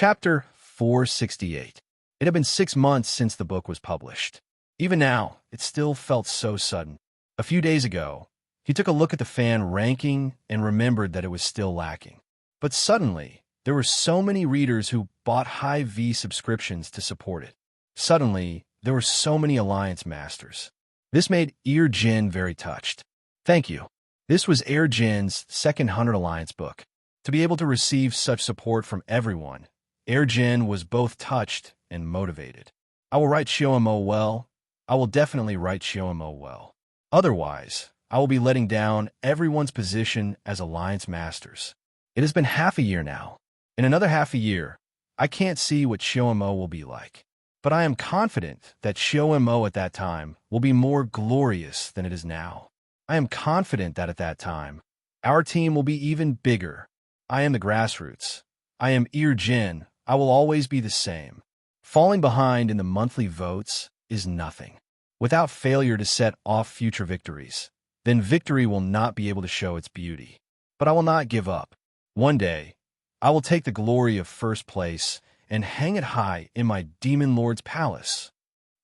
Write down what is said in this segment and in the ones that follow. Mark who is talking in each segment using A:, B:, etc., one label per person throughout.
A: Chapter 468. It had been 6 months since the book was published. Even now, it still felt so sudden. A few days ago, he took a look at the fan ranking and remembered that it was still lacking. But suddenly, there were so many readers who bought high V subscriptions to support it. Suddenly, there were so many Alliance Masters. This made Ir Jin very touched. Thank you. This was Ir Jin's second 100 Alliance book. To be able to receive such support from everyone, Ir Jin was both touched and motivated. I will write Shiomo well. I will definitely write Shiomo well. Otherwise, I will be letting down everyone's position as Alliance Masters. It has been half a year now. In another half a year, I can't see what Shiomo will be like. But I am confident that Shiomo at that time will be more glorious than it is now. I am confident that at that time, our team will be even bigger. I am the grassroots. I am Ir Jin. I will always be the same. Falling behind in the monthly votes is nothing. Without failure to set off future victories, then victory will not be able to show its beauty. But I will not give up. One day, I will take the glory of first place and hang it high in my Demon Lord's palace.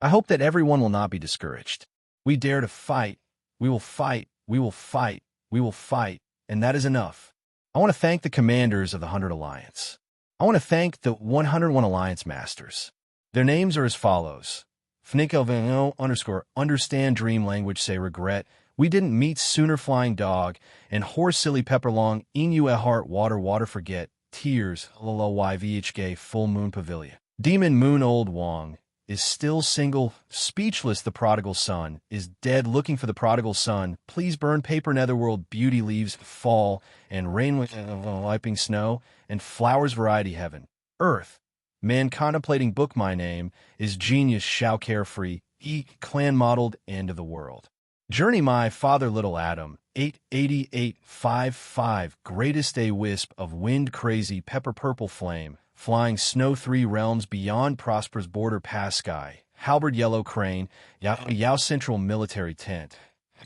A: I hope that everyone will not be discouraged. We dare to fight. We will fight. We will fight. We will fight. And that is enough. I want to thank the commanders of the 100 Alliance. I want to thank the 101 Alliance Masters. Their names are as follows. Understand dream language say regret. We didn't meet sooner flying dog. And horse silly pepperlong. Inu heart water forget. Tears. YVHK full moon pavilion. Demon moon old Wong is still single. Speechless the prodigal son is dead looking for the prodigal son. Please burn paper netherworld beauty leaves fall and rain with wiping snow and flowers variety heaven. Earth. Man contemplating book my name is genius shall carefree. Clan modeled end of the world. Journey my father little Adam 88855 greatest a wisp of wind crazy pepper purple flame. Flying snow 3 realms beyond prosperous border past sky. Halberd yellow crane, Yao central military tent.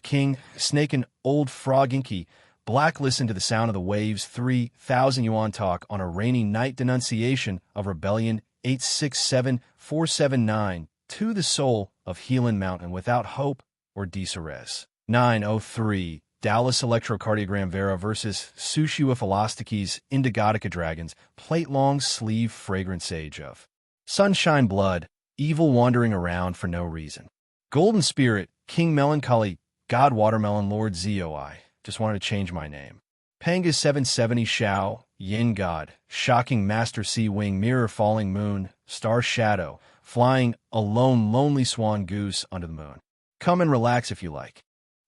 A: King, snake and old frog inky, black listen to the sound of the waves 3,000 yuan talk on a rainy night denunciation of rebellion 867479 to the soul of Heelan Mountain without hope or Deseres. 903. Dallas Electrocardiogram Vera versus Sushua Philostikis Indigotica Dragons, plate long sleeve fragrance age of. Sunshine Blood, evil wandering around for no reason. Golden Spirit, King Melancholy, God Watermelon Lord ZOI, just wanted to change my name. Pangas 770 Shao, Yin God, Shocking Master Sea Wing Mirror Falling Moon, Star Shadow, Flying Alone Lonely Swan Goose under the moon. Come and relax if you like.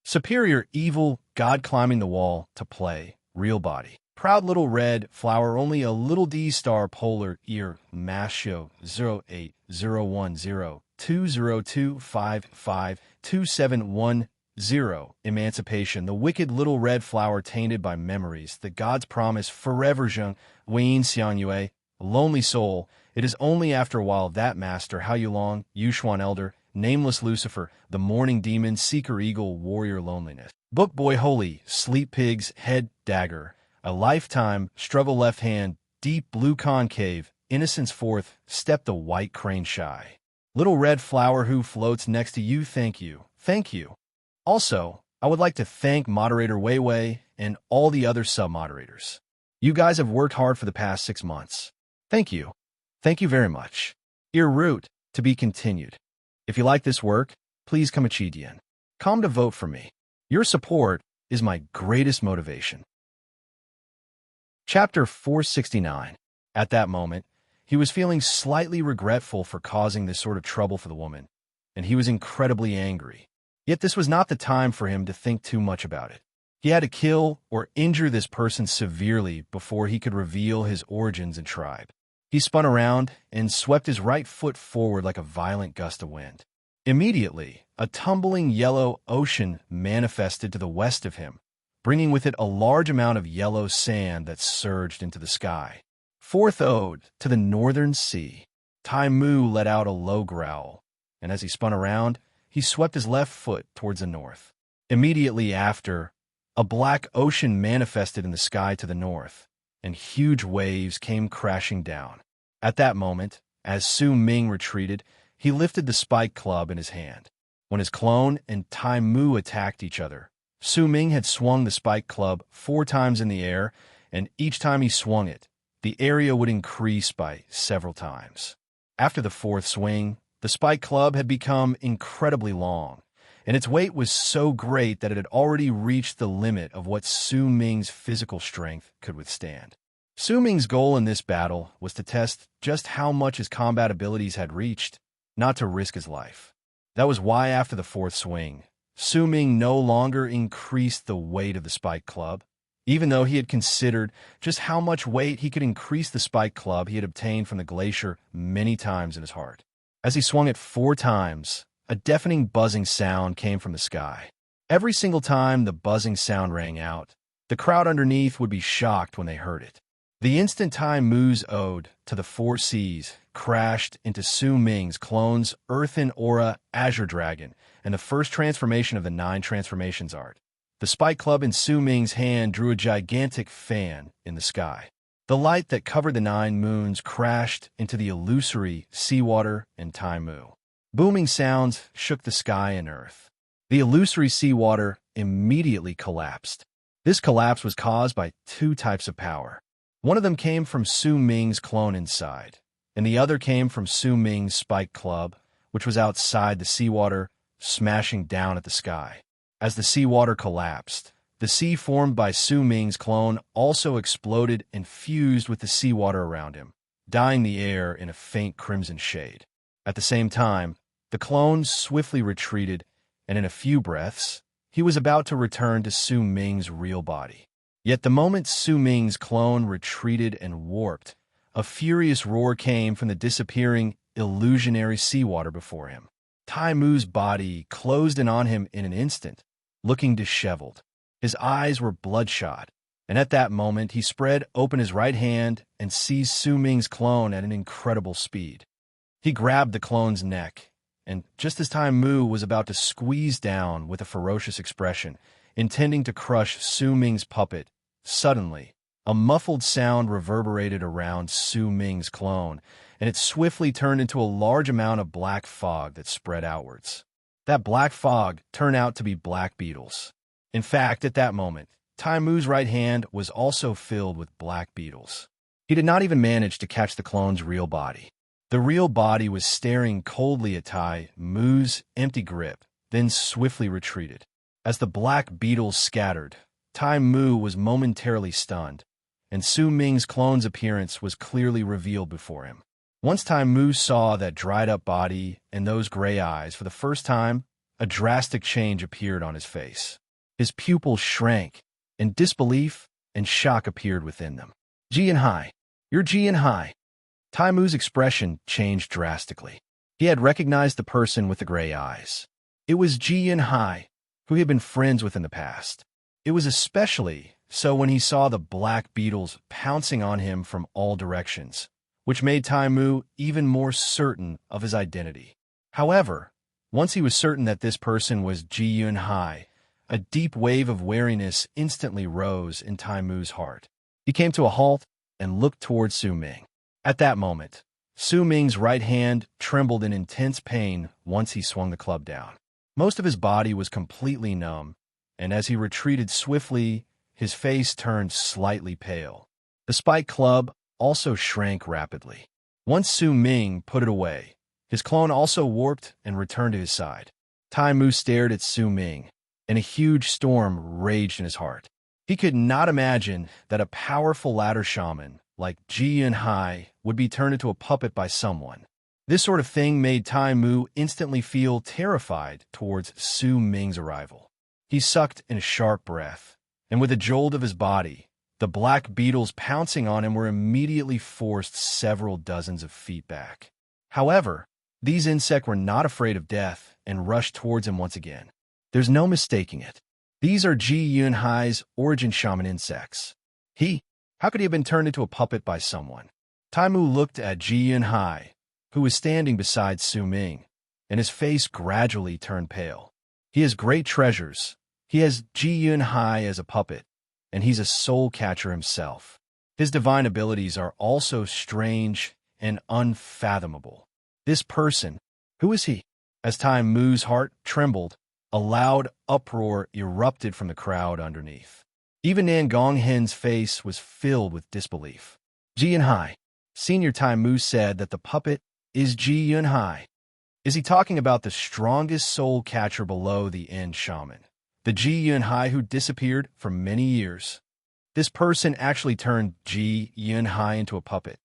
A: Superior Evil, God climbing the wall to play, real body. Proud Little Red, Flower only a little D star polar ear, mass show 080102025527110. Emancipation, the wicked little red flower tainted by memories, the God's promise forever Zheng, Wayne Xianyue, lonely soul, it is only after a while that master, how you long, Yushuan Elder, Nameless Lucifer, the Morning Demon, Seeker Eagle, Warrior Loneliness. Book Boy Holy, Sleep Pigs, Head Dagger, A Lifetime, Struggle Left Hand, Deep Blue Concave, Innocence Fourth, Step the White Crane Shy. Little Red Flower who floats next to you, thank you. Thank you. Also, I would like to thank Moderator Weiwei and all the other sub-moderators. You guys have worked hard for the past 6 months. Thank you. Thank you very much. Ir Root, to be continued. If you like this work, please come Achidian. Come to vote for me. Your support is my greatest motivation. Chapter 469. At that moment, he was feeling slightly regretful for causing this sort of trouble for the woman, and he was incredibly angry. Yet this was not the time for him to think too much about it. He had to kill or injure this person severely before he could reveal his origins and tribe. He spun around and swept his right foot forward like a violent gust of wind. Immediately, a tumbling yellow ocean manifested to the west of him, bringing with it a large amount of yellow sand that surged into the sky. Fourth ode to the northern sea. Tai Mu let out a low growl, and as he spun around, he swept his left foot towards the north. Immediately after, a black ocean manifested in the sky to the north, and huge waves came crashing down. At that moment, as Su Ming retreated, he lifted the spiked club in his hand. When his clone and Tai Mu attacked each other, Su Ming had swung the spiked club 4 times in the air, and each time he swung it, the area would increase by several times. After the 4th swing, the spiked club had become incredibly long, and its weight was so great that it had already reached the limit of what Su Ming's physical strength could withstand. Su Ming's goal in this battle was to test just how much his combat abilities had reached, not to risk his life. That was why after the 4th swing, Su Ming no longer increased the weight of the spiked club, even though he had considered just how much weight he could increase the spiked club he had obtained from the glacier many times in his heart. As he swung it 4 times, a deafening buzzing sound came from the sky. Every single time the buzzing sound rang out, the crowd underneath would be shocked when they heard it. The instant Tai Mu's ode to the 4 seas crashed into Su Ming's clone's Earthen Aura Azure Dragon and the first transformation of the 9 transformations art. The spike club in Su Ming's hand drew a gigantic fan in the sky. The light that covered the 9 moons crashed into the illusory seawater and Tai Mu. Booming sounds shook the sky and earth. The illusory seawater immediately collapsed. This collapse was caused by 2 types of power. One of them came from Su Ming's clone inside, and the other came from Su Ming's spike club, which was outside the seawater, smashing down at the sky. As the seawater collapsed, the sea formed by Su Ming's clone also exploded and fused with the seawater around him, dyeing the air in a faint crimson shade. At the same time, the clone swiftly retreated, and in a few breaths, he was about to return to Su Ming's real body. Yet the moment Su Ming's clone retreated and warped, a furious roar came from the disappearing, illusionary seawater before him. Tai Mu's body closed in on him in an instant, looking disheveled. His eyes were bloodshot, and at that moment he spread open his right hand and seized Su Ming's clone at an incredible speed. He grabbed the clone's neck, and just as Tai Mu was about to squeeze down with a ferocious expression, intending to crush Su Ming's puppet, suddenly, a muffled sound reverberated around Su Ming's clone, and it swiftly turned into a large amount of black fog that spread outwards. That black fog turned out to be black beetles. In fact, at that moment, Tai Mu's right hand was also filled with black beetles. He did not even manage to catch the clone's real body. The real body was staring coldly at Tai Mu's empty grip, then swiftly retreated. As the black beetles scattered, Tai Mu was momentarily stunned, and Su Ming's clone's appearance was clearly revealed before him. Once Tai Mu saw that dried-up body and those gray eyes for the first time, a drastic change appeared on his face. His pupils shrank, and disbelief and shock appeared within them. "Jianhai, you're Jianhai." Tai Mu's expression changed drastically. He had recognized the person with the gray eyes. It was Jianhai, who he had been friends with in the past. It was especially so when he saw the black beetles pouncing on him from all directions, which made Tai Mu even more certain of his identity. However, once he was certain that this person was Ji Yunhai, a deep wave of wariness instantly rose in Tai Mu's heart. He came to a halt and looked towards Su Ming. At that moment, Su Ming's right hand trembled in intense pain once he swung the club down. Most of his body was completely numb, and as he retreated swiftly, his face turned slightly pale. The spike club also shrank rapidly. Once Su Ming put it away, his clone also warped and returned to his side. Tai Mu stared at Su Ming, and a huge storm raged in his heart. He could not imagine that a powerful ladder shaman like Ji Yunhai would be turned into a puppet by someone. This sort of thing made Tai Mu instantly feel terrified towards Su Ming's arrival. He sucked in a sharp breath, and with a jolt of his body, the black beetles pouncing on him were immediately forced several dozens of feet back. However, these insects were not afraid of death and rushed towards him once again. There's no mistaking it. These are Ji Yunhai's origin shaman insects. How could he have been turned into a puppet by someone? Tai Mu looked at Ji Yunhai, who was standing beside Su Ming, and his face gradually turned pale. He has great treasures. He has Ji Yunhai as a puppet, and he's a soul catcher himself. His divine abilities are also strange and unfathomable. This person, who is he? As Tai Mu's heart trembled, a loud uproar erupted from the crowd underneath. Even Nan Gonghen's face was filled with disbelief. Ji Yunhai. Senior Tai Mu said that the puppet is Ji Yunhai. Is he talking about the strongest soul catcher below the end shaman? The Ji Yunhai who disappeared for many years. This person actually turned Ji Yunhai into a puppet.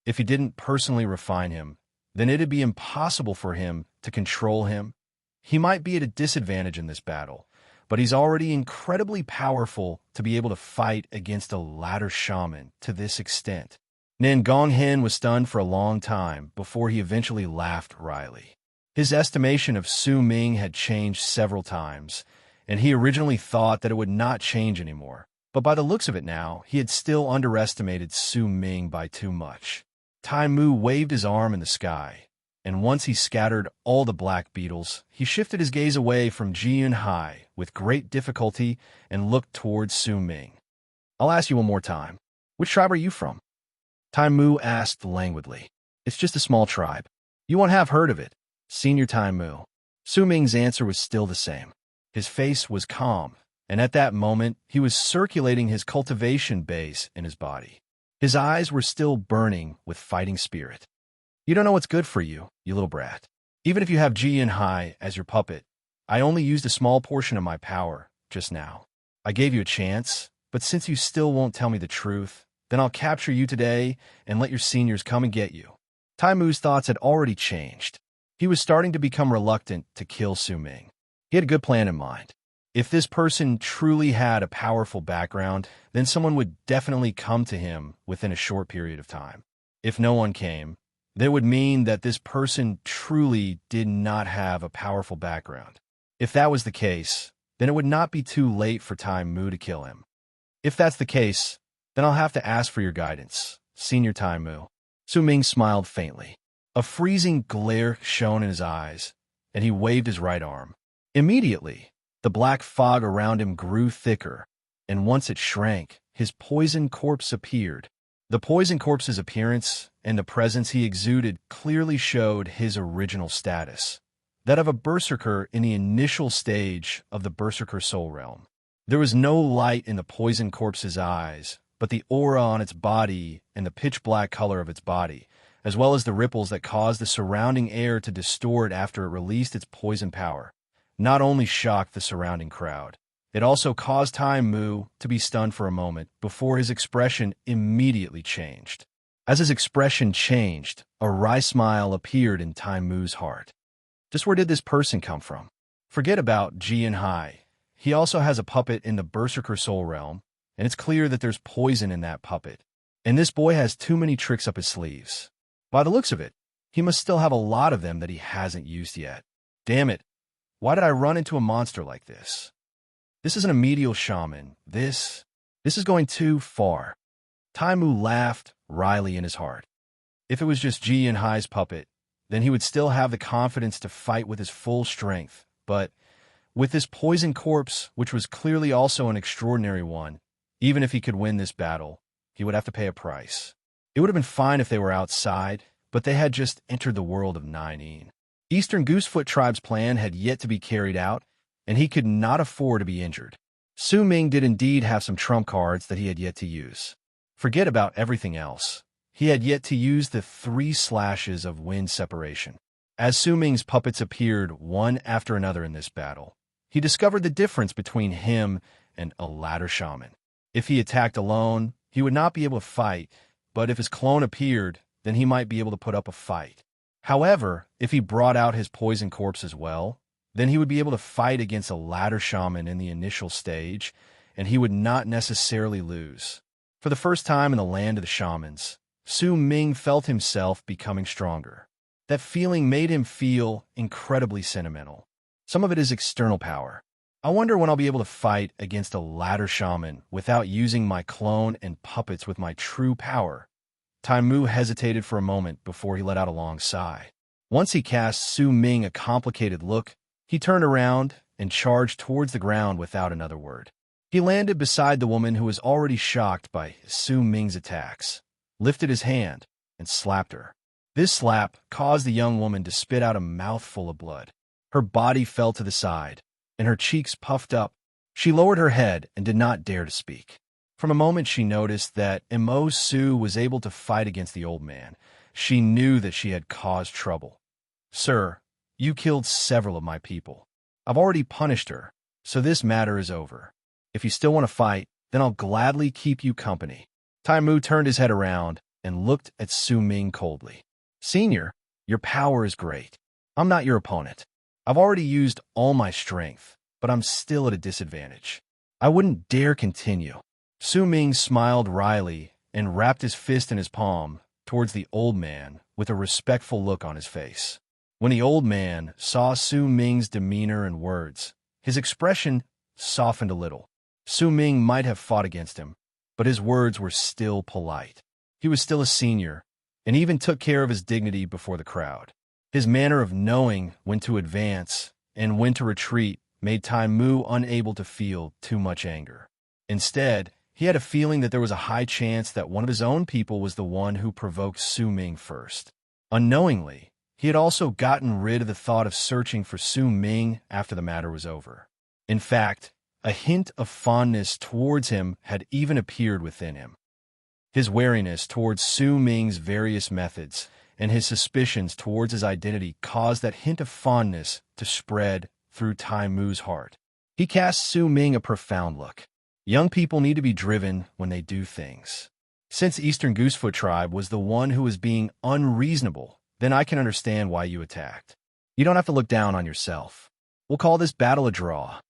A: If he didn't personally refine him, then it'd be impossible for him to control him. He might be at a disadvantage in this battle, but he's already incredibly powerful to be able to fight against a ladder shaman to this extent. Nan Gonghen was stunned for a long time before he eventually laughed wryly. His estimation of Su Ming had changed several times, and he originally thought that it would not change anymore. But by the looks of it now, he had still underestimated Su Ming by too much. Tai Mu waved his arm in the sky, and once he scattered all the black beetles, he shifted his gaze away from Ji Yunhai with great difficulty and looked towards Su Ming. I'll ask you one more time. Which tribe are you from? Tai Mu asked languidly. It's just a small tribe. You won't have heard of it. Senior Tai Mu. Su Ming's answer was still the same. His face was calm, and at that moment, he was circulating his cultivation base in his body. His eyes were still burning with fighting spirit. You don't know what's good for you, you little brat. Even if you have Ji Yunhai as your puppet, I only used a small portion of my power just now. I gave you a chance, but since you still won't tell me the truth, then I'll capture you today and let your seniors come and get you. Tai Mu's thoughts had already changed. He was starting to become reluctant to kill Su Ming. He had a good plan in mind. If this person truly had a powerful background, then someone would definitely come to him within a short period of time. If no one came, that would mean that this person truly did not have a powerful background. If that was the case, then it would not be too late for Tai Mu to kill him. If that's the case, then I'll have to ask for your guidance, Senior Tai Mu. Su Ming smiled faintly. A freezing glare shone in his eyes, and he waved his right arm. Immediately, the black fog around him grew thicker, and once it shrank, his poison corpse appeared. The poison corpse's appearance and the presence he exuded clearly showed his original status, that of a berserker in the initial stage of the berserker soul realm. There was no light in the poison corpse's eyes, but the aura on its body and the pitch-black color of its body, as well as the ripples that caused the surrounding air to distort after it released its poison power, not only shocked the surrounding crowd, it also caused Tai Mu to be stunned for a moment before his expression immediately changed. As his expression changed, a wry smile appeared in Tai Mu's heart. Just where did this person come from? Forget about Ji Yunhai. He also has a puppet in the Berserker Soul Realm, and it's clear that there's poison in that puppet. And this boy has too many tricks up his sleeves. By the looks of it, he must still have a lot of them that he hasn't used yet. Damn it. Why did I run into a monster like this? This isn't a medial shaman. This is going too far. Tai Mu laughed wryly in his heart. If it was just Ji Yunhai's puppet, then he would still have the confidence to fight with his full strength. But with this poison corpse, which was clearly also an extraordinary one, even if he could win this battle, he would have to pay a price. It would have been fine if they were outside, but they had just entered the world of Nine. Eastern Goosefoot Tribe's plan had yet to be carried out, and he could not afford to be injured. Su Ming did indeed have some trump cards that he had yet to use. Forget about everything else. He had yet to use the 3 slashes of wind separation. As Su Ming's puppets appeared one after another in this battle, he discovered the difference between him and a ladder shaman. If he attacked alone, he would not be able to fight, but if his clone appeared, then he might be able to put up a fight. However, if he brought out his poison corpse as well, then he would be able to fight against a ladder shaman in the initial stage, and he would not necessarily lose. For the first time in the land of the shamans, Su Ming felt himself becoming stronger. That feeling made him feel incredibly sentimental. Some of it is external power. I wonder when I'll be able to fight against a ladder shaman without using my clone and puppets with my true power. Tai Mu hesitated for a moment before he let out a long sigh. Once he cast Su Ming a complicated look, he turned around and charged towards the ground without another word. He landed beside the woman who was already shocked by Su Ming's attacks, lifted his hand, and slapped her. This slap caused the young woman to spit out a mouthful of blood. Her body fell to the side, and her cheeks puffed up. She lowered her head and did not dare to speak. From a moment she noticed that Emo Sue was able to fight against the old man. She knew that she had caused trouble. "Sir, you killed several of my people. I've already punished her, so this matter is over. If you still want to fight, then I'll gladly keep you company." Taimu turned his head around and looked at Su Ming coldly. "Senior, your power is great. I'm not your opponent. I've already used all my strength, but I'm still at a disadvantage. I wouldn't dare continue." Su Ming smiled wryly and wrapped his fist in his palm towards the old man with a respectful look on his face. When the old man saw Su Ming's demeanor and words, his expression softened a little. Su Ming might have fought against him, but his words were still polite. He was still a senior, and even took care of his dignity before the crowd. His manner of knowing when to advance and when to retreat made Taimu unable to feel too much anger. Instead, he had a feeling that there was a high chance that one of his own people was the one who provoked Su Ming first. Unknowingly, he had also gotten rid of the thought of searching for Su Ming after the matter was over. In fact, a hint of fondness towards him had even appeared within him. His wariness towards Su Ming's various methods and his suspicions towards his identity caused that hint of fondness to spread through Taimu's heart. He cast Su Ming a profound look. Young people need to be driven when they do things. Since Eastern Goosefoot Tribe was the one who was being unreasonable, then I can understand why you attacked. You don't have to look down on yourself. We'll call this battle a draw."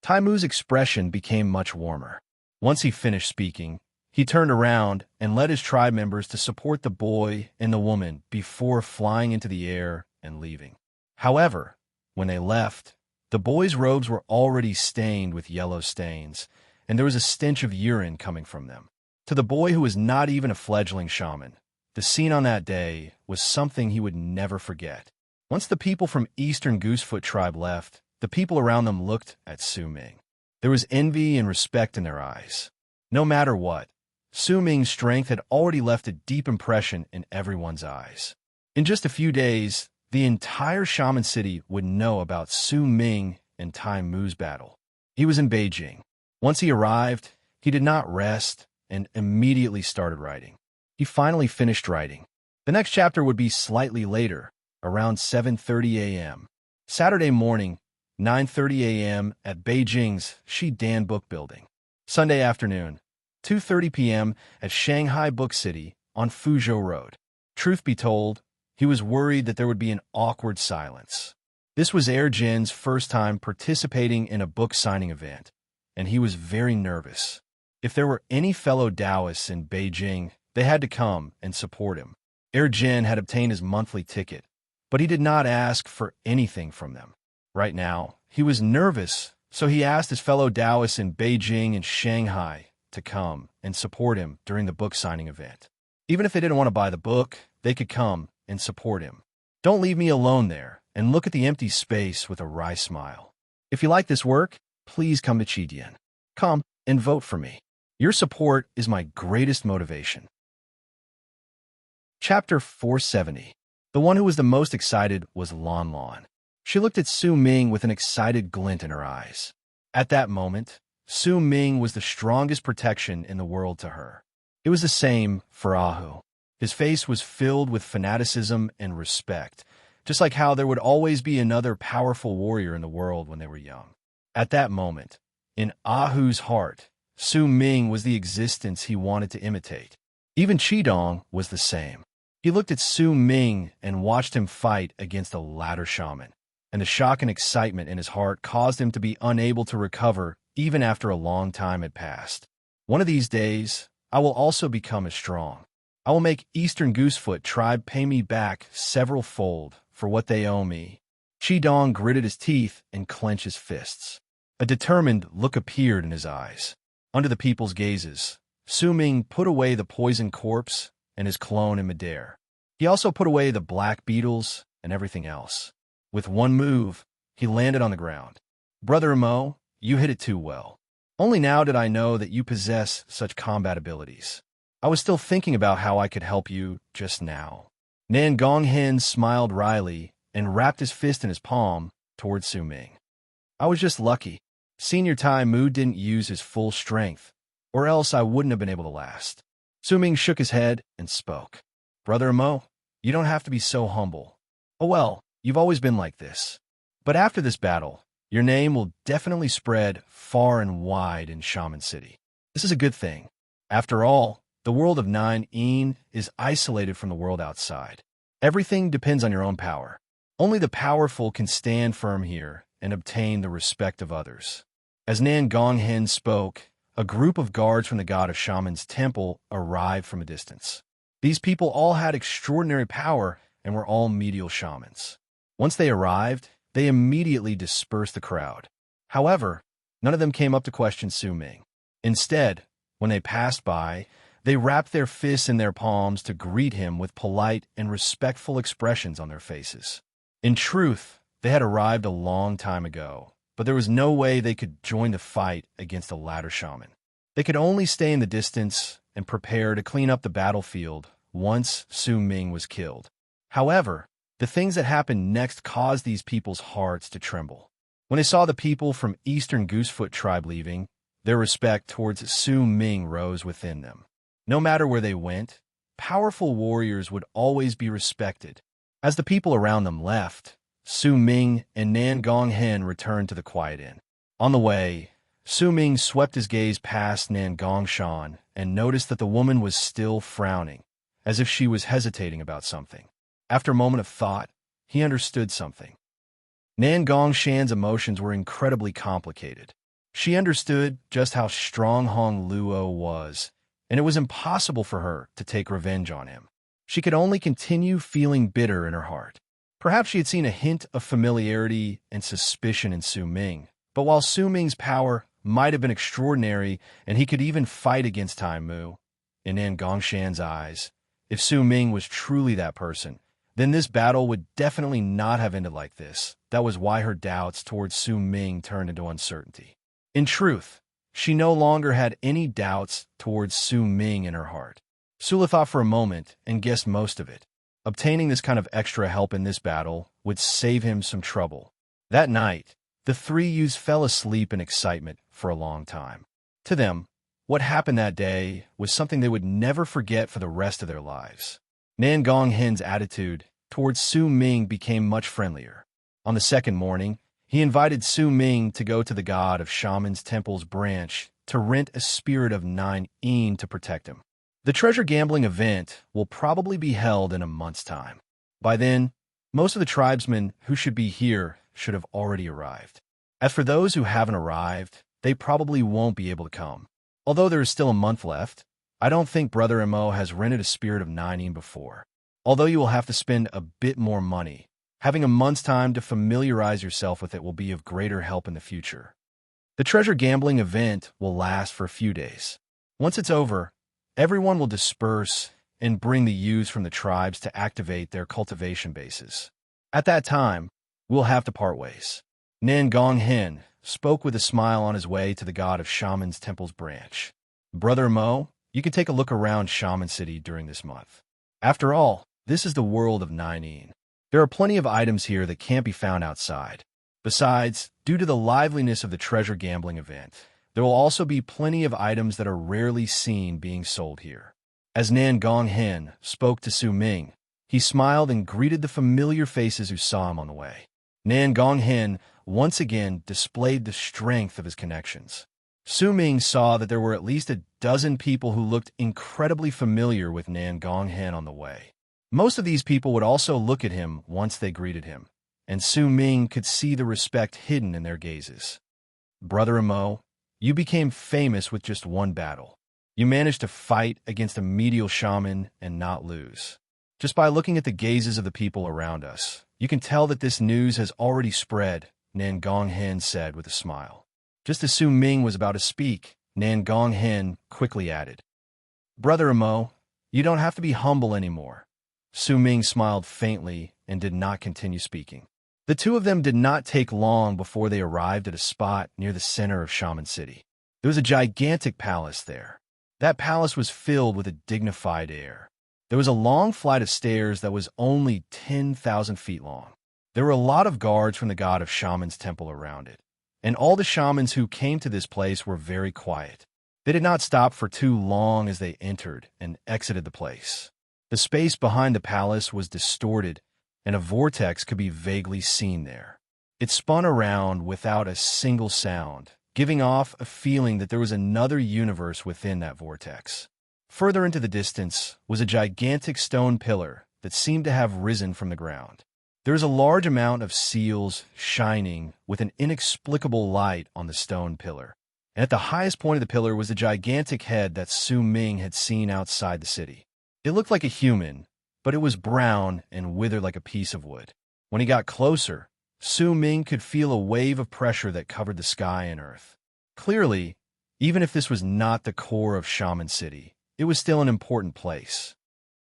A: Taimu's expression became much warmer. Once he finished speaking, he turned around and led his tribe members to support the boy and the woman before flying into the air and leaving. However, when they left, the boy's robes were already stained with yellow stains, and there was a stench of urine coming from them. To the boy who was not even a fledgling shaman, the scene on that day was something he would never forget. Once the people from Eastern Goosefoot Tribe left, the people around them looked at Su Ming. There was envy and respect in their eyes. No matter what, Su Ming's strength had already left a deep impression in everyone's eyes. In just a few days, the entire shaman city would know about Su Ming and Taimu's battle. He was in Beijing. Once he arrived, he did not rest and immediately started writing. He finally finished writing. The next chapter would be slightly later, around 7:30 a.m. Saturday morning, 9:30 a.m. at Beijing's Xidan Book Building. Sunday afternoon, 2:30 p.m. at Shanghai Book City on Fuzhou Road. Truth be told, he was worried that there would be an awkward silence. This was Jin's first time participating in a book signing event, and he was very nervous. If there were any fellow Taoists in Beijing, they had to come and support him. Jin had obtained his monthly ticket, but he did not ask for anything from them. Right now, he was nervous, so he asked his fellow Taoists in Beijing and Shanghai to come and support him during the book signing event. Even if they didn't want to buy the book, they could come and support him. Don't leave me alone there and look at the empty space with a wry smile. If you like this work, please come to Qidian. Come and vote for me. Your support is my greatest motivation. Chapter 470. The one who was the most excited was Lon Lon. She looked at Su Ming with an excited glint in her eyes. At that moment, Su Ming was the strongest protection in the world to her. It was the same for Ahu. His face was filled with fanaticism and respect, just like how there would always be another powerful warrior in the world when they were young. At that moment, in Ahu's heart, Su Ming was the existence he wanted to imitate. Even Qidong was the same. He looked at Su Ming and watched him fight against a ladder shaman, and the shock and excitement in his heart caused him to be unable to recover even after a long time had passed. One of these days, I will also become as strong. I will make Eastern Goosefoot Tribe pay me back several-fold for what they owe me. Qidong gritted his teeth and clenched his fists. A determined look appeared in his eyes. Under the people's gazes, Su Ming put away the poisoned corpse and his clone in midair. He also put away the black beetles and everything else. With one move, he landed on the ground. "Brother Mo, you hit it too well. Only now did I know that you possess such combat abilities. I was still thinking about how I could help you just now." Nan Gonghen smiled wryly and wrapped his fist in his palm toward Su Ming. I was just lucky. Senior Tai Mu didn't use his full strength, or else I wouldn't have been able to last. Su Ming shook his head and spoke. Brother Mo, you don't have to be so humble. Oh well, you've always been like this. But after this battle, your name will definitely spread far and wide in Shaman City. This is a good thing. After all, the world of Nine Een is isolated from the world outside. Everything depends on your own power. Only the powerful can stand firm here and obtain the respect of others. As Nan Gonghen spoke, a group of guards from the god of Shaman's temple arrived from a distance. These people all had extraordinary power and were all medial shamans. Once they arrived, they immediately dispersed the crowd. However, none of them came up to question Su Ming. Instead, when they passed by, they wrapped their fists in their palms to greet him with polite and respectful expressions on their faces. In truth, they had arrived a long time ago, but there was no way they could join the fight against a ladder shaman. They could only stay in the distance and prepare to clean up the battlefield once Su Ming was killed. However, the things that happened next caused these people's hearts to tremble. When they saw the people from Eastern Goosefoot tribe leaving, their respect towards Su Ming rose within them. No matter where they went, powerful warriors would always be respected. As the people around them left, Su Ming and Nan Gonghen returned to the quiet inn. On the way, Su Ming swept his gaze past Nan Gongshan and noticed that the woman was still frowning, as if she was hesitating about something. After a moment of thought, he understood something. Nan Gongshan's emotions were incredibly complicated. She understood just how strong Hong Luo was, and it was impossible for her to take revenge on him. She could only continue feeling bitter in her heart. Perhaps she had seen a hint of familiarity and suspicion in Su Ming, but while Su Ming's power might have been extraordinary and he could even fight against Tai Mu, in Nan Gongshan's eyes, if Su Ming was truly that person, then this battle would definitely not have ended like this. That was why her doubts towards Su Ming turned into uncertainty. In truth, she no longer had any doubts towards Su Ming in her heart. Sula thought for a moment and guessed most of it. Obtaining this kind of extra help in this battle would save him some trouble. That night, the three youths fell asleep in excitement for a long time. To them, what happened that day was something they would never forget for the rest of their lives. Nan Gonghen's attitude towards Su Ming became much friendlier. On the second morning, he invited Su Ming to go to the god of Shaman's temple's branch to rent a spirit of Nine Een to protect him. The treasure gambling event will probably be held in a month's time. By then, most of the tribesmen who should be here should have already arrived. As for those who haven't arrived, they probably won't be able to come. Although there is still a month left, I don't think Brother Mo has rented a spirit of Nine Een before. Although you will have to spend a bit more money, having a month's time to familiarize yourself with it will be of greater help in the future. The treasure gambling event will last for a few days. Once it's over, everyone will disperse and bring the youths from the tribes to activate their cultivation bases. At that time, we'll have to part ways. Nan Gonghen spoke with a smile on his way to the god of Shaman's temple's branch. Brother Mo, you can take a look around Shaman City during this month. After all, this is the world of Nine Een. There are plenty of items here that can't be found outside. Besides, due to the liveliness of the treasure gambling event, there will also be plenty of items that are rarely seen being sold here. As Nan Gonghen spoke to Su Ming, he smiled and greeted the familiar faces who saw him on the way. Nan Gonghen once again displayed the strength of his connections. Su Ming saw that there were at least a dozen people who looked incredibly familiar with Nan Gonghen on the way. Most of these people would also look at him once they greeted him, and Su Ming could see the respect hidden in their gazes. Brother Mo, you became famous with just one battle. You managed to fight against a medial shaman and not lose. Just by looking at the gazes of the people around us, you can tell that this news has already spread, Nan Gonghen said with a smile. Just as Su Ming was about to speak, Nan Gonghen quickly added, Brother Mo, you don't have to be humble anymore. Su Ming smiled faintly and did not continue speaking. The two of them did not take long before they arrived at a spot near the center of Shaman City. There was a gigantic palace there. That palace was filled with a dignified air. There was a long flight of stairs that was only 10,000 feet long. There were a lot of guards from the god of Shaman's temple around it, and all the shamans who came to this place were very quiet. They did not stop for too long as they entered and exited the place. The space behind the palace was distorted, and a vortex could be vaguely seen there. It spun around without a single sound, giving off a feeling that there was another universe within that vortex. Further into the distance was a gigantic stone pillar that seemed to have risen from the ground. There was a large amount of seals shining with an inexplicable light on the stone pillar, and at the highest point of the pillar was the gigantic head that Su Ming had seen outside the city. It looked like a human, but it was brown and withered like a piece of wood. When he got closer, Su Ming could feel a wave of pressure that covered the sky and earth. Clearly, even if this was not the core of Shaman City, it was still an important place.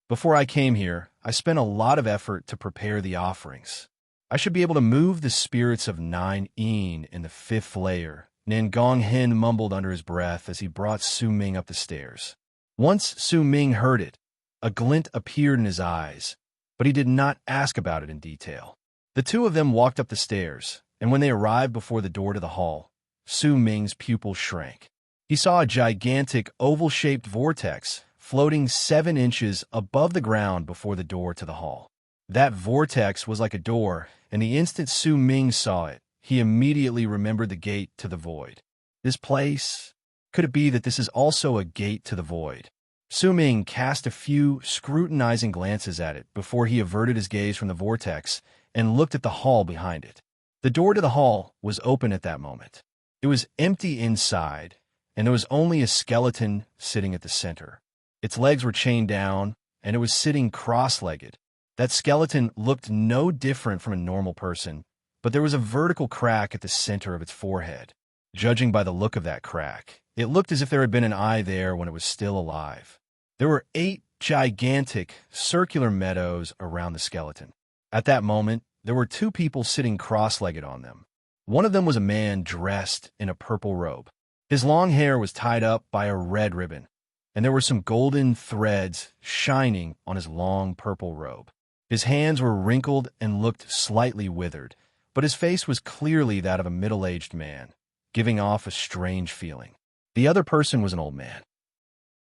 A: Before I came here, I spent a lot of effort to prepare the offerings. I should be able to move the spirits of 9 in the 5th layer, Nangong Hin mumbled under his breath as he brought Su Ming up the stairs. Once Su Ming heard it, a glint appeared in his eyes, but he did not ask about it in detail. The two of them walked up the stairs, and when they arrived before the door to the hall, Su Ming's pupil shrank. He saw a gigantic oval-shaped vortex floating 7 inches above the ground before the door to the hall. That vortex was like a door, and the instant Su Ming saw it, he immediately remembered the gate to the void. This place? Could it be that this is also a gate to the void? Su Ming cast a few scrutinizing glances at it before he averted his gaze from the vortex and looked at the hall behind it. The door to the hall was open at that moment. It was empty inside, and there was only a skeleton sitting at the center. Its legs were chained down, and it was sitting cross-legged. That skeleton looked no different from a normal person, but there was a vertical crack at the center of its forehead. Judging by the look of that crack, it looked as if there had been an eye there when it was still alive. There were 8 gigantic, circular meadows around the skeleton. At that moment, there were 2 people sitting cross-legged on them. One of them was a man dressed in a purple robe. His long hair was tied up by a red ribbon, and there were some golden threads shining on his long purple robe. His hands were wrinkled and looked slightly withered, but his face was clearly that of a middle-aged man, giving off a strange feeling. The other person was an old man.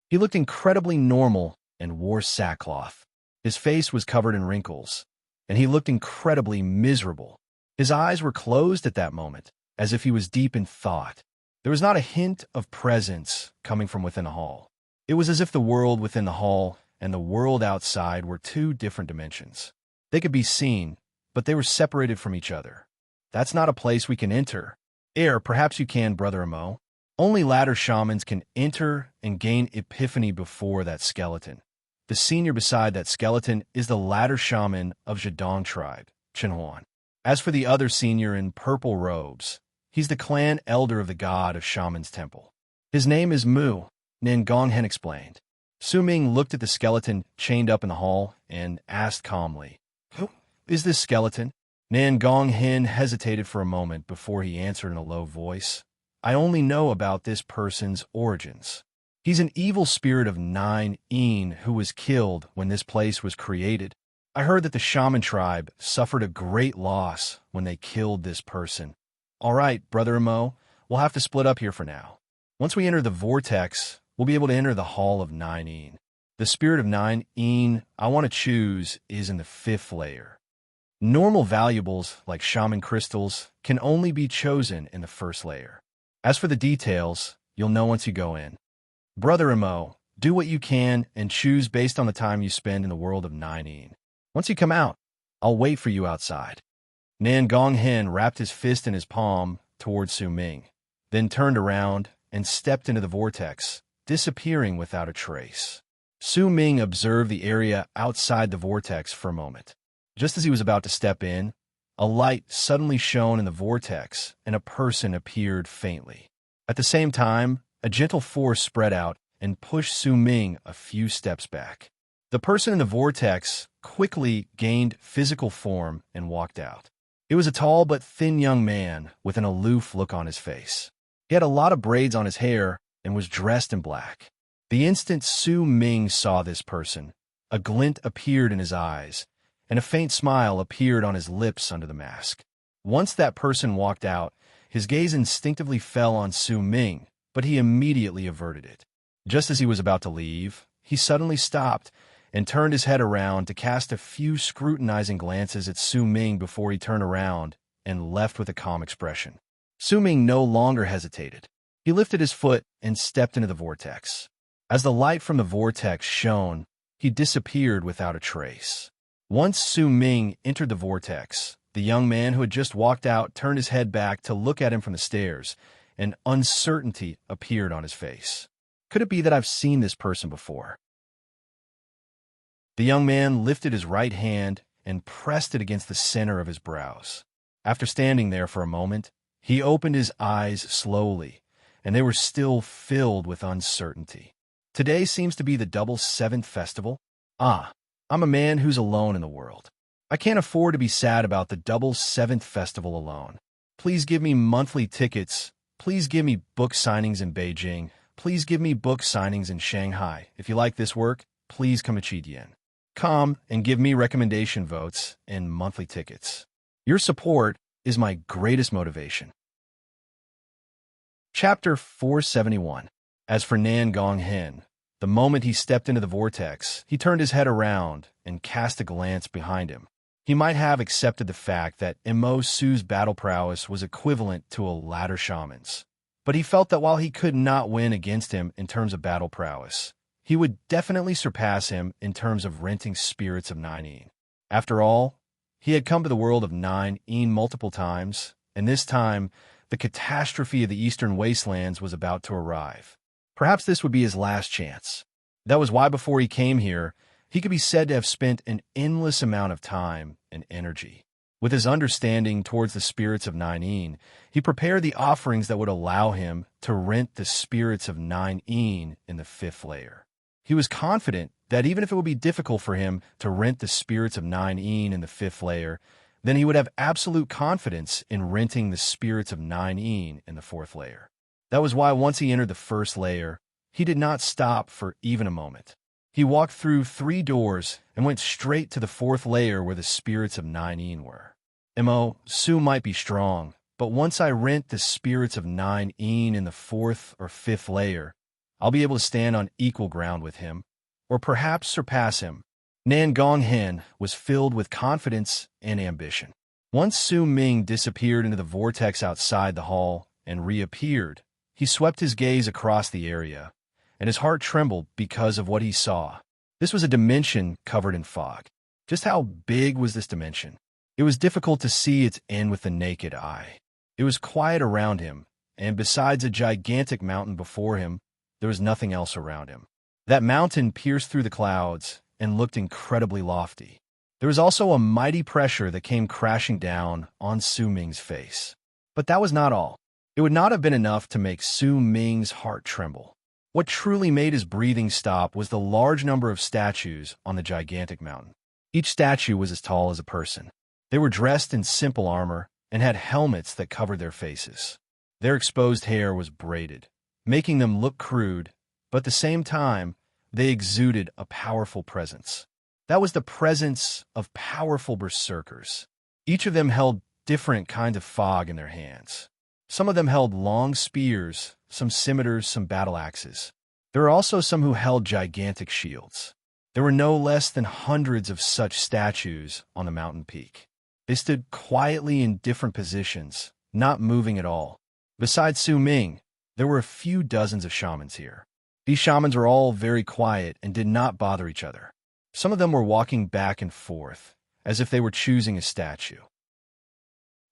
A: He looked incredibly normal and wore sackcloth. His face was covered in wrinkles, and he looked incredibly miserable. His eyes were closed at that moment, as if he was deep in thought. There was not a hint of presence coming from within the hall. It was as if the world within the hall and the world outside were 2 different dimensions. They could be seen, but they were separated from each other. That's not a place we can enter. Perhaps you can, Brother Amo. Only ladder shamans can enter and gain epiphany before that skeleton. The senior beside that skeleton is the ladder shaman of Zhejiang tribe, Chenhuan. As for the other senior in purple robes, he's the clan elder of the god of Shaman's temple. His name is Mu, Nangonghen explained. Su Ming looked at the skeleton chained up in the hall and asked calmly, "Who is this skeleton?" Nangonghen hesitated for a moment before he answered in a low voice, "I only know about this person's origins. He's an evil spirit of 9 in who was killed when this place was created. I heard that the shaman tribe suffered a great loss when they killed this person. All right, Brother Amo, we'll have to split up here for now. Once we enter the vortex, we'll be able to enter the Hall of 9 in. The spirit of 9 in I want to choose is in the 5th layer. Normal valuables, like shaman crystals, can only be chosen in the 1st layer. As for the details, you'll know once you go in. Brother Amo, do what you can and choose based on the time you spend in the world of 9 in. Once you come out, I'll wait for you outside." Nangonghen wrapped his fist in his palm towards Su Ming, then turned around and stepped into the vortex, disappearing without a trace. Su Ming observed the area outside the vortex for a moment. Just as he was about to step in, a light suddenly shone in the vortex and a person appeared faintly. At the same time, a gentle force spread out and pushed Su Ming a few steps back. The person in the vortex quickly gained physical form and walked out. It was a tall but thin young man with an aloof look on his face. He had a lot of braids on his hair and was dressed in black. The instant Su Ming saw this person, A glint appeared in his eyes, and a faint smile appeared on his lips under the mask. Once that person walked out, his gaze instinctively fell on Su Ming, but he immediately averted it. Just as he was about to leave, he suddenly stopped and turned his head around to cast a few scrutinizing glances at Su Ming before he turned around and left with a calm expression. Su Ming no longer hesitated. He lifted his foot and stepped into the vortex. As the light from the vortex shone, he disappeared without a trace. Once Su Ming entered the vortex, the young man who had just walked out turned his head back to look at him from the stairs, and uncertainty appeared on his face. Could it be that I've seen this person before? The young man lifted his right hand and pressed it against the center of his brows. After standing there for a moment, he opened his eyes slowly, and they were still filled with uncertainty. Today seems to be the double seventh festival. I'm a man who's alone in the world. I can't afford to be sad about the double seventh festival alone. Please give me monthly tickets. Please give me book signings in Beijing. Please give me book signings in Shanghai. If you like this work, please come to Qidian. Come and give me recommendation votes and monthly tickets. Your support is my greatest motivation. Chapter 471. As for Nan Gonghen, the moment he stepped into the vortex, he turned his head around and cast a glance behind him. He might have accepted the fact that Mo Su's battle prowess was equivalent to a latter shaman's, but he felt that while he could not win against him in terms of battle prowess, he would definitely surpass him in terms of renting spirits of Nine. After all, he had come to the world of Nine multiple times, and this time, the catastrophe of the Eastern Wastelands was about to arrive. Perhaps this would be his last chance. That was why before he came here, he could be said to have spent an endless amount of time and energy. With his understanding towards the spirits of Nine, he prepared the offerings that would allow him to rent the spirits of Nine in the fifth layer. He was confident that even if it would be difficult for him to rent the spirits of Nine in the fifth layer, then he would have absolute confidence in renting the spirits of Nine in the fourth layer. That was why once he entered the first layer, he did not stop for even a moment. He walked through 3 doors and went straight to the fourth layer where the spirits of Nine were. Mo Su might be strong, but once I rent the spirits of Nine in the fourth or fifth layer, I'll be able to stand on equal ground with him, or perhaps surpass him. Nan Gonghen was filled with confidence and ambition. Once Su Ming disappeared into the vortex outside the hall and reappeared, he swept his gaze across the area, and his heart trembled because of what he saw. This was a dimension covered in fog. Just how big was this dimension? It was difficult to see its end with the naked eye. It was quiet around him, and besides a gigantic mountain before him, there was nothing else around him. That mountain pierced through the clouds and looked incredibly lofty. There was also a mighty pressure that came crashing down on Su Ming's face. But that was not all. It would not have been enough to make Su Ming's heart tremble. What truly made his breathing stop was the large number of statues on the gigantic mountain. Each statue was as tall as a person. They were dressed in simple armor and had helmets that covered their faces. Their exposed hair was braided, making them look crude, but at the same time, they exuded a powerful presence. That was the presence of powerful berserkers. Each of them held different kinds of fog in their hands. Some of them held long spears, some scimitars, some battle axes. There were also some who held gigantic shields. There were no less than hundreds of such statues on the mountain peak. They stood quietly in different positions, not moving at all. Besides Su Ming, there were a few dozens of shamans here. These shamans were all very quiet and did not bother each other. Some of them were walking back and forth, as if they were choosing a statue.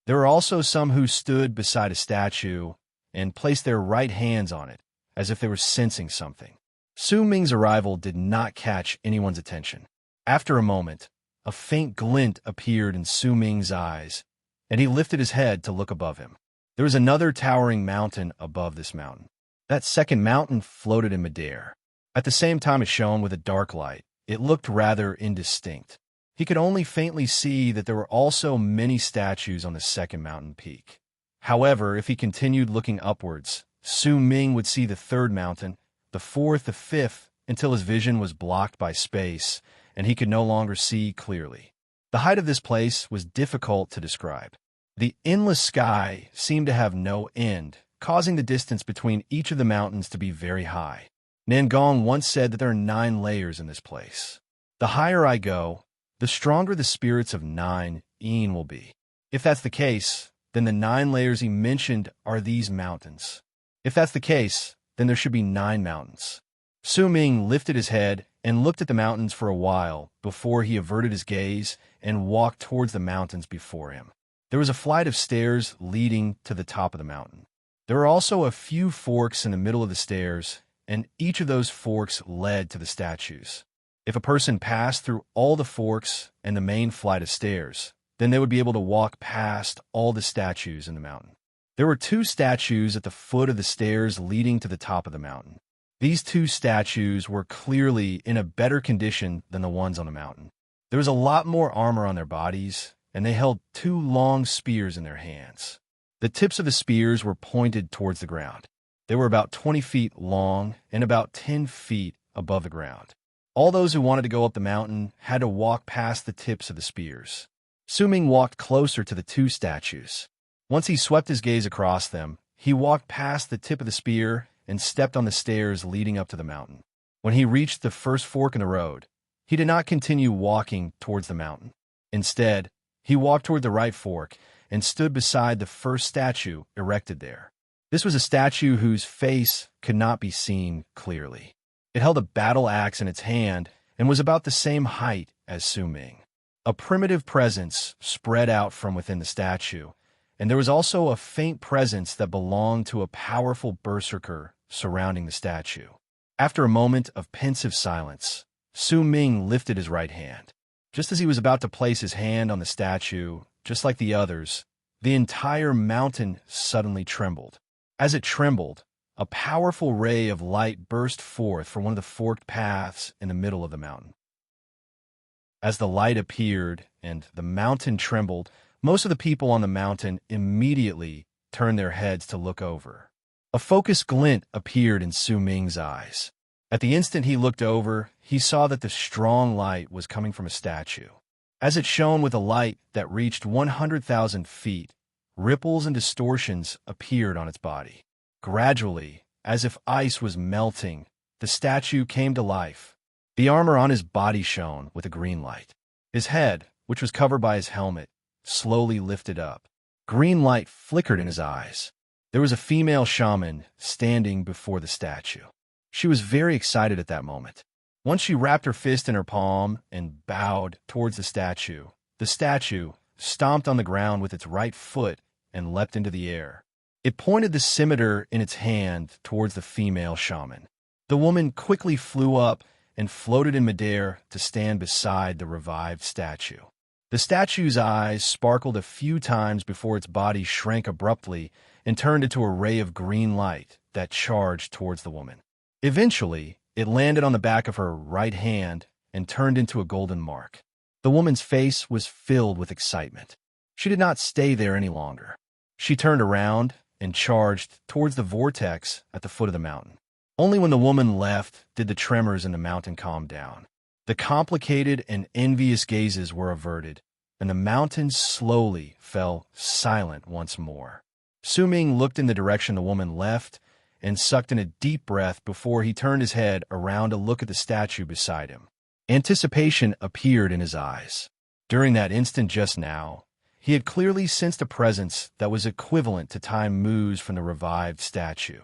A: There were also some who stood beside a statue and placed their right hands on it, as if they were sensing something. Su Ming's arrival did not catch anyone's attention. After a moment, a faint glint appeared in Su Ming's eyes, and he lifted his head to look above him. There was another towering mountain above this mountain. That second mountain floated in midair. At the same time it shone with a dark light. It looked rather indistinct. He could only faintly see that there were also many statues on the second mountain peak. However, if he continued looking upwards, Su Ming would see the third mountain, the fourth, the fifth, until his vision was blocked by space, and he could no longer see clearly. The height of this place was difficult to describe. The endless sky seemed to have no end, causing the distance between each of the mountains to be very high. Nangong once said that there are 9 layers in this place. The higher I go, the stronger the spirits of 9 Een will be. If that's the case, then the 9 layers he mentioned are these mountains. If that's the case, then there should be 9 mountains. Su Ming lifted his head and looked at the mountains for a while before he averted his gaze and walked towards the mountains before him. There was a flight of stairs leading to the top of the mountain. There were also a few forks in the middle of the stairs, and each of those forks led to the statues. If a person passed through all the forks and the main flight of stairs, then they would be able to walk past all the statues in the mountain. There were 2 statues at the foot of the stairs leading to the top of the mountain. These 2 statues were clearly in a better condition than the ones on the mountain. There was a lot more armor on their bodies, and they held 2 long spears in their hands. The tips of the spears were pointed towards the ground. They were about 20 feet long and about 10 feet above the ground. All those who wanted to go up the mountain had to walk past the tips of the spears. Su Ming walked closer to the 2 statues. Once he swept his gaze across them, he walked past the tip of the spear and stepped on the stairs leading up to the mountain. When he reached the first fork in the road, he did not continue walking towards the mountain. Instead, he walked toward the right fork and stood beside the first statue erected there. This was a statue whose face could not be seen clearly. It held a battle axe in its hand and was about the same height as Su Ming. A primitive presence spread out from within the statue, and there was also a faint presence that belonged to a powerful berserker surrounding the statue. After a moment of pensive silence, Su Ming lifted his right hand. Just as he was about to place his hand on the statue, just like the others, the entire mountain suddenly trembled. As it trembled, a powerful ray of light burst forth from one of the forked paths in the middle of the mountain. As the light appeared and the mountain trembled, most of the people on the mountain immediately turned their heads to look over. A focused glint appeared in Su Ming's eyes. At the instant he looked over, he saw that the strong light was coming from a statue. As it shone with a light that reached 100,000 feet, ripples and distortions appeared on its body. Gradually, as if ice was melting, the statue came to life. The armor on his body shone with a green light. His head, which was covered by his helmet, slowly lifted up. Green light flickered in his eyes. There was a female shaman standing before the statue. She was very excited at that moment. Once she wrapped her fist in her palm and bowed towards the statue stomped on the ground with its right foot and leapt into the air. It pointed the scimitar in its hand towards the female shaman. The woman quickly flew up and floated in midair to stand beside the revived statue. The statue's eyes sparkled a few times before its body shrank abruptly and turned into a ray of green light that charged towards the woman. Eventually, it landed on the back of her right hand and turned into a golden mark. The woman's face was filled with excitement. She did not stay there any longer. She turned around and charged towards the vortex at the foot of the mountain. Only when the woman left did the tremors in the mountain calm down. The complicated and envious gazes were averted, and the mountain slowly fell silent once more. Su Ming looked in the direction the woman left and sucked in a deep breath before he turned his head around to look at the statue beside him. Anticipation appeared in his eyes. During that instant just now, he had clearly sensed a presence that was equivalent to time moves from the revived statue.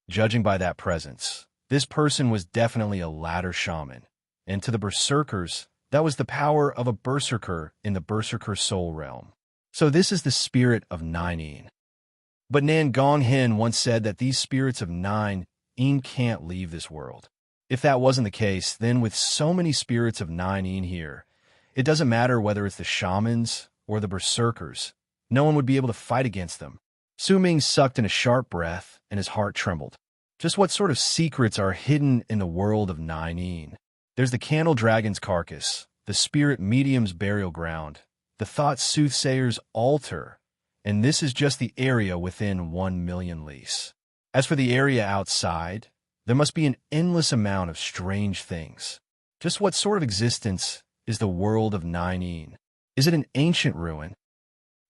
A: Judging by that presence, this person was definitely a ladder shaman, and to the berserkers, that was the power of a berserker in the berserker soul realm. So this is the spirit of 9 Een. But Nan Gong Hen once said that these spirits of 9 Een can't leave this world. If that wasn't the case, then with so many spirits of 9 Een here, it doesn't matter whether it's the shamans or the berserkers, no one would be able to fight against them. Su Ming sucked in a sharp breath, and his heart trembled. Just what sort of secrets are hidden in the world of 9 Een? There's the candle dragon's carcass, the spirit medium's burial ground, the thought soothsayer's altar, and this is just the area within 1 million lease. As for the area outside, there must be an endless amount of strange things. Just what sort of existence is the world of Nine? Is it an ancient ruin?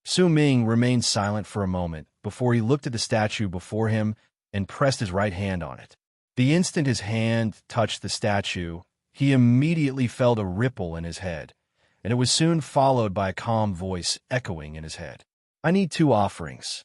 A: Su Ming remained silent for a moment before he looked at the statue before him and pressed his right hand on it. The instant his hand touched the statue, he immediately felt a ripple in his head, and it was soon followed by a calm voice echoing in his head. I need 2 offerings.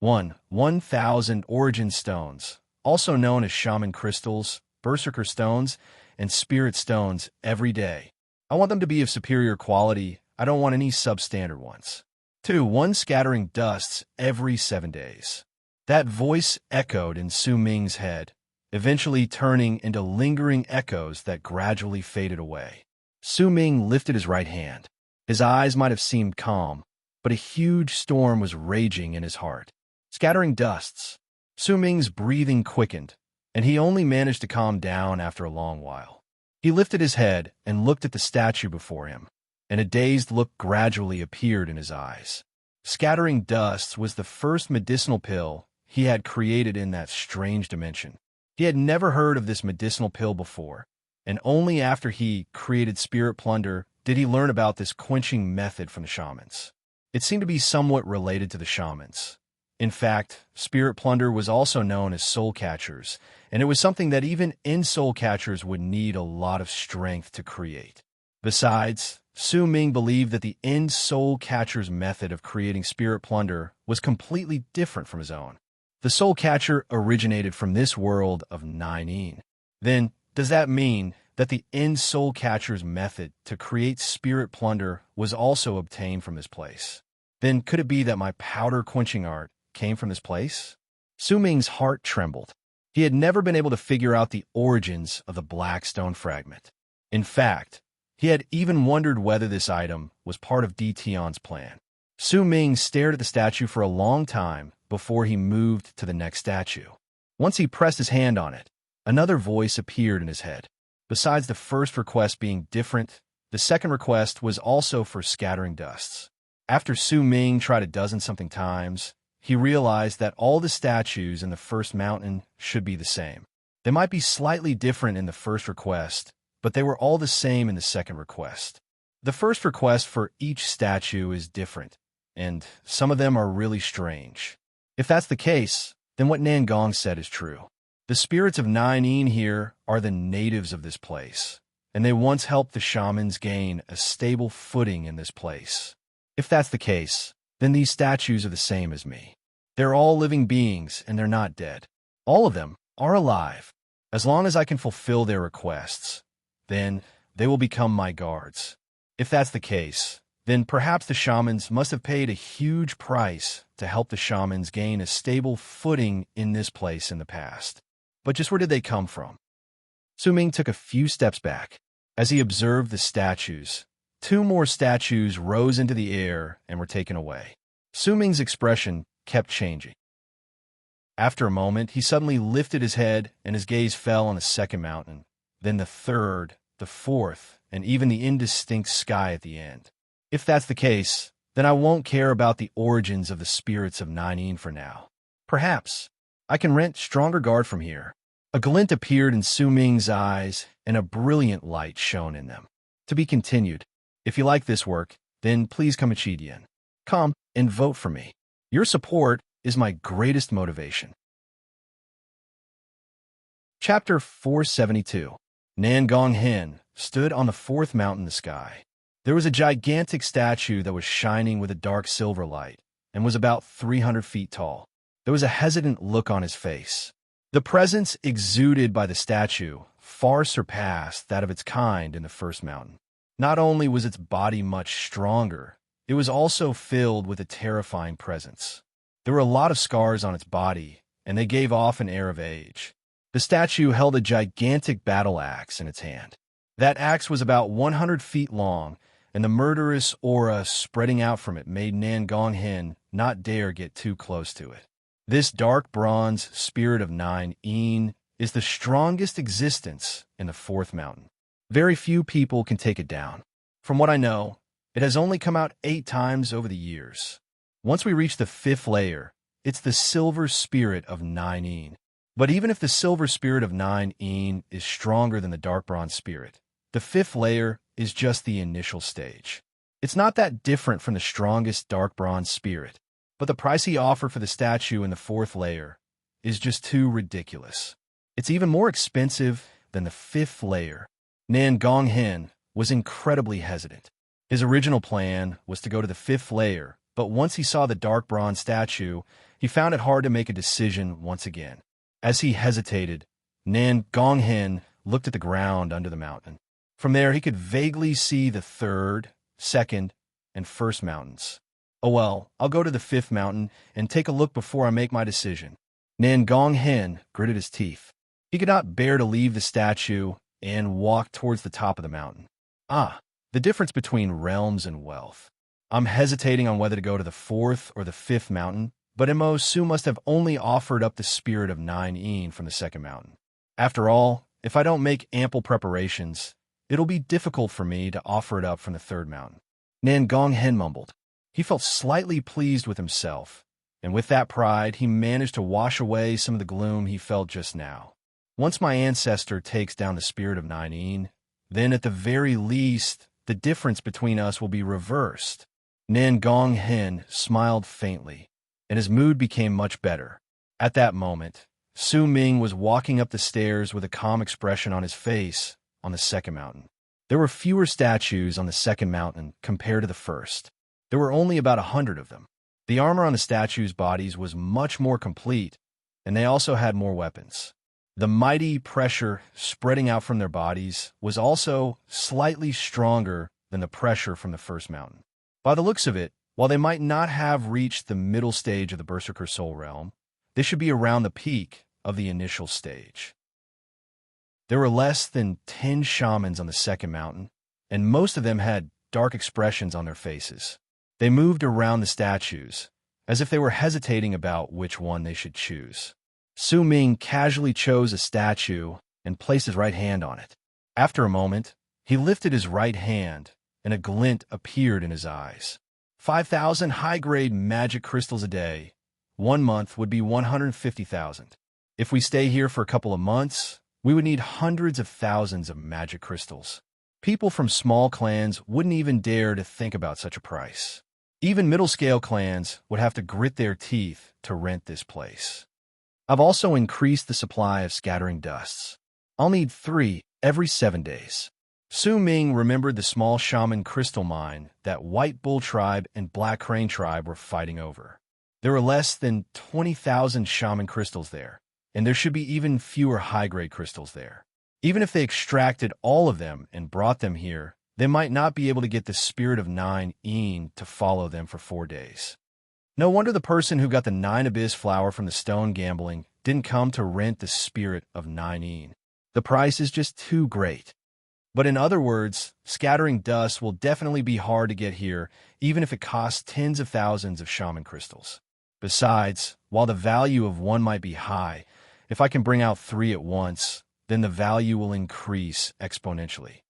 A: 1. 1,000 origin stones, also known as shaman crystals, berserker stones, and spirit stones every day. I want them to be of superior quality. I don't want any substandard ones. 2. 1 scattering dusts every 7 days. That voice echoed in Su Ming's head, eventually turning into lingering echoes that gradually faded away. Su Ming lifted his right hand. His eyes might have seemed calm, but a huge storm was raging in his heart. Scattering dusts. Su Ming's breathing quickened, and he only managed to calm down after a long while. He lifted his head and looked at the statue before him, and a dazed look gradually appeared in his eyes. Scattering dusts was the first medicinal pill he had created in that strange dimension. He had never heard of this medicinal pill before, and only after he created Spirit Plunder did he learn about this quenching method from the shamans. It seemed to be somewhat related to the shamans. In fact, Spirit Plunder was also known as soul catchers, and it was something that even in soul catchers would need a lot of strength to create. Besides, Su Ming believed that the end soul catcher's method of creating Spirit Plunder was completely different from his own. The soul catcher originated from this world of Nine. Then, does that mean that the end soul catcher's method to create Spirit Plunder was also obtained from this place? Then could it be that my powder quenching art came from this place? Su Ming's heart trembled. He had never been able to figure out the origins of the black stone fragment. In fact, he had even wondered whether this item was part of Di Tian's plan. Su Ming stared at the statue for a long time before he moved to the next statue. Once he pressed his hand on it, another voice appeared in his head. Besides the first request being different, the second request was also for scattering dusts. After Su Ming tried a dozen something times, he realized that all the statues in the first mountain should be the same. They might be slightly different in the first request, but they were all the same in the second request. The first request for each statue is different, and some of them are really strange. If that's the case, then what Nangong said is true. The spirits of Nine here are the natives of this place, and they once helped the shamans gain a stable footing in this place. If that's the case, then these statues are the same as me. They're all living beings, and they're not dead. All of them are alive. As long as I can fulfill their requests, then they will become my guards. If that's the case, then perhaps the shamans must have paid a huge price to help the shamans gain a stable footing in this place in the past. But just where did they come from? Su Ming took a few steps back. As he observed the statues, 2 more statues rose into the air and were taken away. Su Ming's expression kept changing. After a moment, he suddenly lifted his head and his gaze fell on the second mountain, then the third, the fourth, and even the indistinct sky at the end. If that's the case, then I won't care about the origins of the spirits of Nine for now. Perhaps I can rent stronger guard from here. A glint appeared in Su Ming's eyes, and a brilliant light shone in them. To be continued. If you like this work, then please come to Chidian. Come and vote for me. Your support is my greatest motivation. Chapter 472. Nangong Hen stood on the 4th mountain in the sky. There was a gigantic statue that was shining with a dark silver light and was about 300 feet tall. There was a hesitant look on his face. The presence exuded by the statue far surpassed that of its kind in the first mountain. Not only was its body much stronger, it was also filled with a terrifying presence. There were a lot of scars on its body, and they gave off an air of age. The statue held a gigantic battle axe in its hand. That axe was about 100 feet long, and the murderous aura spreading out from it made Nangong Hen not dare get too close to it. This dark bronze spirit of Nine is the strongest existence in the 4th mountain. Very few people can take it down. From what I know, it has only come out 8 times over the years. Once we reach the 5th layer, it's the silver spirit of Nine. But even if the silver spirit of Nine is stronger than the dark bronze spirit, The fifth layer is just the initial stage. It's not that different from the strongest dark bronze spirit, but the price he offered for the statue in the fourth layer is just too ridiculous. It's even more expensive than the fifth layer. Nan Gonghen was incredibly hesitant. His original plan was to go to the fifth layer, but once he saw the dark bronze statue, he found it hard to make a decision once again. As he hesitated, Nan Gonghen looked at the ground under the mountain. From there, he could vaguely see the third, second, and first mountains. Oh well, I'll go to the fifth mountain and take a look before I make my decision. Nan Gonghen gritted his teeth. He could not bear to leave the statue and walk towards the top of the mountain. The difference between realms and wealth. I'm hesitating on whether to go to the fourth or the fifth mountain, but Mo Su must have only offered up the spirit of 9 from the second mountain. After all, if I don't make ample preparations, it'll be difficult for me to offer it up from the third mountain. Nan Gonghen mumbled. He felt slightly pleased with himself, and with that pride, he managed to wash away some of the gloom he felt just now. Once my ancestor takes down the spirit of 9, then at the very least, the difference between us will be reversed. Nan Gonghen smiled faintly, and his mood became much better. At that moment, Su Ming was walking up the stairs with a calm expression on his face on the second mountain. There were fewer statues on the second mountain compared to the first. There were only about 100 of them. The armor on the statues' bodies was much more complete, and they also had more weapons. The mighty pressure spreading out from their bodies was also slightly stronger than the pressure from the first mountain. By the looks of it, while they might not have reached the middle stage of the Berserker Soul Realm, they should be around the peak of the initial stage. There were less than 10 shamans on the second mountain, and most of them had dark expressions on their faces. They moved around the statues, as if they were hesitating about which one they should choose. Su Ming casually chose a statue and placed his right hand on it. After a moment, he lifted his right hand, and a glint appeared in his eyes. 5,000 high-grade magic crystals a day. 1 month would be 150,000. If we stay here for a couple of months, we would need hundreds of thousands of magic crystals. People from small clans wouldn't even dare to think about such a price. Even middle-scale clans would have to grit their teeth to rent this place. I've also increased the supply of scattering dusts. I'll need 3 every 7 days. Su Ming remembered the small shaman crystal mine that White Bull Tribe and Black Crane Tribe were fighting over. There were less than 20,000 shaman crystals there, and there should be even fewer high-grade crystals there. Even if they extracted all of them and brought them here, they might not be able to get the spirit of 9 to follow them for 4 days. No wonder the person who got the 9 abyss flower from the stone gambling didn't come to rent the spirit of 9. The price is just too great. But in other words, scattering dust will definitely be hard to get here, even if it costs tens of thousands of shaman crystals. Besides, while the value of 1 might be high, if I can bring out 3 at once, then the value will increase exponentially.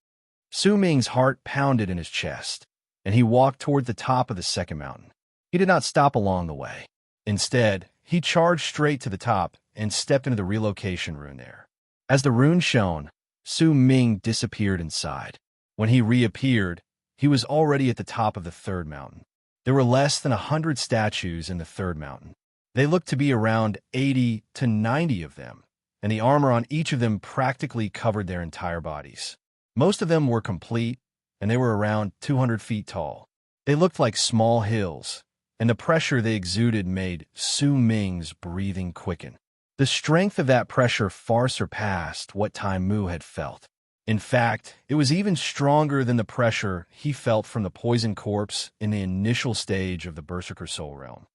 A: Su Ming's heart pounded in his chest, and he walked toward the top of the second mountain. He did not stop along the way. Instead, he charged straight to the top and stepped into the relocation rune there. As the rune shone, Su Ming disappeared inside. When he reappeared, he was already at the top of the third mountain. There were less than 100 statues in the third mountain. They looked to be around 80 to 90 of them, and the armor on each of them practically covered their entire bodies. Most of them were complete, and they were around 200 feet tall. They looked like small hills, and the pressure they exuded made Su Ming's breathing quicken. The strength of that pressure far surpassed what Tai Mu had felt. In fact, it was even stronger than the pressure he felt from the poison corpse in the initial stage of the Berserker Soul Realm.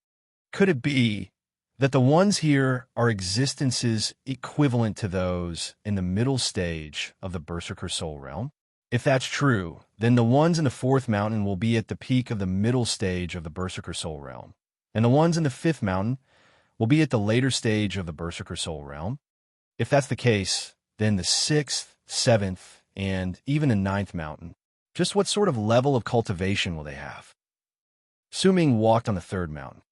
A: Could it be that the ones here are existences equivalent to those in the middle stage of the Berserker Soul Realm? If that's true, then the ones in the fourth mountain will be at the peak of the middle stage of the Berserker Soul Realm, and the ones in the fifth mountain will be at the later stage of the Berserker Soul Realm. If that's the case, then the sixth, seventh, and even the ninth mountain, just what sort of level of cultivation will they have? Su Ming walked on the third mountain.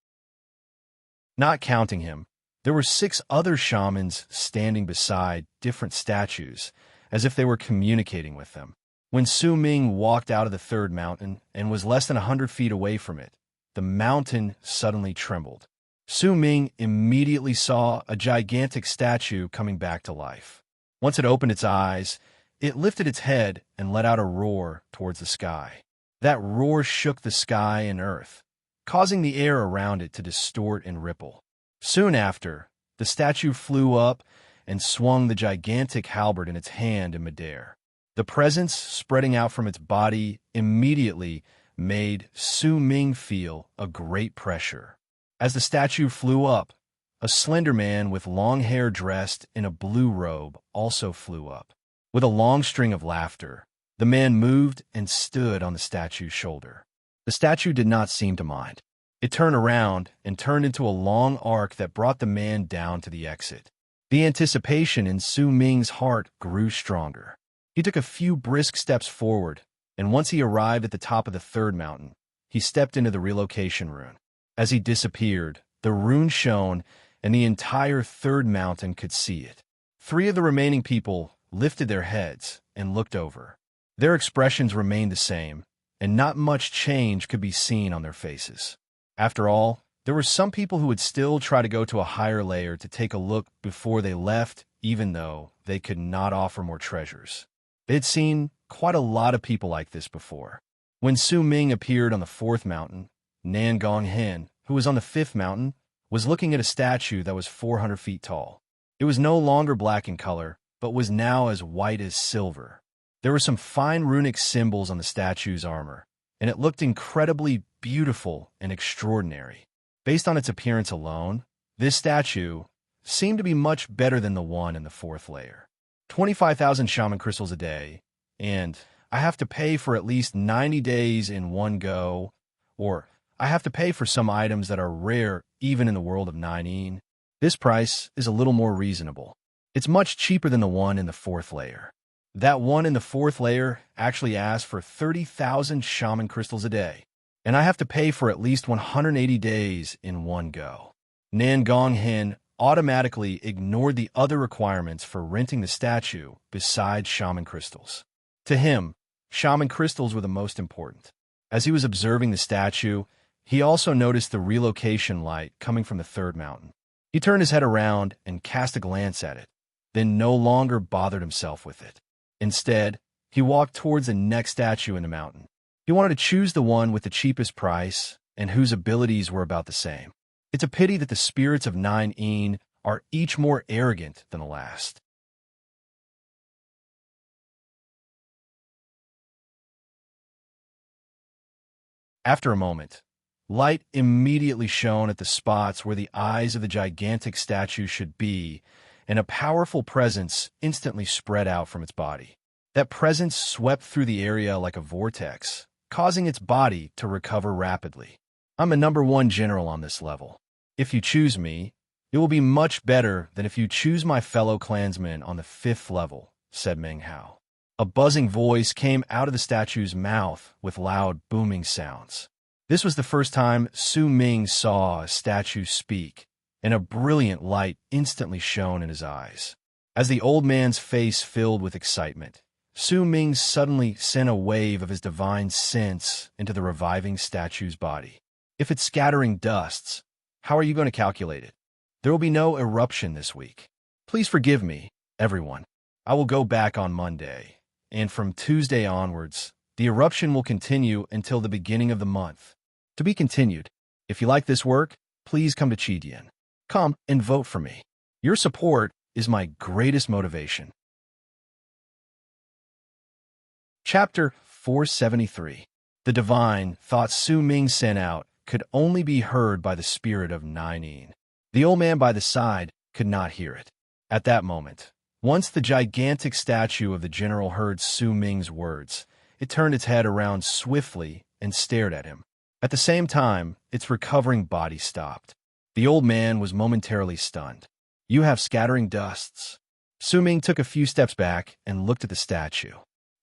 A: Not counting him, there were 6 other shamans standing beside different statues, as if they were communicating with them. When Su Ming walked out of the third mountain and was less than 100 feet away from it, the mountain suddenly trembled. Su Ming immediately saw a gigantic statue coming back to life. Once it opened its eyes, it lifted its head and let out a roar towards the sky. That roar shook the sky and earth, causing the air around it to distort and ripple. Soon after, the statue flew up and swung the gigantic halberd in its hand in midair. The presence spreading out from its body immediately made Su Ming feel a great pressure. As the statue flew up, a slender man with long hair dressed in a blue robe also flew up. With a long string of laughter, the man moved and stood on the statue's shoulder. The statue did not seem to mind. It turned around and turned into a long arc that brought the man down to the exit. The anticipation in Su Ming's heart grew stronger. He took a few brisk steps forward, and once he arrived at the top of the third mountain, he stepped into the relocation rune. As he disappeared, the rune shone, and the entire third mountain could see it. 3 of the remaining people lifted their heads and looked over. Their expressions remained the same, and not much change could be seen on their faces. After all, there were some people who would still try to go to a higher layer to take a look before they left, even though they could not offer more treasures. They had seen quite a lot of people like this before. When Su Ming appeared on the 4th mountain, Nan Gonghen, who was on the 5th mountain, was looking at a statue that was 400 feet tall. It was no longer black in color, but was now as white as silver. There were some fine runic symbols on the statue's armor, and it looked incredibly beautiful and extraordinary. Based on its appearance alone, this statue seemed to be much better than the one in the 4th layer. 25,000 shaman crystals a day, and I have to pay for at least 90 days in one go, or I have to pay for some items that are rare even in the world of 9. This price is a little more reasonable. It's much cheaper than the one in the 4th layer. That one in the 4th layer actually asked for 30,000 shaman crystals a day, and I have to pay for at least 180 days in one go. Nan Gonghen automatically ignored the other requirements for renting the statue besides shaman crystals. To him, shaman crystals were the most important. As he was observing the statue, he also noticed the relocation light coming from the 3rd mountain. He turned his head around and cast a glance at it, then no longer bothered himself with it. Instead, he walked towards the next statue in the mountain. He wanted to choose the one with the cheapest price and whose abilities were about the same. It's a pity that the spirits of 9 are each more arrogant than the last. After a moment, light immediately shone at the spots where the eyes of the gigantic statue should be, and a powerful presence instantly spread out from its body. That presence swept through the area like a vortex, causing its body to recover rapidly. I'm a #1 general on this level. If you choose me, it will be much better than if you choose my fellow clansmen on the 5th level, said Meng Hao. A buzzing voice came out of the statue's mouth with loud booming sounds. This was the first time Su Ming saw a statue speak, and a brilliant light instantly shone in his eyes. As the old man's face filled with excitement, Su Ming suddenly sent a wave of his divine sense into the reviving statue's body. If it's scattering dusts, how are you going to calculate it? There will be no eruption this week. Please forgive me, everyone. I will go back on Monday, and from Tuesday onwards, the eruption will continue until the beginning of the month. To be continued. If you like this work, please come to Chidian. Come and vote for me. Your support is my greatest motivation. Chapter 473. The divine thought Su Ming sent out could only be heard by the spirit of 9. The old man by the side could not hear it. At that moment, once the gigantic statue of the general heard Su Ming's words, it turned its head around swiftly and stared at him. At the same time, its recovering body stopped. The old man was momentarily stunned. You have scattering dusts. Su Ming took a few steps back and looked at the statue.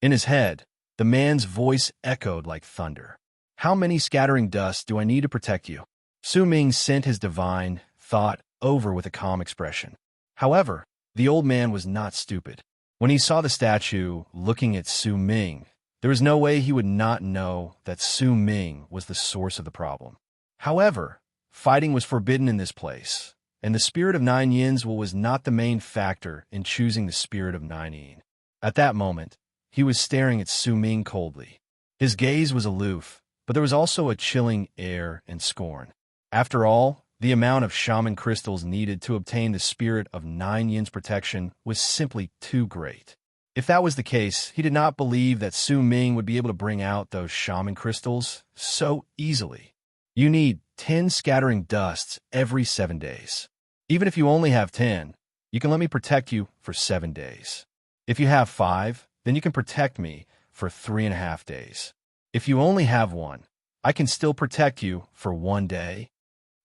A: In his head, the man's voice echoed like thunder. How many scattering dusts do I need to protect you? Su Ming sent his divine thought over with a calm expression. However, the old man was not stupid. When he saw the statue looking at Su Ming, There was no way he would not know that Su Ming was the source of the problem. However, fighting was forbidden in this place, and the spirit of Nine Yins was not the main factor in choosing the spirit of Nine Yin. At that moment, he was staring at Su Ming coldly. His gaze was aloof, but there was also a chilling air and scorn. After all, the amount of shaman crystals needed to obtain the spirit of Nine Yin's protection was simply too great. If that was the case, he did not believe that Su Ming would be able to bring out those shaman crystals so easily. You need 10 scattering dusts every 7 days. Even if you only have 10, you can let me protect you for 7 days. If you have 5, then you can protect me for 3.5 days. If you only have 1, I can still protect you for 1 day.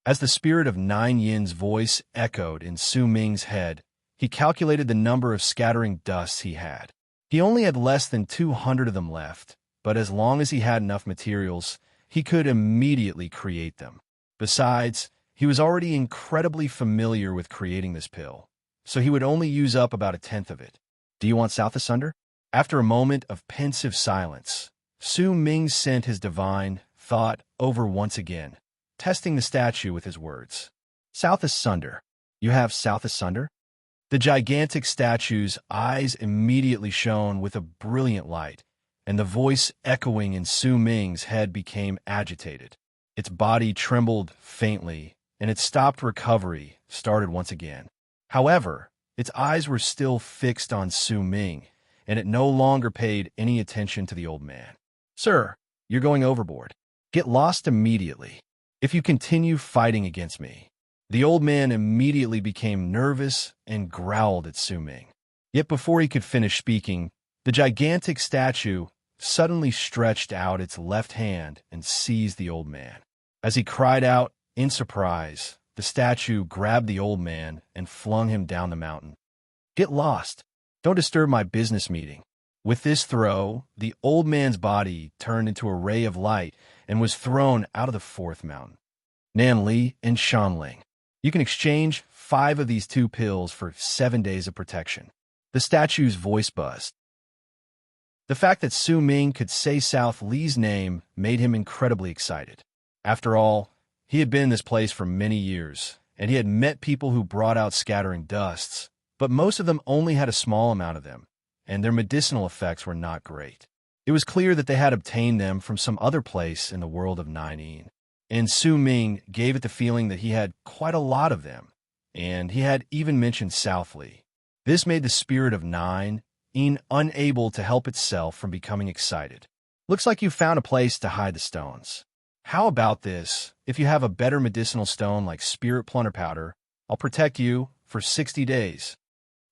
A: As the spirit of Nine Yin's voice echoed in Su Ming's head, he calculated the number of scattering dusts he had. He only had less than 200 of them left, but as long as he had enough materials, he could immediately create them. Besides, he was already incredibly familiar with creating this pill, so he would only use up about 1/10 of it. Do you want South Asunder? After a moment of pensive silence, Su Ming sent his divine thought over once again, testing the statue with his words. South Asunder. You have South Asunder? The gigantic statue's eyes immediately shone with a brilliant light, and the voice echoing in Su Ming's head became agitated. Its body trembled faintly, and its stopped recovery started once again. However, its eyes were still fixed on Su Ming, and it no longer paid any attention to the old man. Sir, you're going overboard. Get lost immediately. If you continue fighting against me. The old man immediately became nervous and growled at Su Ming. Yet before he could finish speaking, the gigantic statue suddenly stretched out its left hand and seized the old man. As he cried out in surprise, the statue grabbed the old man and flung him down the mountain. Get lost. Don't disturb my business meeting. With this throw, the old man's body turned into a ray of light and was thrown out of the 4th mountain. Nan Li and Shan Ling. You can exchange 5 of these 2 pills for 7 days of protection. The statue's voice buzzed. The fact that Su Ming could say South Li's name made him incredibly excited. After all, he had been in this place for many years, and he had met people who brought out scattering dusts, but most of them only had a small amount of them, and their medicinal effects were not great. It was clear that they had obtained them from some other place in the world of Nine Yin. And Su Ming gave it the feeling that he had quite a lot of them, and he had even mentioned South Li. This made the spirit of Nine Yin unable to help itself from becoming excited. Looks like you found a place to hide the stones. How about this? If you have a better medicinal stone like Spirit Plunder Powder, I'll protect you for 60 days.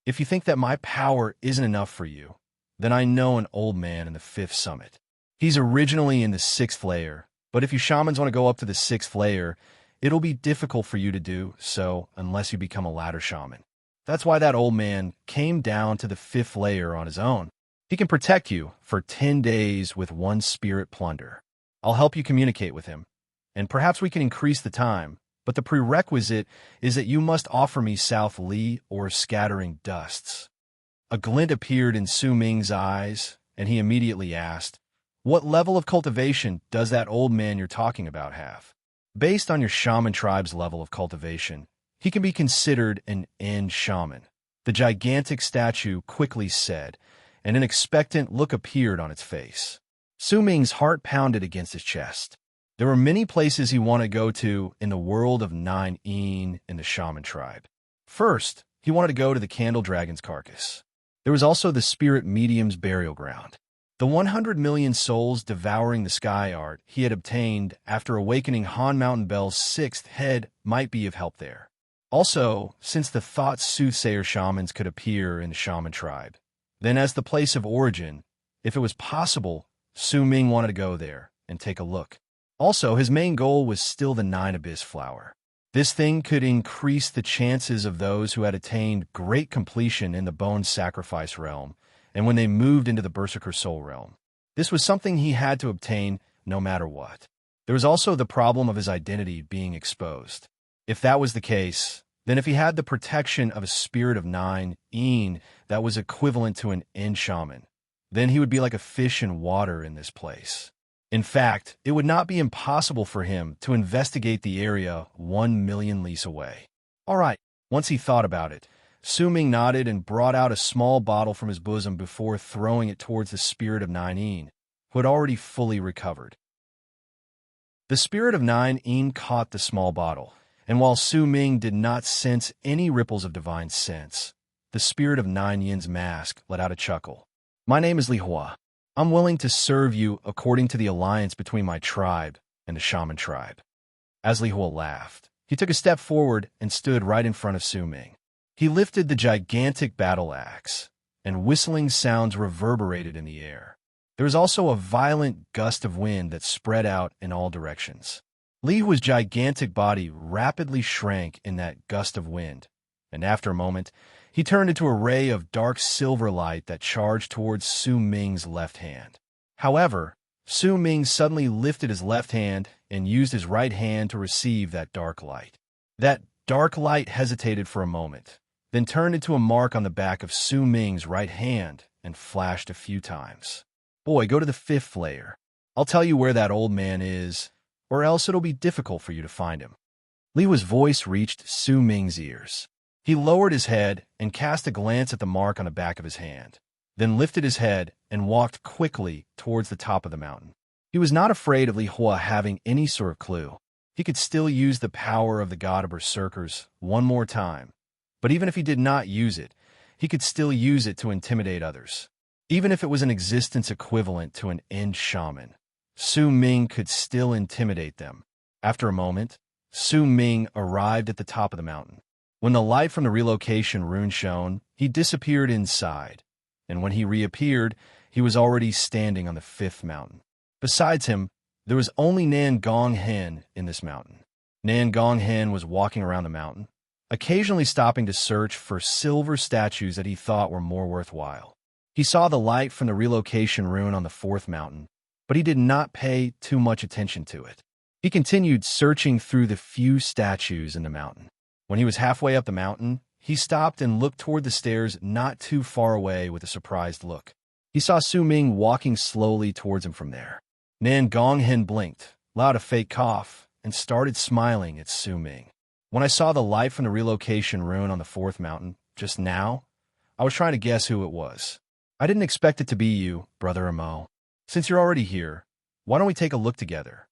A: If you think that my power isn't enough for you, then I know an old man in the 5th summit. He's originally in the 6th layer, but if you shamans want to go up to the 6th layer, it'll be difficult for you to do so unless you become a ladder shaman. That's why that old man came down to the 5th layer on his own. He can protect you for 10 days with 1 spirit plunder. I'll help you communicate with him, and perhaps we can increase the time, but the prerequisite is that you must offer me South Li or scattering dusts. A glint appeared in Su Ming's eyes, and he immediately asked, what level of cultivation does that old man you're talking about have? Based on your shaman tribe's level of cultivation, he can be considered an end shaman. The gigantic statue quickly said, and an expectant look appeared on its face. Su Ming's heart pounded against his chest. There were many places he wanted to go to in the world of Nine Yin in the shaman tribe. First, he wanted to go to the Candle Dragon's carcass. There was also the Spirit Medium's burial ground. The 100 million souls devouring the sky art he had obtained after awakening Han Mountain Bell's 6th head might be of help there. Also, since the thought soothsayer shamans could appear in the shaman tribe, then as the place of origin, if it was possible, Su Ming wanted to go there and take a look. Also, his main goal was still the 9 Abyss flower. This thing could increase the chances of those who had attained great completion in the bone sacrifice realm, and when they moved into the Berserker Soul realm. This was something he had to obtain no matter what. There was also the problem of his identity being exposed. If that was the case, then if he had the protection of a spirit of Nine Yin that was equivalent to an end shaman, then he would be like a fish in water in this place. In fact, it would not be impossible for him to investigate the area 1,000,000 leagues away. All right, once he thought about it, Su Ming nodded and brought out a small bottle from his bosom before throwing it towards the spirit of Nine, who had already fully recovered. The spirit of Nine caught the small bottle, and while Su Ming did not sense any ripples of divine sense, the spirit of Nine mask let out a chuckle. My name is Li Hua. I'm willing to serve you according to the alliance between my tribe and the shaman tribe. As Li Hua laughed, he took a step forward and stood right in front of Su Ming. He lifted the gigantic battle axe, and whistling sounds reverberated in the air. There was also a violent gust of wind that spread out in all directions. Li Hua's gigantic body rapidly shrank in that gust of wind, and after a moment, he turned into a ray of dark silver light that charged towards Su Ming's left hand. However, Su Ming suddenly lifted his left hand and used his right hand to receive that dark light. That dark light hesitated for a moment, then turned into a mark on the back of Su Ming's right hand and flashed a few times. Boy, go to the 5th layer. I'll tell you where that old man is, or else it'll be difficult for you to find him. Li Hua's voice reached Su Ming's ears. He lowered his head and cast a glance at the mark on the back of his hand, then lifted his head and walked quickly towards the top of the mountain. He was not afraid of Li Hua having any sort of clue. He could still use the power of the god of berserkers one more time. But even if he did not use it, he could still use it to intimidate others. Even if it was an existence equivalent to an end shaman, Su Ming could still intimidate them. After a moment, Su Ming arrived at the top of the mountain. When the light from the relocation rune shone, he disappeared inside, and when he reappeared, he was already standing on the 5th mountain. Besides him, there was only Nan Gong Hen in this mountain. Nan Gong Hen was walking around the mountain, occasionally stopping to search for silver statues that he thought were more worthwhile. He saw the light from the relocation rune on the 4th mountain, but he did not pay too much attention to it. He continued searching through the few statues in the mountain. When he was halfway up the mountain, he stopped and looked toward the stairs not too far away with a surprised look. He saw Su Ming walking slowly towards him from there. Nan Gong Hen blinked, allowed a fake cough, and started smiling at Su Ming. When I saw the light from the relocation rune on the 4th mountain, just now, I was trying to guess who it was. I didn't expect it to be you, Brother Amo. Since you're already here, why don't we take a look together?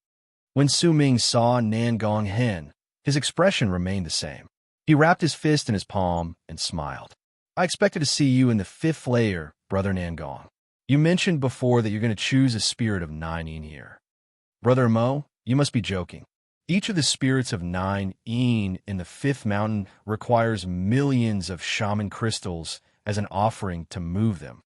A: When Su Ming saw Nan Gong Hen, his expression remained the same. He wrapped his fist in his palm and smiled. I expected to see you in the 5th layer, Brother Nan Gong. You mentioned before that you're going to choose a spirit of Nine here. Brother Mo, you must be joking. Each of the spirits of Nine in the 5th mountain requires millions of shaman crystals as an offering to move them.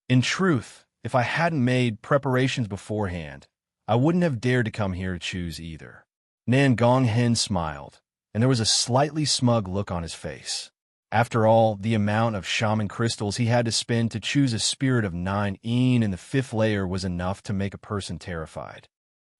A: In truth, if I hadn't made preparations beforehand, I wouldn't have dared to come here to choose either. Nan Gong Hen smiled, and there was a slightly smug look on his face. After all, the amount of shaman crystals he had to spend to choose a spirit of Nine in the 5th layer was enough to make a person terrified.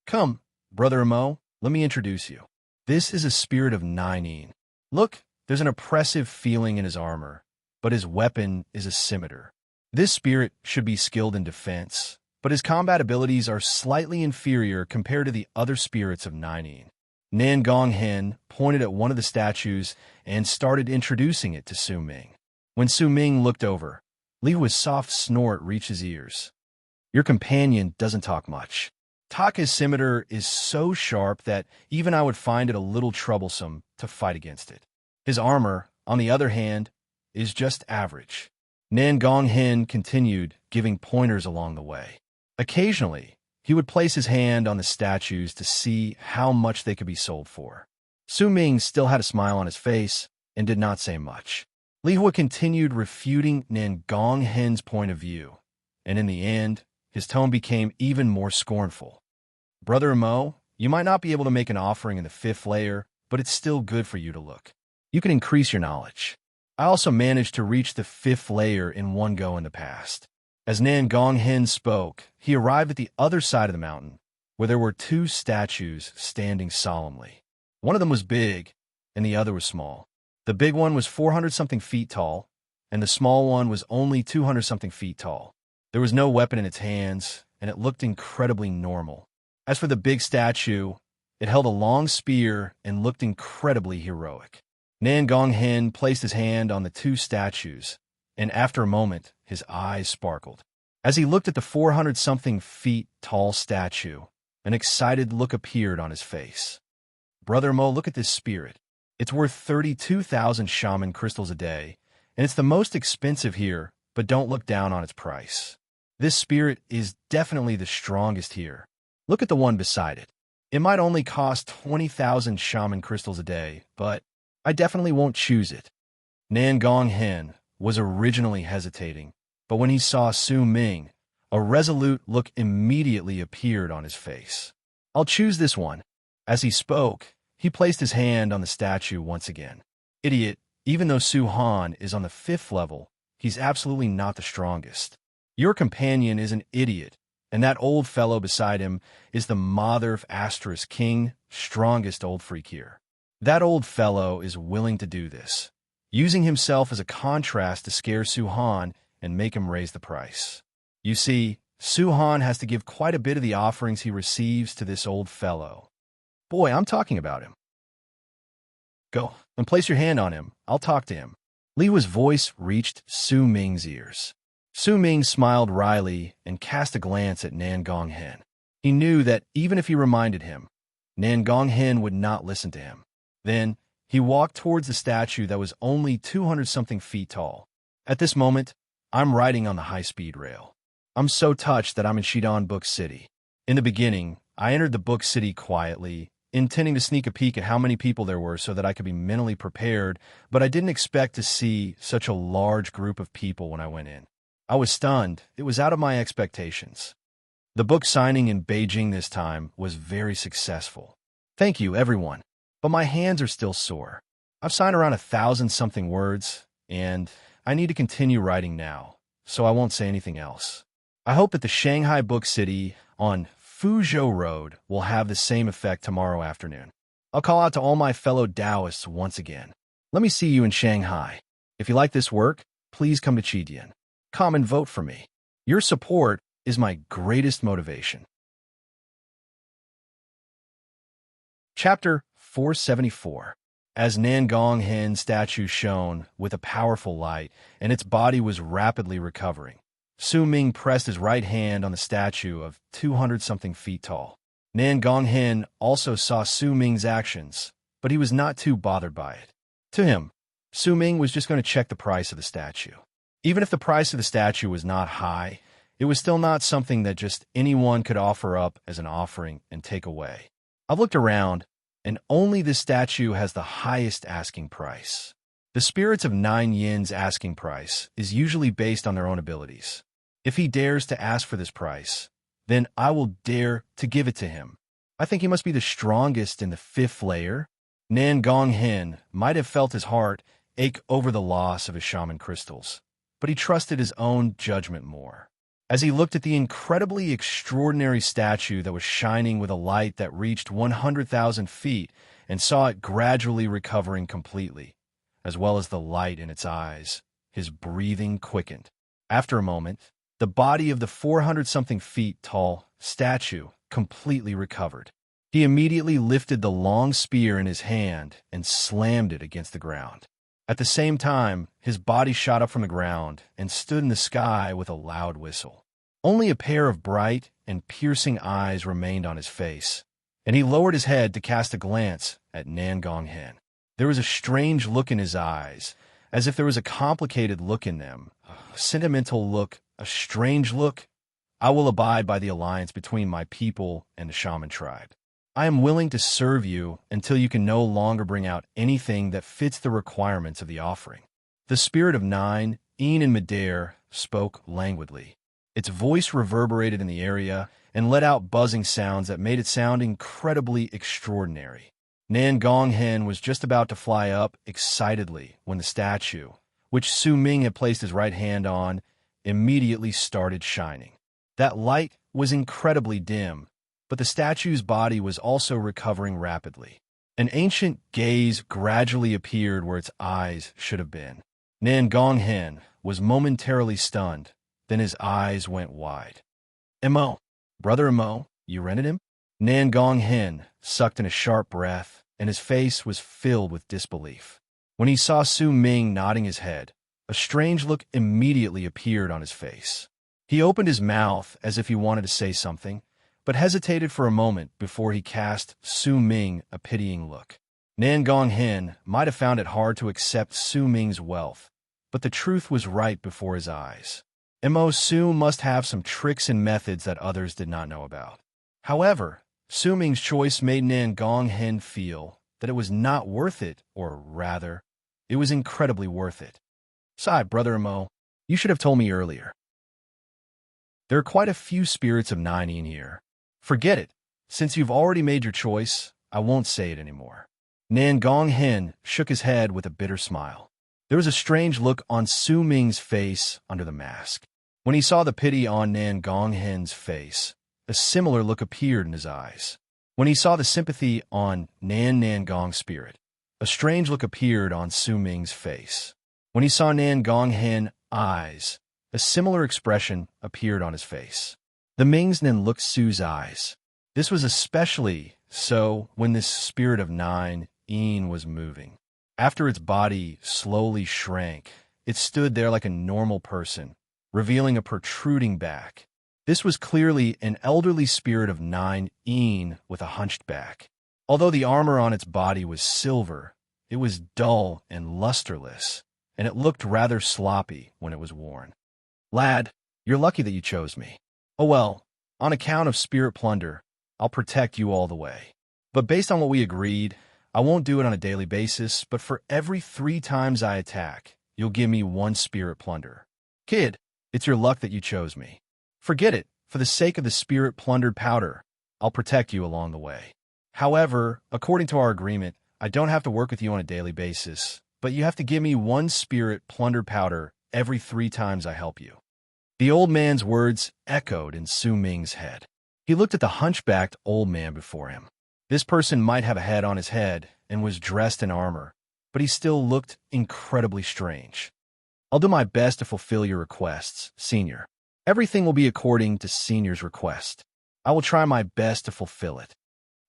A: Come, Brother Amo, let me introduce you. This is a spirit of Nine. Look, there's an oppressive feeling in his armor, but his weapon is a scimitar. This spirit should be skilled in defense, but his combat abilities are slightly inferior compared to the other spirits of Nine. Nan Gong Hen pointed at one of the statues and started introducing it to Su Ming. When Su Ming looked over, Li Hua's soft snort reached his ears. Your companion doesn't talk much. Taka's scimitar is so sharp that even I would find it a little troublesome to fight against it. His armor, on the other hand, is just average. Nan Gong Hen continued, giving pointers along the way. Occasionally, he would place his hand on the statues to see how much they could be sold for. Su Ming still had a smile on his face and did not say much. Li Hua continued refuting Nan Gong Hen's point of view, and in the end, his tone became even more scornful. Brother Mo, you might not be able to make an offering in the 5th layer, but it's still good for you to look. You can increase your knowledge. I also managed to reach the 5th layer in one go in the past. As Nan Gong Hen spoke, he arrived at the other side of the mountain, where there were 2 statues standing solemnly. One of them was big, and the other was small. The big one was 400-something feet tall, and the small one was only 200-something feet tall. There was no weapon in its hands, and it looked incredibly normal. As for the big statue, it held a long spear and looked incredibly heroic. Nan Gonghen placed his hand on the two statues, and after a moment, his eyes sparkled. As he looked at the 400-something feet tall statue, an excited look appeared on his face. "Brother Mo, look at this spirit. It's worth 32,000 shaman crystals a day, and it's the most expensive here, but don't look down on its price. This spirit is definitely the strongest here. Look at the one beside it. It might only cost 20,000 shaman crystals a day, but I definitely won't choose it." Nan Gonghen was originally hesitating, but when he saw Su Ming, a resolute look immediately appeared on his face. "I'll choose this one." As he spoke, he placed his hand on the statue once again. "Idiot, even though Su Han is on the 5th level, he's absolutely not the strongest. Your companion is an idiot, and that old fellow beside him is the Mother of Asterisk King, strongest old freak here. That old fellow is willing to do this, using himself as a contrast to scare Su Han and make him raise the price. You see, Su Han has to give quite a bit of the offerings he receives to this old fellow. Boy, I'm talking about him. Go and place your hand on him. I'll talk to him." Li Hua's voice reached Su Ming's ears. Su Ming smiled wryly and cast a glance at Nan Gonghen. He knew that even if he reminded him, Nan Gonghen would not listen to him. Then, he walked towards the statue that was only 200-something feet tall. "At this moment, I'm riding on the high-speed rail. I'm so touched that I'm in Shidon Book City. In the beginning, I entered the Book City quietly, intending to sneak a peek at how many people there were so that I could be mentally prepared, but I didn't expect to see such a large group of people when I went in. I was stunned. It was out of my expectations. The book signing in Beijing this time was very successful. Thank you, everyone. But my hands are still sore. I've signed around 1,000-something words, and I need to continue writing now, so I won't say anything else. I hope that the Shanghai Book City on Fuzhou Road will have the same effect tomorrow afternoon. I'll call out to all my fellow Taoists once again. Let me see you in Shanghai. If you like this work, please come to Qidian. Come and vote for me. Your support is my greatest motivation." Chapter 474. As Nan Gonghen's statue shone with a powerful light, and its body was rapidly recovering, Su Ming pressed his right hand on the statue of 200-something feet tall. Nan Gonghen also saw Su Ming's actions, but he was not too bothered by it. To him, Su Ming was just going to check the price of the statue. Even if the price of the statue was not high, it was still not something that just anyone could offer up as an offering and take away. I've looked around, and only this statue has the highest asking price. The spirits of 9 yin's asking price is usually based on their own abilities. If he dares to ask for this price, then I will dare to give it to him. I think he must be the strongest in the 5th layer. Nan Gonghen might have felt his heart ache over the loss of his shaman crystals, but he trusted his own judgment more. As he looked at the incredibly extraordinary statue that was shining with a light that reached 100,000 feet and saw it gradually recovering completely, as well as the light in its eyes, his breathing quickened. After a moment, the body of the 400-something feet tall statue completely recovered. He immediately lifted the long spear in his hand and slammed it against the ground. At the same time, his body shot up from the ground and stood in the sky with a loud whistle. Only a pair of bright and piercing eyes remained on his face, and he lowered his head to cast a glance at Nan Gonghen. There was a strange look in his eyes, as if there was a complicated look in them, a sentimental look, a strange look. "I will abide by the alliance between my people and the shaman tribe. I am willing to serve you until you can no longer bring out anything that fits the requirements of the offering." The spirit of 9, Een in midair, spoke languidly. Its voice reverberated in the area and let out buzzing sounds that made it sound incredibly extraordinary. Nan Gonghen was just about to fly up excitedly when the statue, which Su Ming had placed his right hand on, immediately started shining. That light was incredibly dim, but the statue's body was also recovering rapidly. An ancient gaze gradually appeared where its eyes should have been. Nan Gong Hen was momentarily stunned, then his eyes went wide. Mo, brother Mo, you rented him? Nan Gong Hen sucked in a sharp breath, and his face was filled with disbelief. When he saw Su Ming nodding his head, a strange look immediately appeared on his face. He opened his mouth as if he wanted to say something, but hesitated for a moment before he cast Su Ming a pitying look. Nan Gong Hen might have found it hard to accept Su Ming's wealth, but the truth was right before his eyes. Mo Su must have some tricks and methods that others did not know about. However, Su Ming's choice made Nan Gong Hen feel that it was not worth it, or rather, it was incredibly worth it. Sigh, brother Mo, you should have told me earlier. There are quite a few spirits of nine in here. Forget it. Since you've already made your choice, I won't say it anymore. Nan Gong Hen shook his head with a bitter smile. There was a strange look on Su Ming's face under the mask. When he saw the pity on Nan Gong Hen's face, a similar look appeared in his eyes. When he saw the sympathy on Nan Gong's spirit, a strange look appeared on Su Ming's face. When he saw Nan Gong Hen's eyes, a similar expression appeared on his face. The Mings then looked Su's eyes. This was especially so when this spirit of nine was moving. After its body slowly shrank, it stood there like a normal person, revealing a protruding back. This was clearly an elderly spirit of nine with a hunched back. Although the armor on its body was silver, it was dull and lusterless, and it looked rather sloppy when it was worn. Lad, you're lucky that you chose me. Oh well, on account of spirit plunder, I'll protect you all the way. But based on what we agreed, I won't do it on a daily basis, but for every 3 times I attack, you'll give me 1 spirit plunder. Kid, it's your luck that you chose me. Forget it. For the sake of the spirit plundered powder, I'll protect you along the way. However, according to our agreement, I don't have to work with you on a daily basis, but you have to give me 1 spirit plundered powder every 3 times I help you. The old man's words echoed in Su Ming's head. He looked at the hunchbacked old man before him. This person might have a head on his head and was dressed in armor, but he still looked incredibly strange. I'll do my best to fulfill your requests, Senior. Everything will be according to Senior's request. I will try my best to fulfill it.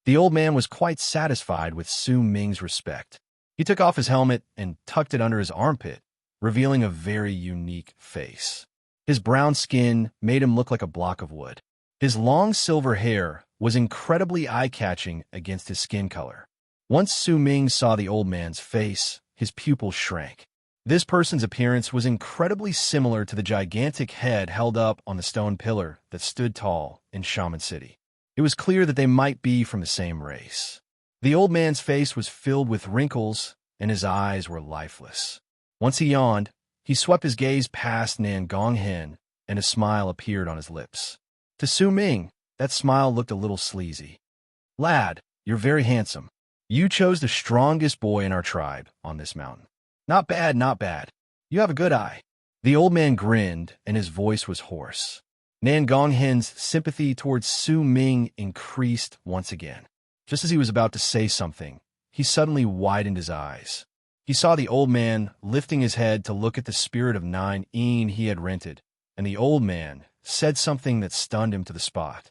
A: The old man was quite satisfied with Su Ming's respect. He took off his helmet and tucked it under his armpit, revealing a very unique face. His brown skin made him look like a block of wood. His long silver hair was incredibly eye-catching against his skin color. Once Su Ming saw the old man's face, his pupils shrank. This person's appearance was incredibly similar to the gigantic head held up on the stone pillar that stood tall in Shaman City. It was clear that they might be from the same race. The old man's face was filled with wrinkles, and his eyes were lifeless. Once he yawned, he swept his gaze past Nan Gong Hen, and a smile appeared on his lips. To Su Ming, that smile looked a little sleazy. Lad, you're very handsome. You chose the strongest boy in our tribe on this mountain. Not bad, not bad. You have a good eye. The old man grinned, and his voice was hoarse. Nan Gong Hen's sympathy towards Su Ming increased once again. Just as he was about to say something, he suddenly widened his eyes. He saw the old man lifting his head to look at the spirit of nine he had rented, and the old man said something that stunned him to the spot.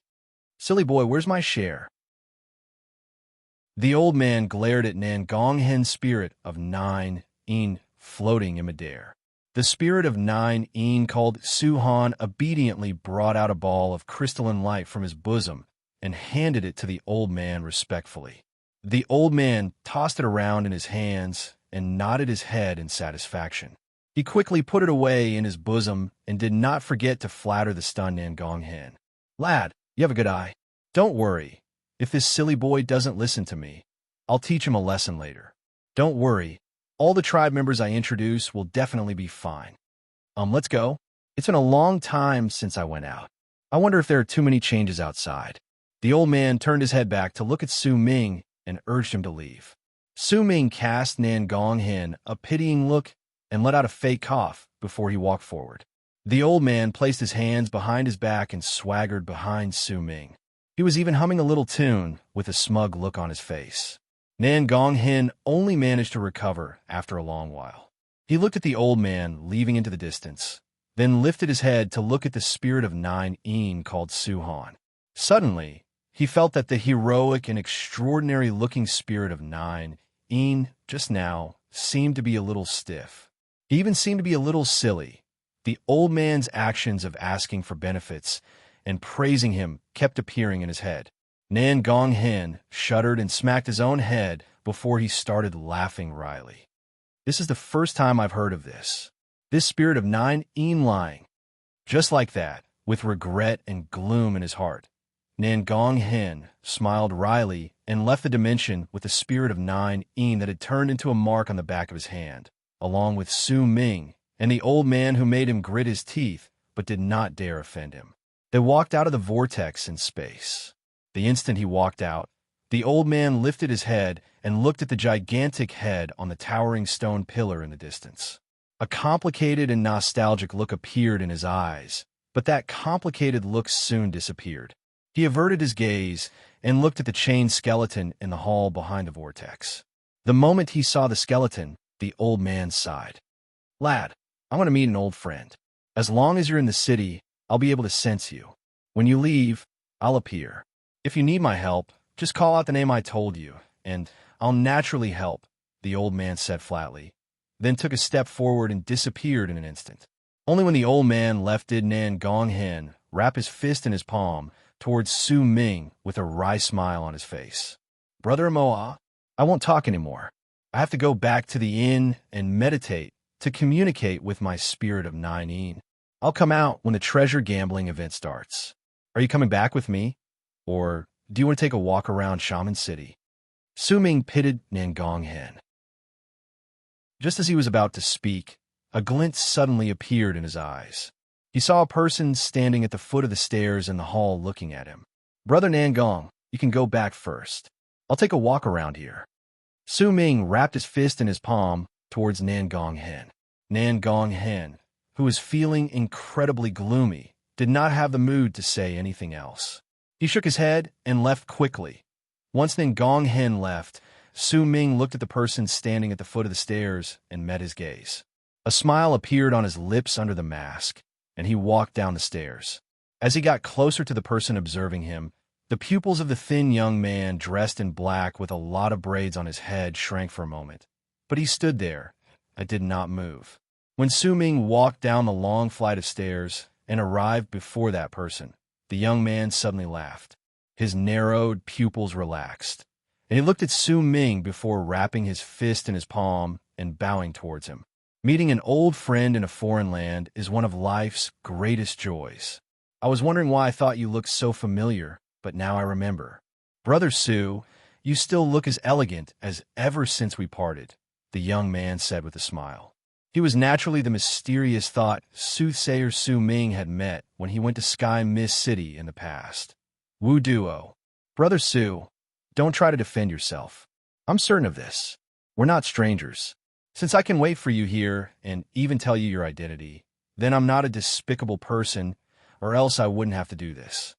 A: Silly boy, where's my share? The old man glared at Nan Gong Hen's spirit of nine floating in midair. The spirit of nine called Su Han obediently brought out a ball of crystalline light from his bosom and handed it to the old man respectfully. The old man tossed it around in his hands and nodded his head in satisfaction. He quickly put it away in his bosom and did not forget to flatter the stunned Nan Gong Hen. Lad, you have a good eye. Don't worry. If this silly boy doesn't listen to me, I'll teach him a lesson later. Don't worry. All the tribe members I introduce will definitely be fine. Let's go. It's been a long time since I went out. I wonder if there are too many changes outside. The old man turned his head back to look at Su Ming and urged him to leave. Su Ming cast Nan Gong Hen a pitying look and let out a fake cough before he walked forward. The old man placed his hands behind his back and swaggered behind Su Ming. He was even humming a little tune with a smug look on his face. Nan Gong Hen only managed to recover after a long while. He looked at the old man leaving into the distance, then lifted his head to look at the spirit of 9 called Suhan. Suddenly, he felt that the heroic and extraordinary-looking spirit of 9 just now seemed to be a little stiff. He even seemed to be a little silly. The old man's actions of asking for benefits and praising him kept appearing in his head. Nan Gong Hen shuddered and smacked his own head before he started laughing wryly. This is the first time I've heard of this. This spirit of 9 lying. Just like that, with regret and gloom in his heart, Nan Gong Hen smiled wryly and left the dimension with the spirit of 9 that had turned into a mark on the back of his hand, along with Su Ming and the old man who made him grit his teeth but did not dare offend him. They walked out of the vortex in space. The instant he walked out, the old man lifted his head and looked at the gigantic head on the towering stone pillar in the distance. A complicated and nostalgic look appeared in his eyes, but that complicated look soon disappeared. He averted his gaze and looked at the chained skeleton in the hall behind the vortex. The moment he saw the skeleton, the old man sighed. "Lad, I want to meet an old friend. As long as you're in the city, I'll be able to sense you. When you leave, I'll appear. If you need my help, just call out the name I told you, and I'll naturally help," the old man said flatly, then took a step forward and disappeared in an instant. Only when the old man left did Nan Gong Hen wrap his fist in his palm towards Su Ming with a wry smile on his face. "Brother Moa, I won't talk anymore. I have to go back to the inn and meditate to communicate with my spirit of 9. I'll come out when the treasure gambling event starts. Are you coming back with me? Or do you want to take a walk around Shaman City?" Su Ming pitied Nan Gong Hen. Just as he was about to speak, a glint suddenly appeared in his eyes. He saw a person standing at the foot of the stairs in the hall looking at him. "Brother Nan Gong, you can go back first. I'll take a walk around here." Su Ming wrapped his fist in his palm towards Nan Gong Hen. Nan Gong Hen, who was feeling incredibly gloomy, did not have the mood to say anything else. He shook his head and left quickly. Once Nan Gong Hen left, Su Ming looked at the person standing at the foot of the stairs and met his gaze. A smile appeared on his lips under the mask, and he walked down the stairs. As he got closer to the person observing him, the pupils of the thin young man dressed in black with a lot of braids on his head shrank for a moment. But he stood there and did not move. When Su Ming walked down the long flight of stairs and arrived before that person, the young man suddenly laughed. His narrowed pupils relaxed, and he looked at Su Ming before wrapping his fist in his palm and bowing towards him. Meeting an old friend in a foreign land is one of life's greatest joys. I was wondering why I thought you looked so familiar, but now I remember. Brother Su, you still look as elegant as ever since we parted, the young man said with a smile. He was naturally the mysterious thought soothsayer Su Ming had met when he went to Sky Mist City in the past. Wu Duo. Brother Su, don't try to defend yourself. I'm certain of this. We're not strangers. Since I can wait for you here and even tell you your identity, then I'm not a despicable person, or else I wouldn't have to do this.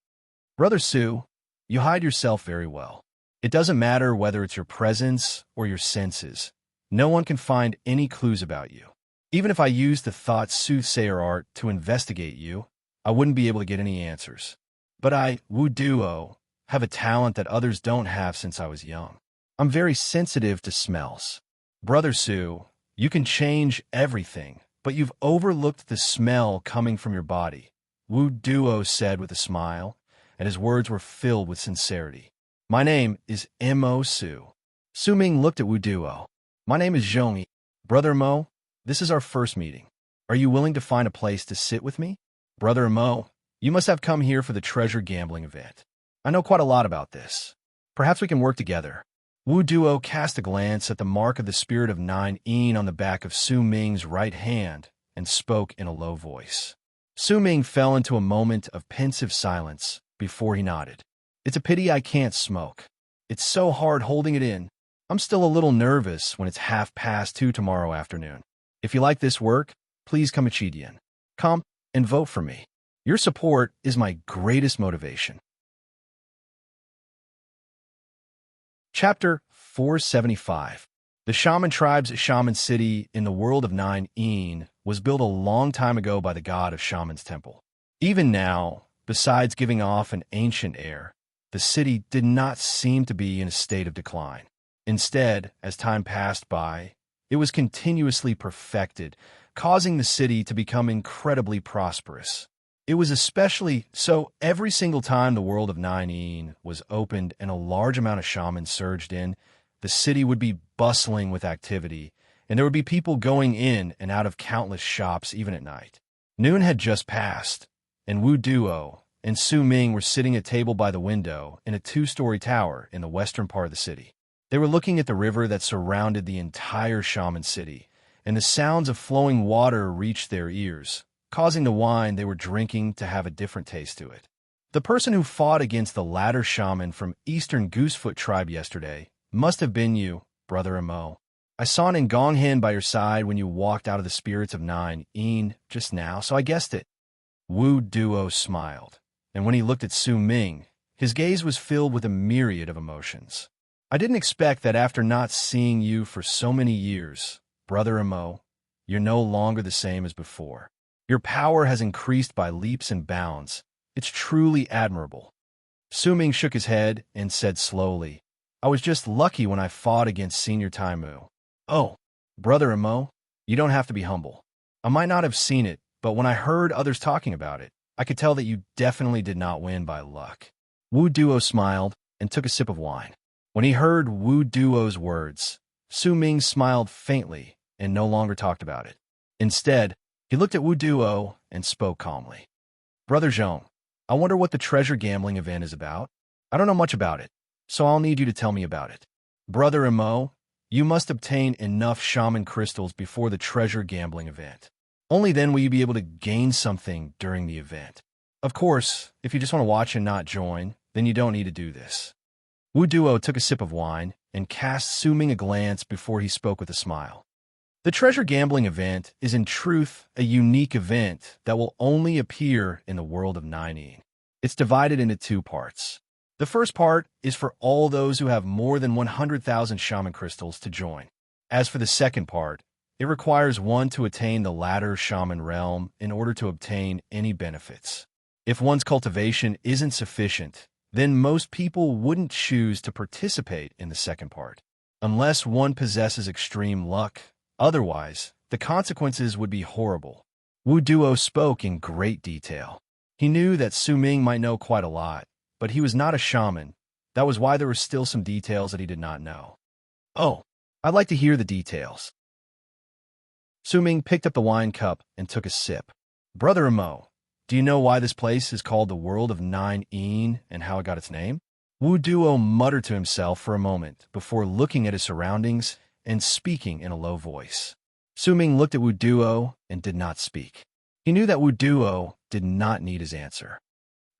A: Brother Su, you hide yourself very well. It doesn't matter whether it's your presence or your senses. No one can find any clues about you. Even if I used the thought soothsayer art to investigate you, I wouldn't be able to get any answers. But I, Wu Duo, have a talent that others don't have since I was young. I'm very sensitive to smells. Brother Su, you can change everything, but you've overlooked the smell coming from your body, Wu Duo said with a smile, and his words were filled with sincerity. My name is Mo Su. Su Ming looked at Wu Duo. My name is Zhongyi. Brother Mo, this is our first meeting. Are you willing to find a place to sit with me? Brother Mo, you must have come here for the treasure gambling event. I know quite a lot about this. Perhaps we can work together. Wu Duo cast a glance at the mark of the spirit of 9 on the back of Su Ming's right hand and spoke in a low voice. Su Ming fell into a moment of pensive silence before he nodded. It's a pity I can't smoke. It's so hard holding it in. I'm still a little nervous when it's 2:30 tomorrow afternoon. If you like this work, please come to Chidian. Come and vote for me. Your support is my greatest motivation. Chapter 475. The shaman tribe's shaman city in the world of Nine was built a long time ago by the god of Shaman's temple. Even now, besides giving off an ancient air, the city did not seem to be in a state of decline. Instead, as time passed by, it was continuously perfected, causing the city to become incredibly prosperous. It was especially so every single time the world of Nine was opened and a large amount of shamans surged in, the city would be bustling with activity, and there would be people going in and out of countless shops even at night. Noon had just passed, and Wu Duo and Su Ming were sitting at a table by the window in a two-story tower in the western part of the city. They were looking at the river that surrounded the entire shaman city, and the sounds of flowing water reached their ears, causing the wine they were drinking to have a different taste to it. The person who fought against the latter shaman from Eastern Goosefoot tribe yesterday must have been you, Brother Amo. I saw an Ngonghan by your side when you walked out of the spirits of Nine just now, so I guessed it. Wu Duo smiled, and when he looked at Su Ming, his gaze was filled with a myriad of emotions. I didn't expect that after not seeing you for so many years, Brother Amo, you're no longer the same as before. Your power has increased by leaps and bounds. It's truly admirable. Su Ming shook his head and said slowly, I was just lucky when I fought against Senior Taimu. Oh, Brother Amo, you don't have to be humble. I might not have seen it, but when I heard others talking about it, I could tell that you definitely did not win by luck. Wu Duo smiled and took a sip of wine. When he heard Wu Duo's words, Su Ming smiled faintly and no longer talked about it. Instead, he looked at Wu Duo and spoke calmly. Brother Zhong, I wonder what the treasure gambling event is about. I don't know much about it, so I'll need you to tell me about it. Brother Amo, you must obtain enough shaman crystals before the treasure gambling event. Only then will you be able to gain something during the event. Of course, if you just want to watch and not join, then you don't need to do this. Wu Duo took a sip of wine and cast Su Ming a glance before he spoke with a smile. The treasure gambling event is in truth a unique event that will only appear in the world of Nine. It's divided into two parts. The first part is for all those who have more than 100,000 shaman crystals to join. As for the second part, it requires one to attain the latter shaman realm in order to obtain any benefits. If one's cultivation isn't sufficient, then most people wouldn't choose to participate in the second part, unless one possesses extreme luck. Otherwise, the consequences would be horrible. Wu Duo spoke in great detail. He knew that Su Ming might know quite a lot, but he was not a shaman. That was why there were still some details that he did not know. Oh, I'd like to hear the details. Su Ming picked up the wine cup and took a sip. Brother Amo, do you know why this place is called the World of Nine and how it got its name? Wu Duo muttered to himself for a moment before looking at his surroundings and speaking in a low voice. Su Ming looked at Wu Duo and did not speak. He knew that Wu Duo did not need his answer.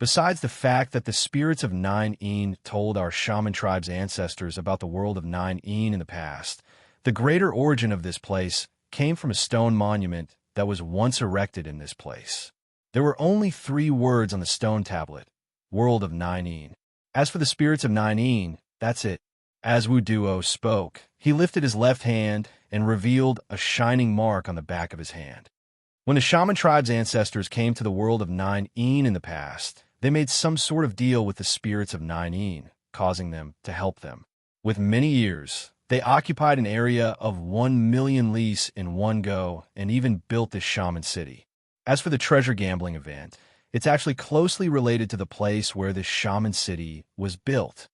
A: Besides the fact that the spirits of Nine told our shaman tribe's ancestors about the world of Nine in the past, the greater origin of this place came from a stone monument that was once erected in this place. There were only 3 words on the stone tablet, World of Nine. As for the spirits of Nine, that's it. As Wu Duo spoke, he lifted his left hand and revealed a shining mark on the back of his hand. When the shaman tribe's ancestors came to the world of Nine in the past, they made some sort of deal with the spirits of Nine, causing them to help them. With many years, they occupied an area of 1 million lis in one go and even built this shaman city. As for the treasure gambling event, it's actually closely related to the place where this shaman city was built.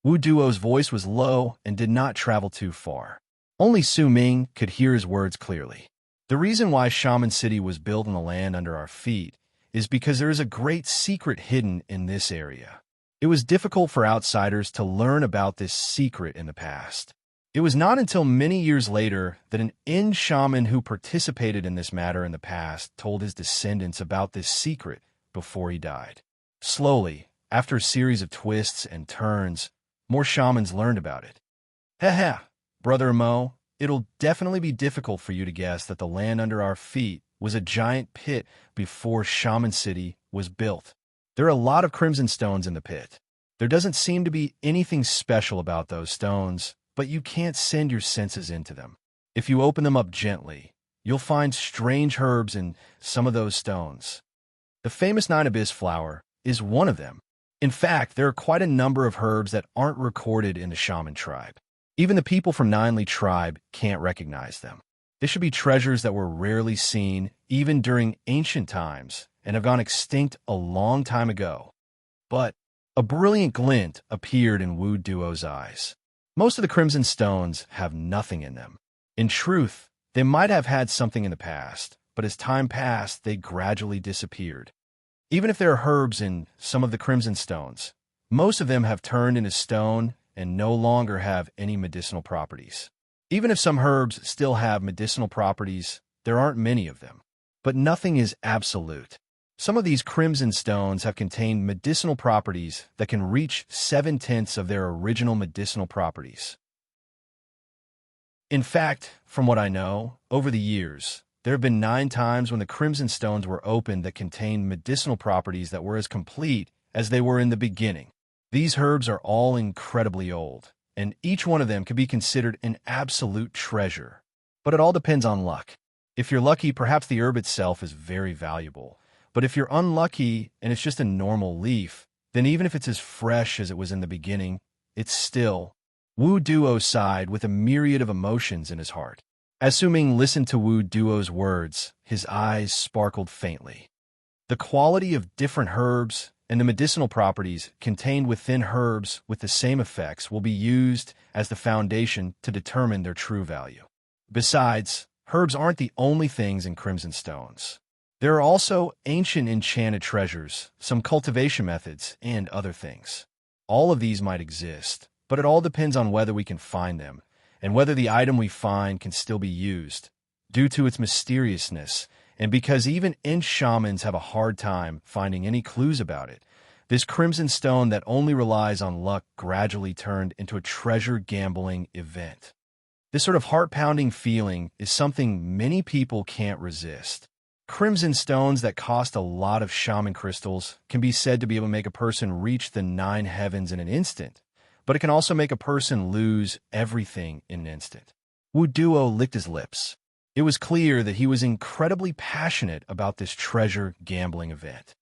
A: Wu Duo's voice was low and did not travel too far. Only Su Ming could hear his words clearly. The reason why Shaman City was built on the land under our feet is because there is a great secret hidden in this area. It was difficult for outsiders to learn about this secret in the past. It was not until many years later that an shaman who participated in this matter in the past told his descendants about this secret before he died. Slowly, after a series of twists and turns, more shamans learned about it. Heh, Brother Amo, it'll definitely be difficult for you to guess that the land under our feet was a giant pit before Shaman City was built. There are a lot of crimson stones in the pit. There doesn't seem to be anything special about those stones, but you can't send your senses into them. If you open them up gently, you'll find strange herbs in some of those stones. The famous nine abyss flower is one of them. In fact, there are quite a number of herbs that aren't recorded in the shaman tribe. Even the people from Ninely tribe can't recognize them. They should be treasures that were rarely seen even during ancient times and have gone extinct a long time ago. But a brilliant glint appeared in Wu Duo's eyes. Most of the crimson stones have nothing in them. In truth, they might have had something in the past, but as time passed, they gradually disappeared. Even if there are herbs in some of the crimson stones, most of them have turned into stone and no longer have any medicinal properties. Even if some herbs still have medicinal properties, there aren't many of them. But nothing is absolute. Some of these crimson stones have contained medicinal properties that can reach 7/10 of their original medicinal properties. In fact, from what I know, over the years, there have been 9 times when the crimson stones were opened that contained medicinal properties that were as complete as they were in the beginning. These herbs are all incredibly old, and each one of them can be considered an absolute treasure. But it all depends on luck. If you're lucky, perhaps the herb itself is very valuable. But if you're unlucky and it's just a normal leaf, then even if it's as fresh as it was in the beginning, it's still. Wu Duo sighed with a myriad of emotions in his heart. As Su Ming listened to Wu Duo's words, his eyes sparkled faintly. The quality of different herbs and the medicinal properties contained within herbs with the same effects will be used as the foundation to determine their true value. Besides, herbs aren't the only things in crimson stones. There are also ancient enchanted treasures, some cultivation methods, and other things. All of these might exist, but it all depends on whether we can find them, and whether the item we find can still be used. Due to its mysteriousness, and because even shamans have a hard time finding any clues about it, this crimson stone that only relies on luck gradually turned into a treasure gambling event. This sort of heart-pounding feeling is something many people can't resist. Crimson stones that cost a lot of shaman crystals can be said to be able to make a person reach the 9 heavens in an instant, but it can also make a person lose everything in an instant. Wu Duo licked his lips. It was clear that he was incredibly passionate about this treasure gambling event.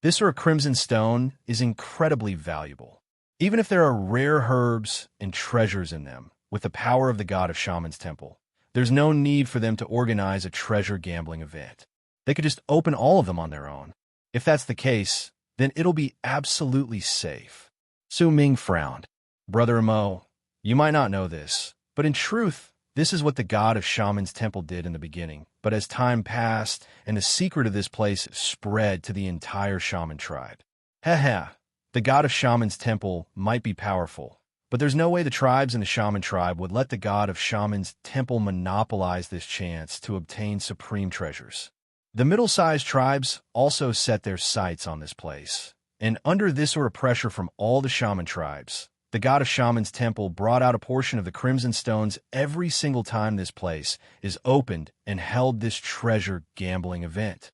A: This sort of crimson stone is incredibly valuable. Even if there are rare herbs and treasures in them, with the power of the god of Shaman's temple, there's no need for them to organize a treasure gambling event. They could just open all of them on their own. If that's the case, then it'll be absolutely safe. Su Ming frowned. Brother Mo, you might not know this, but in truth, this is what the god of Shaman's temple did in the beginning. But as time passed, and the secret of this place spread to the entire shaman tribe. The god of Shaman's temple might be powerful, but there's no way the tribes in the shaman tribe would let the god of Shaman's temple monopolize this chance to obtain supreme treasures. The middle-sized tribes also set their sights on this place, and under this sort of pressure from all the shaman tribes, the god of Shaman's temple brought out a portion of the crimson stones every single time this place is opened and held this treasure gambling event.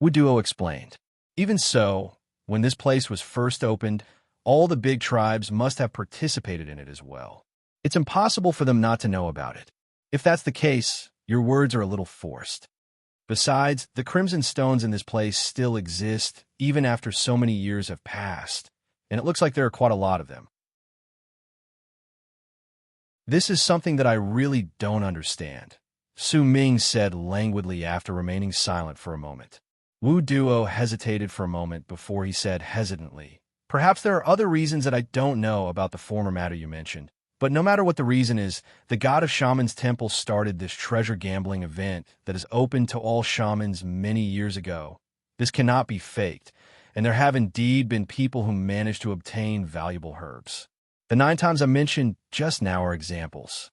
A: Wu Duo explained. Even so, when this place was first opened, all the big tribes must have participated in it as well. It's impossible for them not to know about it. If that's the case, your words are a little forced. Besides, the crimson stones in this place still exist even after so many years have passed, and it looks like there are quite a lot of them. This is something that I really don't understand, Su Ming said languidly after remaining silent for a moment. Wu Duo hesitated for a moment before he said hesitantly, "Perhaps there are other reasons that I don't know about the former matter you mentioned. But no matter what the reason is, the god of Shaman's temple started this treasure gambling event that is open to all shamans many years ago. This cannot be faked, and there have indeed been people who managed to obtain valuable herbs. The 9 times I mentioned just now are examples.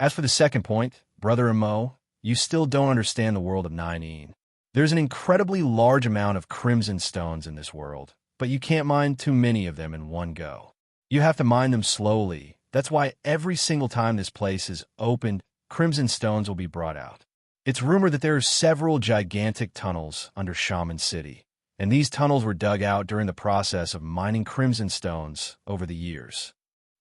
A: As for the second point, Brother Mo, you still don't understand the world of Nine. There's an incredibly large amount of crimson stones in this world, but you can't mine too many of them in one go. You have to mine them slowly. That's why every single time this place is opened, crimson stones will be brought out. It's rumored that there are several gigantic tunnels under Shaman City, and these tunnels were dug out during the process of mining crimson stones over the years.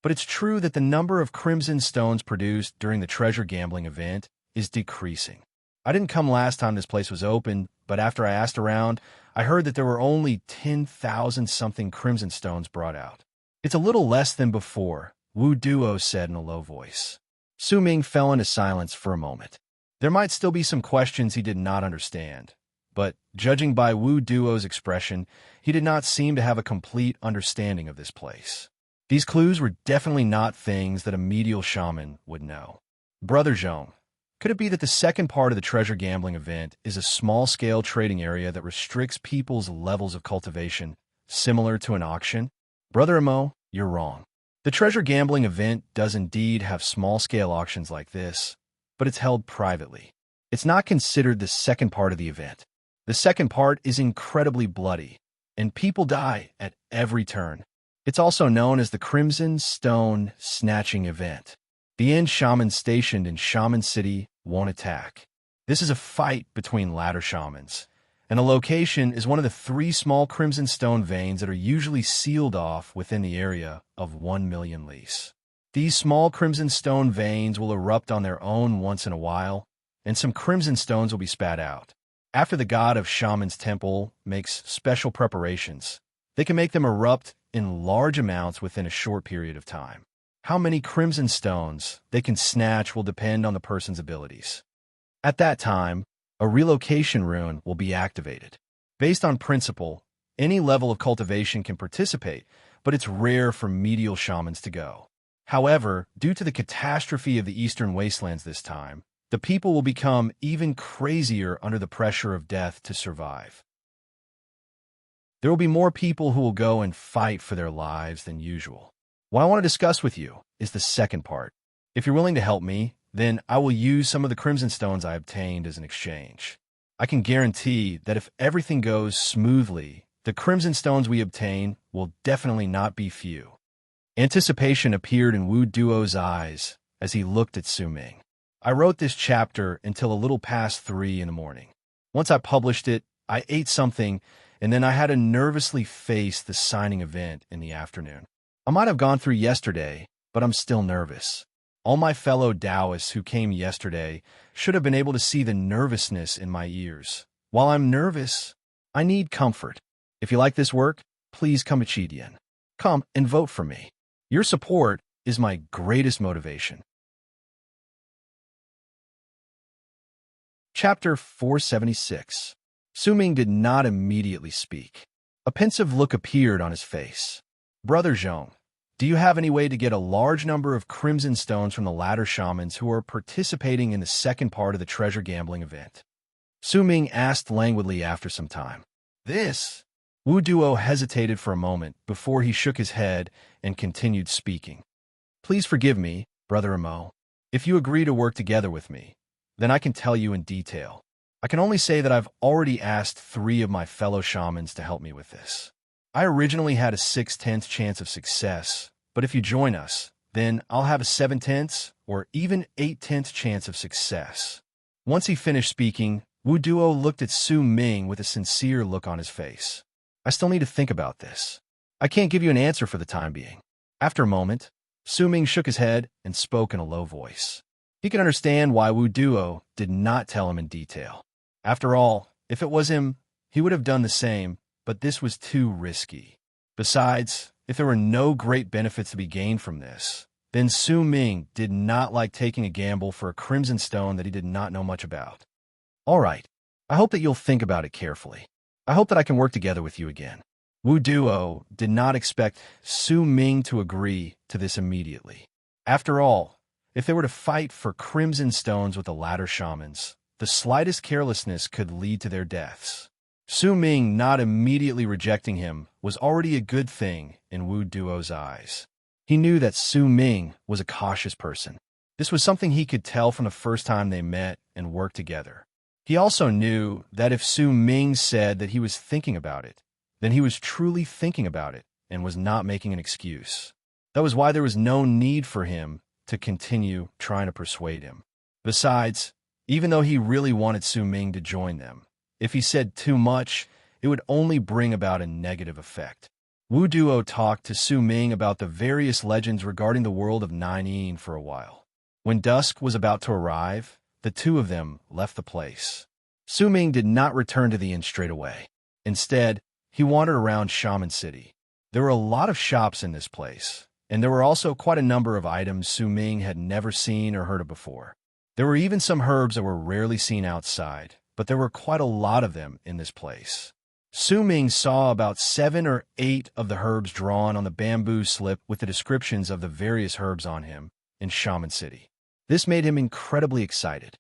A: but it's true that the number of crimson stones produced during the treasure gambling event is decreasing. I didn't come last time this place was open, but after I asked around, I heard that there were only 10,000-something crimson stones brought out. It's a little less than before, Wu Duo said in a low voice. Su Ming fell into silence for a moment. There might still be some questions he did not understand, but judging by Wu Duo's expression, he did not seem to have a complete understanding of this place. These clues were definitely not things that a medial shaman would know. Brother Zhong, could it be that the second part of the treasure gambling event is a small-scale trading area that restricts people's levels of cultivation, similar to an auction? Brother Amo, you're wrong. The treasure gambling event does indeed have small-scale auctions like this, but it's held privately. It's not considered the second part of the event. The second part is incredibly bloody, and people die at every turn. It's also known as the Crimson Stone Snatching Event. The end shamans stationed in Shaman City won't attack. This is a fight between ladder shamans, and the location is one of the 3 small crimson stone veins that are usually sealed off within the area of 1 million lease. These small crimson stone veins will erupt on their own once in a while, and some crimson stones will be spat out. After the god of Shaman's temple makes special preparations, they can make them erupt in large amounts within a short period of time. How many crimson stones they can snatch will depend on the person's abilities. At that time, a relocation rune will be activated. Based on principle, any level of cultivation can participate, but it's rare for medial shamans to go. However, due to the catastrophe of the Eastern Wastelands this time, the people will become even crazier under the pressure of death to survive. There will be more people who will go and fight for their lives than usual. What I want to discuss with you is the second part. If you're willing to help me, then I will use some of the crimson stones I obtained as an exchange. I can guarantee that if everything goes smoothly, the crimson stones we obtain will definitely not be few. Anticipation appeared in Wu Duo's eyes as he looked at Su Ming. I wrote this chapter until a little past 3 in the morning. Once I published it, I ate something, and then I had to nervously face the signing event in the afternoon. I might have gone through yesterday, but I'm still nervous. All my fellow Taoists who came yesterday should have been able to see the nervousness in my ears. While I'm nervous, I need comfort. If you like this work, please come to Chidian. Come and vote for me. Your support is my greatest motivation. Chapter 476. Su Ming did not immediately speak. A pensive look appeared on his face. Brother Zhong, do you have any way to get a large number of crimson stones from the ladder shamans who are participating in the second part of the treasure gambling event? Su Ming asked languidly after some time. This? Wu Duo hesitated for a moment before he shook his head and continued speaking. Please forgive me, Brother Amo. If you agree to work together with me, then I can tell you in detail. I can only say that I've already asked 3 of my fellow shamans to help me with this. I originally had a 6/10 chance of success, but if you join us, then I'll have a 7/10 or even 8/10 chance of success. Once he finished speaking, Wu Duo looked at Su Ming with a sincere look on his face. I still need to think about this. I can't give you an answer for the time being. After a moment, Su Ming shook his head and spoke in a low voice. He could understand why Wu Duo did not tell him in detail. After all, if it was him, he would have done the same, but this was too risky. Besides, if there were no great benefits to be gained from this, then Su Ming did not like taking a gamble for a crimson stone that he did not know much about. All right, I hope that you'll think about it carefully. I hope that I can work together with you again. Wu Duo did not expect Su Ming to agree to this immediately. After all, if they were to fight for crimson stones with the ladder shamans, the slightest carelessness could lead to their deaths. Su Ming not immediately rejecting him was already a good thing in Wu Duo's eyes. He knew that Su Ming was a cautious person. This was something he could tell from the first time they met and worked together. He also knew that if Su Ming said that he was thinking about it, then he was truly thinking about it and was not making an excuse. That was why there was no need for him to continue trying to persuade him. Besides, even though he really wanted Su Ming to join them, if he said too much, it would only bring about a negative effect. Wu Duo talked to Su Ming about the various legends regarding the world of Ninein for a while. When dusk was about to arrive, the two of them left the place. Su Ming did not return to the inn straight away. Instead, he wandered around Shaman City. There were a lot of shops in this place, and there were also quite a number of items Su Ming had never seen or heard of before. There were even some herbs that were rarely seen outside, but there were quite a lot of them in this place. Su Ming saw about 7 or 8 of the herbs drawn on the bamboo slip with the descriptions of the various herbs on him in Shaman City. This made him incredibly excited.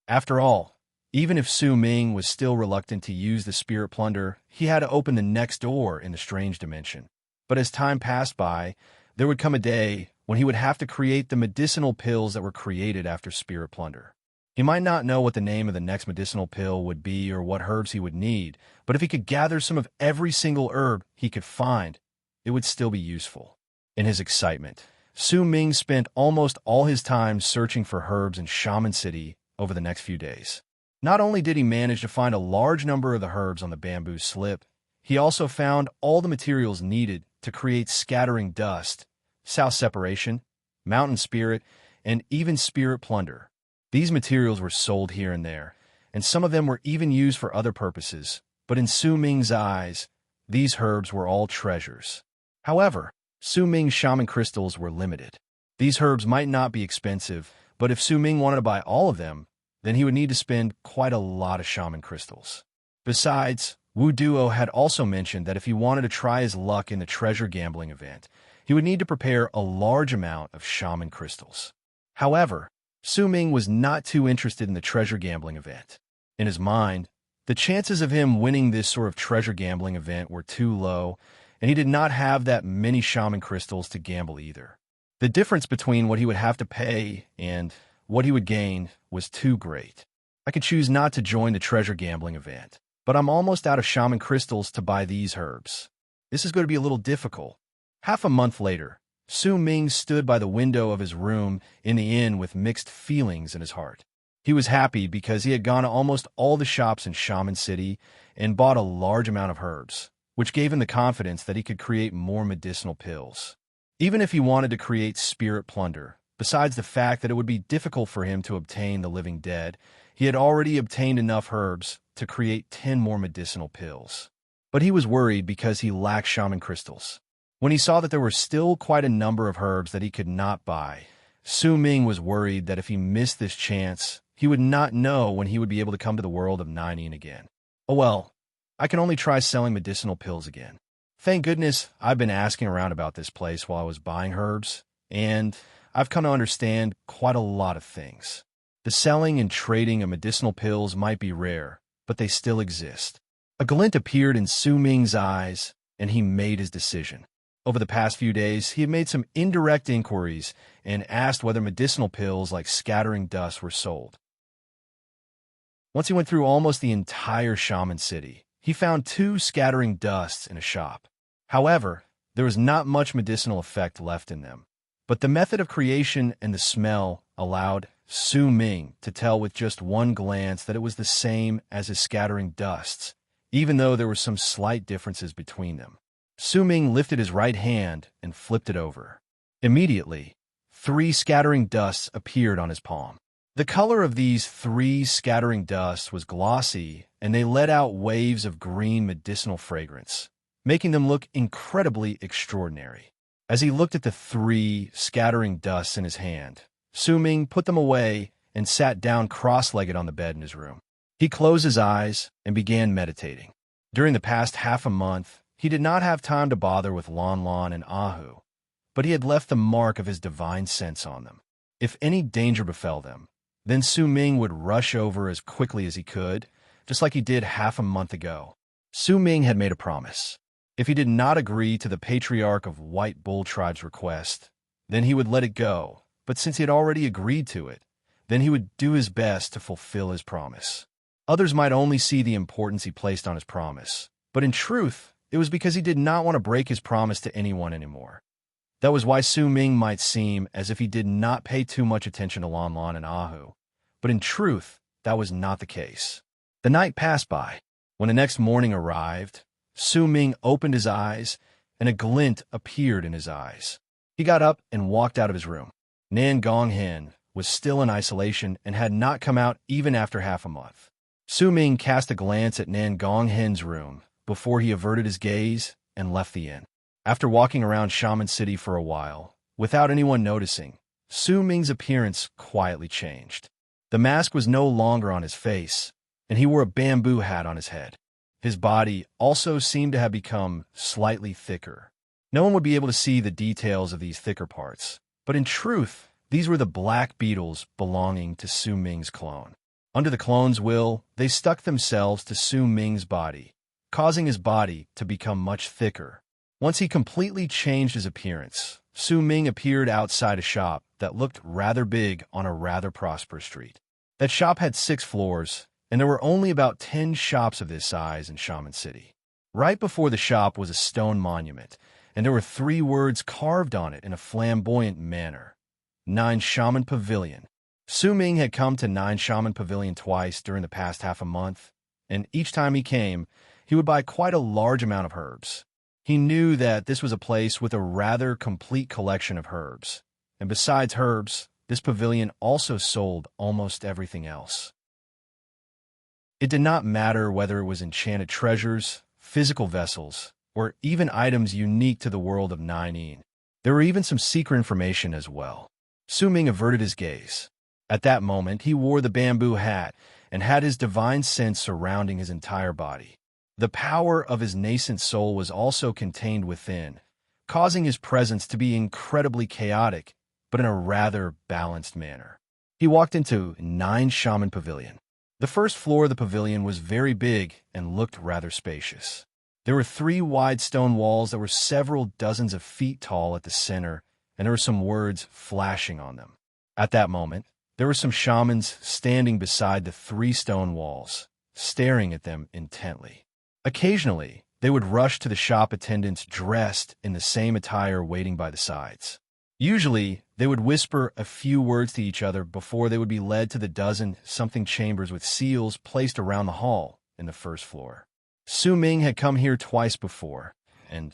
A: After all, even if Su Ming was still reluctant to use the spirit plunder, he had to open the next door in the strange dimension. But as time passed by, there would come a day when he would have to create the medicinal pills that were created after spirit plunder. He might not know what the name of the next medicinal pill would be or what herbs he would need, but if he could gather some of every single herb he could find, it would still be useful. In his excitement, Su Ming spent almost all his time searching for herbs in Shaman City over the next few days. Not only did he manage to find a large number of the herbs on the bamboo slip, he also found all the materials needed to create scattering dust, south separation, mountain spirit, and even spirit plunder. These materials were sold here and there, and some of them were even used for other purposes, but in Su Ming's eyes, these herbs were all treasures. However, Su Ming's shaman crystals were limited. These herbs might not be expensive, but if Su Ming wanted to buy all of them, then he would need to spend quite a lot of shaman crystals. Besides, Wu Duo had also mentioned that if he wanted to try his luck in the treasure gambling event, he would need to prepare a large amount of shaman crystals. However, Su Ming was not too interested in the treasure gambling event. In his mind, the chances of him winning this sort of treasure gambling event were too low, and he did not have that many shaman crystals to gamble either. The difference between what he would have to pay and what he would gain was too great. I could choose not to join the treasure gambling event, but I'm almost out of shaman crystals to buy these herbs. This is going to be a little difficult. Half a month later, Su Ming stood by the window of his room in the inn with mixed feelings in his heart. He was happy because he had gone to almost all the shops in Shaman City and bought a large amount of herbs, which gave him the confidence that he could create more medicinal pills. Even if he wanted to create spirit plunder, besides the fact that it would be difficult for him to obtain the living dead, he had already obtained enough herbs to create 10 more medicinal pills. But he was worried because he lacked shaman crystals. When he saw that there were still quite a number of herbs that he could not buy, Su Ming was worried that if he missed this chance, he would not know when he would be able to come to the world of Ninein again. Oh well, I can only try selling medicinal pills again. Thank goodness I've been asking around about this place while I was buying herbs, and I've come to understand quite a lot of things. The selling and trading of medicinal pills might be rare, but they still exist. A glint appeared in Su Ming's eyes, and he made his decision. Over the past few days, he had made some indirect inquiries and asked whether medicinal pills like scattering dust were sold. Once he went through almost the entire Shaman City, he found 2 scattering dusts in a shop. However, there was not much medicinal effect left in them. But the method of creation and the smell allowed Su Ming to tell with just one glance that it was the same as his scattering dusts, even though there were some slight differences between them. Su Ming lifted his right hand and flipped it over. Immediately, 3 scattering dusts appeared on his palm. The color of these 3 scattering dusts was glossy, and they let out waves of green medicinal fragrance, making them look incredibly extraordinary. As he looked at the 3 scattering dusts in his hand, Su Ming put them away and sat down cross-legged on the bed in his room. He closed his eyes and began meditating. During the past half a month, he did not have time to bother with Lon Lon and Ahu, but he had left the mark of his divine sense on them. If any danger befell them, then Su Ming would rush over as quickly as he could, just like he did half a month ago. Su Ming had made a promise. If he did not agree to the Patriarch of White Bull Tribe's request, then he would let it go, but since he had already agreed to it, then he would do his best to fulfill his promise. Others might only see the importance he placed on his promise, but in truth, it was because he did not want to break his promise to anyone anymore. That was why Su Ming might seem as if he did not pay too much attention to Lon Lon and Ahu, but in truth, that was not the case. The night passed by. When the next morning arrived, Su Ming opened his eyes, and a glint appeared in his eyes. He got up and walked out of his room. Nan Gonghen was still in isolation and had not come out even after half a month. Su Ming cast a glance at Nan Gonghen's room before he averted his gaze and left the inn. After walking around Shaman City for a while, without anyone noticing, Su Ming's appearance quietly changed. The mask was no longer on his face, and he wore a bamboo hat on his head. His body also seemed to have become slightly thicker. No one would be able to see the details of these thicker parts, but in truth, these were the black beetles belonging to Su Ming's clone. Under the clone's will, they stuck themselves to Su Ming's body, causing his body to become much thicker. Once he completely changed his appearance, Su Ming appeared outside a shop that looked rather big on a rather prosperous street. That shop had 6 floors, and there were only about 10 shops of this size in Shaman City. Right before the shop was a stone monument, and there were 3 words carved on it in a flamboyant manner. 9 Shaman Pavilion. Su Ming had come to 9 Shaman Pavilion twice during the past half a month, and each time he came, he would buy quite a large amount of herbs. He knew that this was a place with a rather complete collection of herbs, and besides herbs, this pavilion also sold almost everything else. It did not matter whether it was enchanted treasures, physical vessels, or even items unique to the world of Nine. There were even some secret information as well. Su Ming averted his gaze. At that moment, he wore the bamboo hat and had his divine sense surrounding his entire body. The power of his nascent soul was also contained within, causing his presence to be incredibly chaotic, but in a rather balanced manner. He walked into 9 Shaman Pavilion. The first floor of the pavilion was very big and looked rather spacious. There were 3 wide stone walls that were several dozens of feet tall at the center, and there were some words flashing on them. At that moment, there were some shamans standing beside the 3 stone walls, staring at them intently. Occasionally, they would rush to the shop attendants dressed in the same attire waiting by the sides. Usually, they would whisper a few words to each other before they would be led to the dozen-something chambers with seals placed around the hall in the first floor. Su Ming had come here twice before, and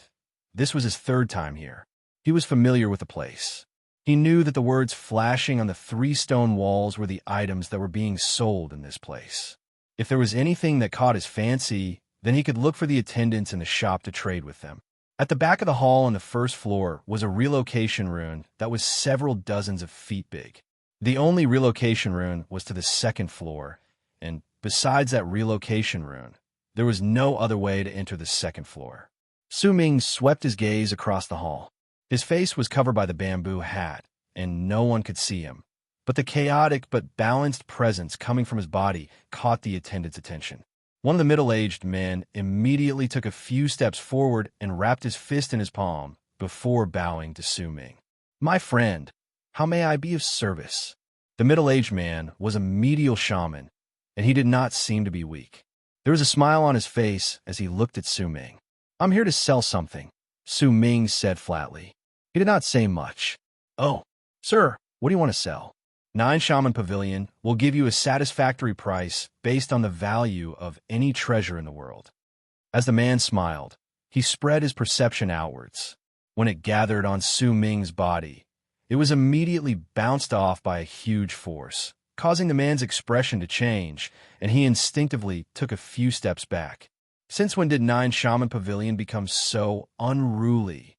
A: this was his 3rd time here. He was familiar with the place. He knew that the words flashing on the 3 stone walls were the items that were being sold in this place. If there was anything that caught his fancy, then he could look for the attendants in the shop to trade with them. At the back of the hall on the first floor was a relocation rune that was several dozens of feet big. The only relocation rune was to the 2nd floor, and besides that relocation rune, there was no other way to enter the 2nd floor. Su Ming swept his gaze across the hall. His face was covered by the bamboo hat, and no one could see him, but the chaotic but balanced presence coming from his body caught the attendant's attention. One of the middle-aged men immediately took a few steps forward and wrapped his fist in his palm before bowing to Su Ming. "My friend, how may I be of service?" The middle-aged man was a medial shaman, and he did not seem to be weak. There was a smile on his face as he looked at Su Ming. "I'm here to sell something," Su Ming said flatly. He did not say much. "Oh, sir, what do you want to sell?" 9 Shaman Pavilion will give you a satisfactory price based on the value of any treasure in the world. As the man smiled, he spread his perception outwards. When it gathered on Su Ming's body, it was immediately bounced off by a huge force, causing the man's expression to change, and he instinctively took a few steps back. Since when did 9 Shaman Pavilion become so unruly?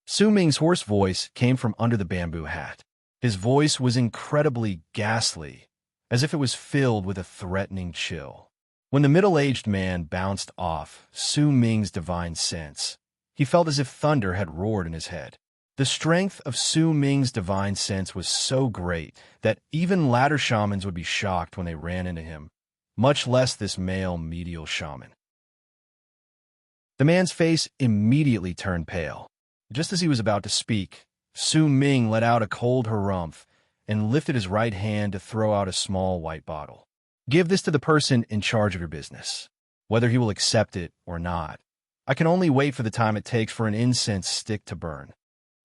A: Su Ming's hoarse voice came from under the bamboo hat. His voice was incredibly ghastly, as if it was filled with a threatening chill. When the middle-aged man bounced off Su Ming's divine sense, he felt as if thunder had roared in his head. The strength of Su Ming's divine sense was so great that even ladder shamans would be shocked when they ran into him, much less this male medial shaman. The man's face immediately turned pale. Just as he was about to speak, Su Ming let out a cold harumph and lifted his right hand to throw out a small white bottle. "Give this to the person in charge of your business, whether he will accept it or not. I can only wait for the time it takes for an incense stick to burn."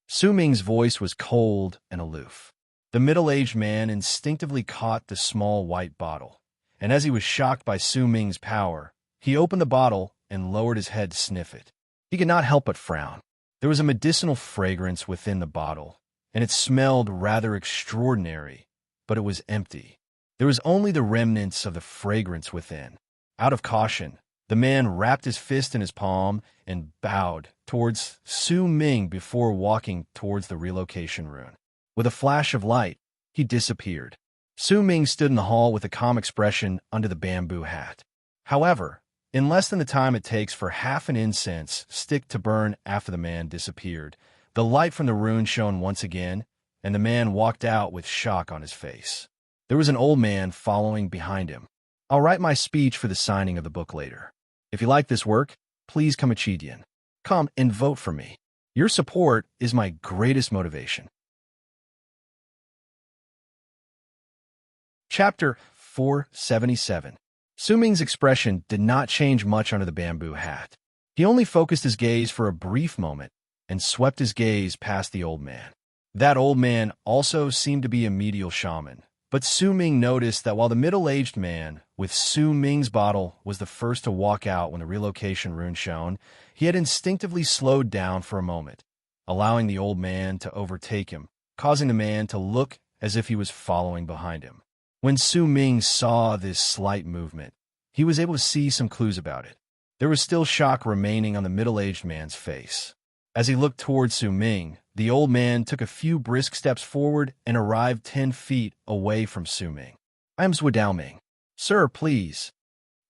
A: Su Ming's voice was cold and aloof. The middle-aged man instinctively caught the small white bottle, and as he was shocked by Su Ming's power, he opened the bottle and lowered his head to sniff it. He could not help but frown. There was a medicinal fragrance within the bottle, and it smelled rather extraordinary, but it was empty. There was only the remnants of the fragrance within. Out of caution, the man wrapped his fist in his palm and bowed towards Su Ming before walking towards the relocation rune. With a flash of light, he disappeared. Su Ming stood in the hall with a calm expression under the bamboo hat. However, in less than the time it takes for half an incense stick to burn after the man disappeared, the light from the rune shone once again, and the man walked out with shock on his face. There was an old man following behind him. I'll write my speech for the signing of the book later. If you like this work, please come Chidian. Come and vote for me. Your support is my greatest motivation. Chapter 477. Su Ming's expression did not change much under the bamboo hat. He only focused his gaze for a brief moment and swept his gaze past the old man. That old man also seemed to be a medial shaman, but Su Ming noticed that while the middle-aged man with Su Ming's bottle was the first to walk out when the relocation rune shone, he had instinctively slowed down for a moment, allowing the old man to overtake him, causing the man to look as if he was following behind him. When Su Ming saw this slight movement, he was able to see some clues about it. There was still shock remaining on the middle-aged man's face. As he looked toward Su Ming, the old man took a few brisk steps forward and arrived 10 feet away from Su Ming. I am Zhuo Ming. Sir, please.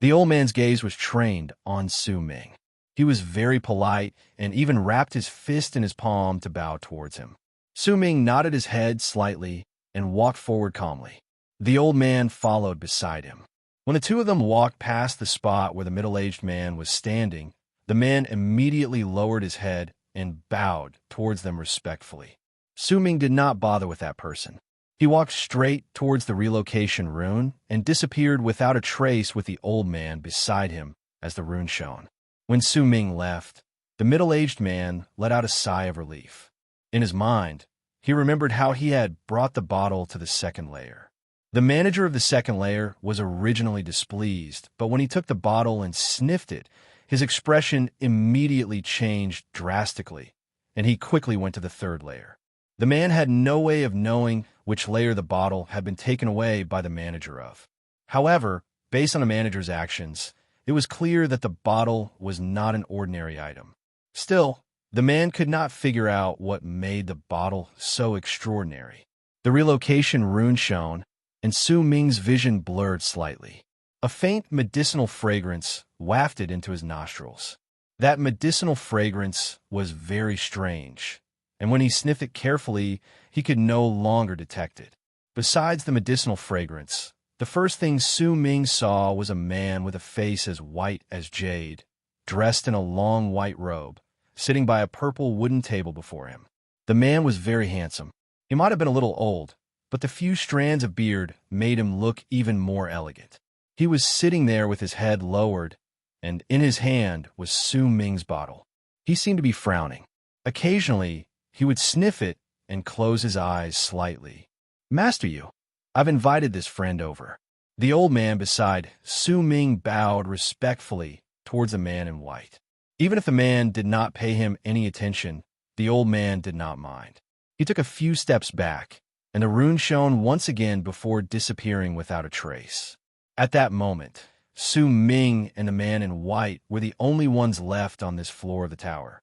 A: The old man's gaze was trained on Su Ming. He was very polite and even wrapped his fist in his palm to bow towards him. Su Ming nodded his head slightly and walked forward calmly. The old man followed beside him. When the two of them walked past the spot where the middle-aged man was standing, the man immediately lowered his head and bowed towards them respectfully. Su Ming did not bother with that person. He walked straight towards the relocation rune and disappeared without a trace with the old man beside him as the rune shone. When Su Ming left, the middle-aged man let out a sigh of relief. In his mind, he remembered how he had brought the bottle to the second layer. The manager of the second layer was originally displeased, but when he took the bottle and sniffed it, his expression immediately changed drastically, and he quickly went to the third layer. The man had no way of knowing which layer the bottle had been taken away by the manager of. However, based on the manager's actions, it was clear that the bottle was not an ordinary item. Still, the man could not figure out what made the bottle so extraordinary. The relocation rune shone, and Su Ming's vision blurred slightly. A faint medicinal fragrance wafted into his nostrils. That medicinal fragrance was very strange, and when he sniffed it carefully, he could no longer detect it. Besides the medicinal fragrance, the first thing Su Ming saw was a man with a face as white as jade, dressed in a long white robe, sitting by a purple wooden table before him. The man was very handsome. He might have been a little old, but the few strands of beard made him look even more elegant. He was sitting there with his head lowered, and in his hand was Su Ming's bottle. He seemed to be frowning. Occasionally, he would sniff it and close his eyes slightly. Master Yu, I've invited this friend over. The old man beside Su Ming bowed respectfully towards the man in white. Even if the man did not pay him any attention, the old man did not mind. He took a few steps back, and the rune shone once again before disappearing without a trace. At that moment, Su Ming and the man in white were the only ones left on this floor of the tower.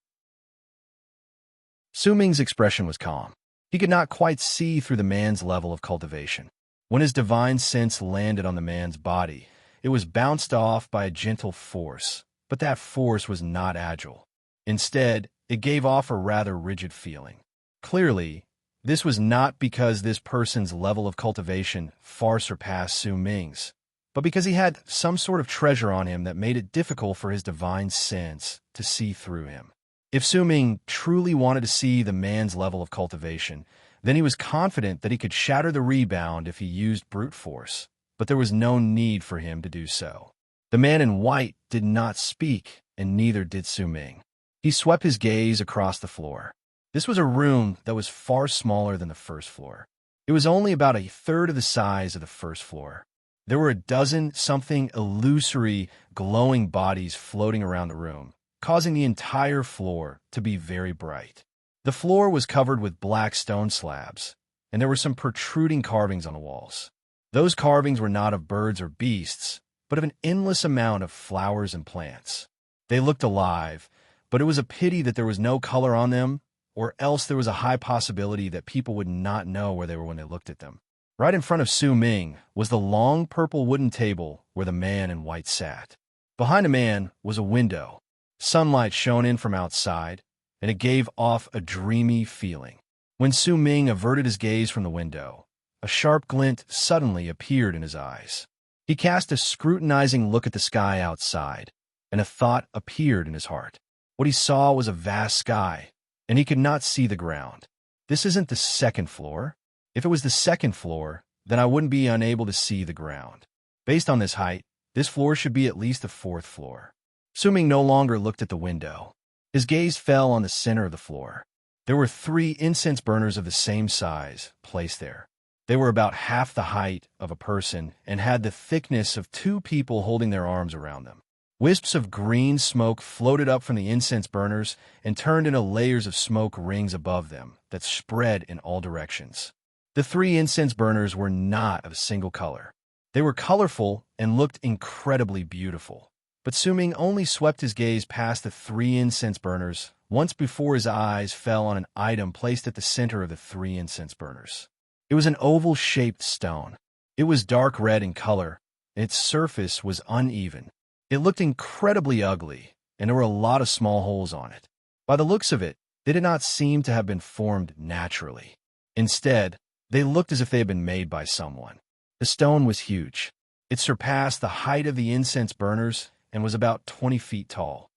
A: Su Ming's expression was calm. He could not quite see through the man's level of cultivation. When his divine sense landed on the man's body, it was bounced off by a gentle force, but that force was not agile. Instead, it gave off a rather rigid feeling. Clearly, this was not because this person's level of cultivation far surpassed Su Ming's, but because he had some sort of treasure on him that made it difficult for his divine sense to see through him. If Su Ming truly wanted to see the man's level of cultivation, then he was confident that he could shatter the rebound if he used brute force, but there was no need for him to do so. The man in white did not speak, and neither did Su Ming. He swept his gaze across the floor. This was a room that was far smaller than the first floor. It was only about a third of the size of the first floor. There were a dozen something illusory, glowing bodies floating around the room, causing the entire floor to be very bright. The floor was covered with black stone slabs, and there were some protruding carvings on the walls. Those carvings were not of birds or beasts, but of an endless amount of flowers and plants. They looked alive, but it was a pity that there was no color on them, or else there was a high possibility that people would not know where they were when they looked at them. Right in front of Su Ming was the long purple wooden table where the man in white sat. Behind the man was a window. Sunlight shone in from outside, and it gave off a dreamy feeling. When Su Ming averted his gaze from the window, a sharp glint suddenly appeared in his eyes. He cast a scrutinizing look at the sky outside, and a thought appeared in his heart. What he saw was a vast sky, and he could not see the ground. This isn't the second floor. If it was the second floor, then I wouldn't be unable to see the ground. Based on this height, this floor should be at least the fourth floor. Su Ming no longer looked at the window. His gaze fell on the center of the floor. There were 3 incense burners of the same size placed there. They were about half the height of a person and had the thickness of 2 people holding their arms around them. Wisps of green smoke floated up from the incense burners and turned into layers of smoke rings above them that spread in all directions. The 3 incense burners were not of a single color. They were colorful and looked incredibly beautiful. But Su Ming only swept his gaze past the 3 incense burners once before his eyes fell on an item placed at the center of the 3 incense burners. It was an oval-shaped stone. It was dark red in color, and its surface was uneven. It looked incredibly ugly, and there were a lot of small holes on it. By the looks of it, they did not seem to have been formed naturally. Instead, they looked as if they had been made by someone. The stone was huge. It surpassed the height of the incense burners and was about 20 feet tall.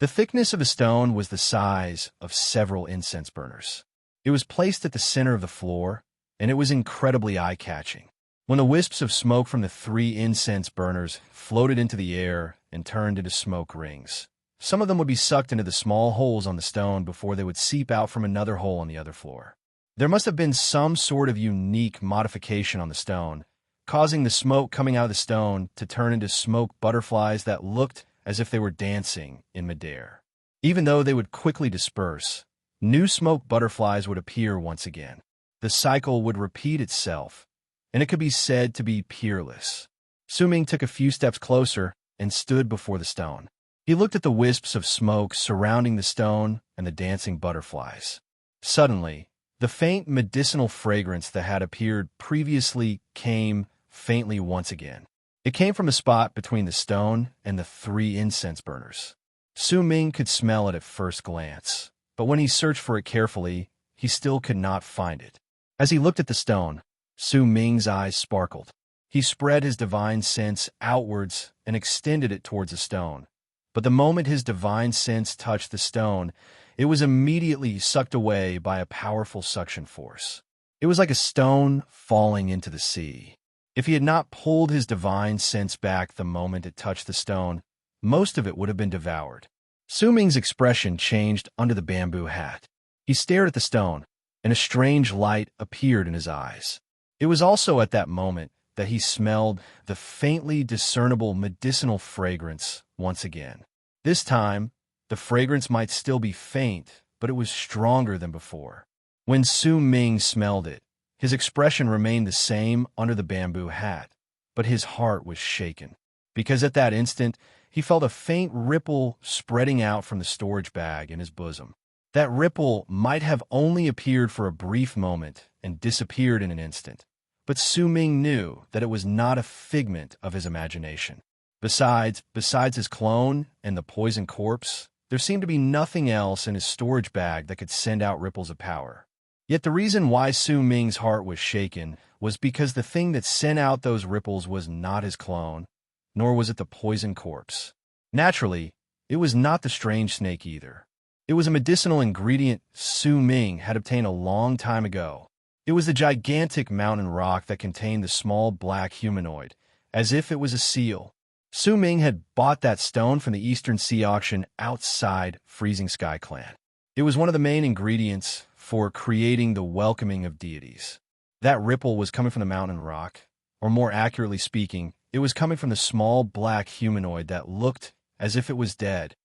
A: The thickness of the stone was the size of several incense burners. It was placed at the center of the floor, and it was incredibly eye-catching. When the wisps of smoke from the 3 incense burners floated into the air and turned into smoke rings, some of them would be sucked into the small holes on the stone before they would seep out from another hole on the other floor. There must have been some sort of unique modification on the stone, causing the smoke coming out of the stone to turn into smoke butterflies that looked as if they were dancing in midair. Even though they would quickly disperse, new smoke butterflies would appear once again. The cycle would repeat itself, and it could be said to be peerless. Su Ming took a few steps closer and stood before the stone. He looked at the wisps of smoke surrounding the stone and the dancing butterflies. Suddenly, the faint medicinal fragrance that had appeared previously came faintly once again. It came from a spot between the stone and the 3 incense burners. Su Ming could smell it at first glance, but when he searched for it carefully, he still could not find it. As he looked at the stone, Su Ming's eyes sparkled. He spread his divine sense outwards and extended it towards the stone. But the moment his divine sense touched the stone, it was immediately sucked away by a powerful suction force. It was like a stone falling into the sea. If he had not pulled his divine sense back the moment it touched the stone, most of it would have been devoured. Su Ming's expression changed under the bamboo hat. He stared at the stone, and a strange light appeared in his eyes. It was also at that moment that he smelled the faintly discernible medicinal fragrance once again. This time, the fragrance might still be faint, but it was stronger than before. When Su Ming smelled it, his expression remained the same under the bamboo hat, but his heart was shaken, because at that instant, he felt a faint ripple spreading out from the storage bag in his bosom. That ripple might have only appeared for a brief moment and disappeared in an instant, but Su Ming knew that it was not a figment of his imagination. Besides his clone and the poison corpse, there seemed to be nothing else in his storage bag that could send out ripples of power. Yet the reason why Su Ming's heart was shaken was because the thing that sent out those ripples was not his clone, nor was it the poison corpse. Naturally, it was not the strange snake either. It was a medicinal ingredient Su Ming had obtained a long time ago. It was the gigantic mountain rock that contained the small black humanoid, as if it was a seal. Su Ming had bought that stone from the Eastern Sea auction outside Freezing Sky Clan. It was one of the main ingredients for creating the welcoming of deities. That ripple was coming from the mountain rock, or more accurately speaking, it was coming from the small black humanoid that looked as if it was dead.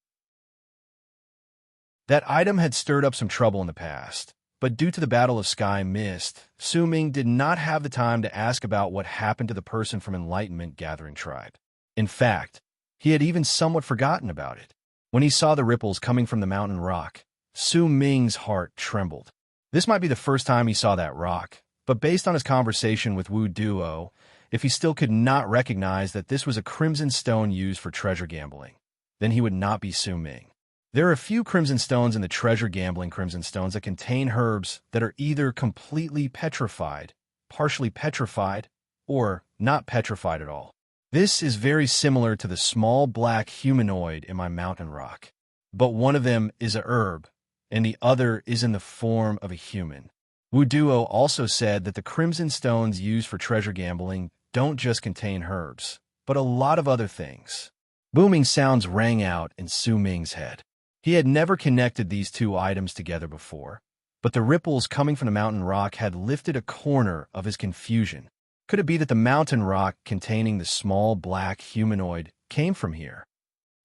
A: That item had stirred up some trouble in the past, but due to the Battle of Sky Mist, Su Ming did not have the time to ask about what happened to the person from Enlightenment Gathering Tribe. In fact, he had even somewhat forgotten about it. When he saw the ripples coming from the mountain rock, Su Ming's heart trembled. This might be the first time he saw that rock, but based on his conversation with Wu Duo, if he still could not recognize that this was a crimson stone used for treasure gambling, then he would not be Su Ming. There are a few crimson stones in the treasure gambling crimson stones that contain herbs that are either completely petrified, partially petrified, or not petrified at all. This is very similar to the small black humanoid in my mountain rock, but one of them is a herb, and the other is in the form of a human. Wu Duo also said that the crimson stones used for treasure gambling don't just contain herbs, but a lot of other things. Booming sounds rang out in Su Ming's head. He had never connected these two items together before, but the ripples coming from the mountain rock had lifted a corner of his confusion. Could it be that the mountain rock containing the small black humanoid came from here?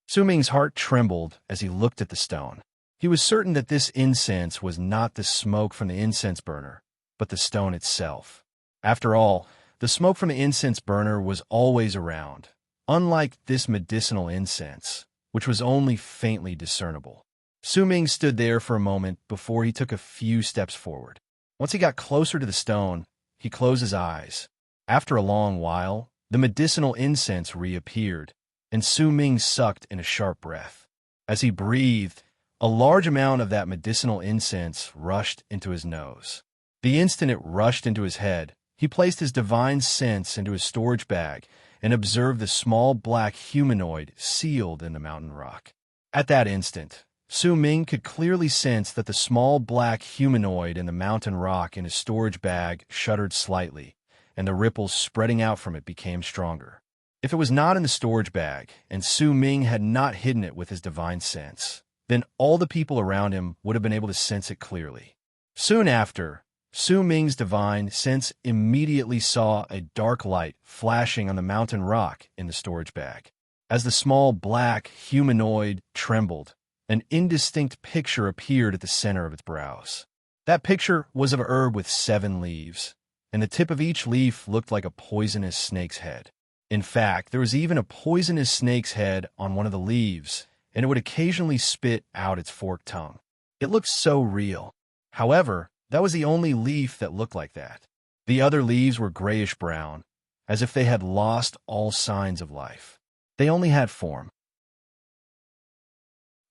A: Su Ming's heart trembled as he looked at the stone. He was certain that this incense was not the smoke from the incense burner, but the stone itself. After all, the smoke from the incense burner was always around, unlike this medicinal incense, which was only faintly discernible. Su Ming stood there for a moment before he took a few steps forward. Once he got closer to the stone, he closed his eyes. After a long while, the medicinal incense reappeared, and Su Ming sucked in a sharp breath. As he breathed, a large amount of that medicinal incense rushed into his nose. The instant it rushed into his head, he placed his divine sense into his storage bag and observed the small black humanoid sealed in the mountain rock. At that instant, Su Ming could clearly sense that the small black humanoid in the mountain rock in his storage bag shuddered slightly, and the ripples spreading out from it became stronger. If it was not in the storage bag, and Su Ming had not hidden it with his divine sense, then all the people around him would have been able to sense it clearly. Soon after, Su Ming's divine sense immediately saw a dark light flashing on the mountain rock in the storage bag. As the small black humanoid trembled, an indistinct picture appeared at the center of its brows. That picture was of a herb with 7 leaves, and the tip of each leaf looked like a poisonous snake's head. In fact, there was even a poisonous snake's head on one of the leaves, and it would occasionally spit out its forked tongue. It looked so real. However, that was the only leaf that looked like that. The other leaves were grayish-brown, as if they had lost all signs of life. They only had form.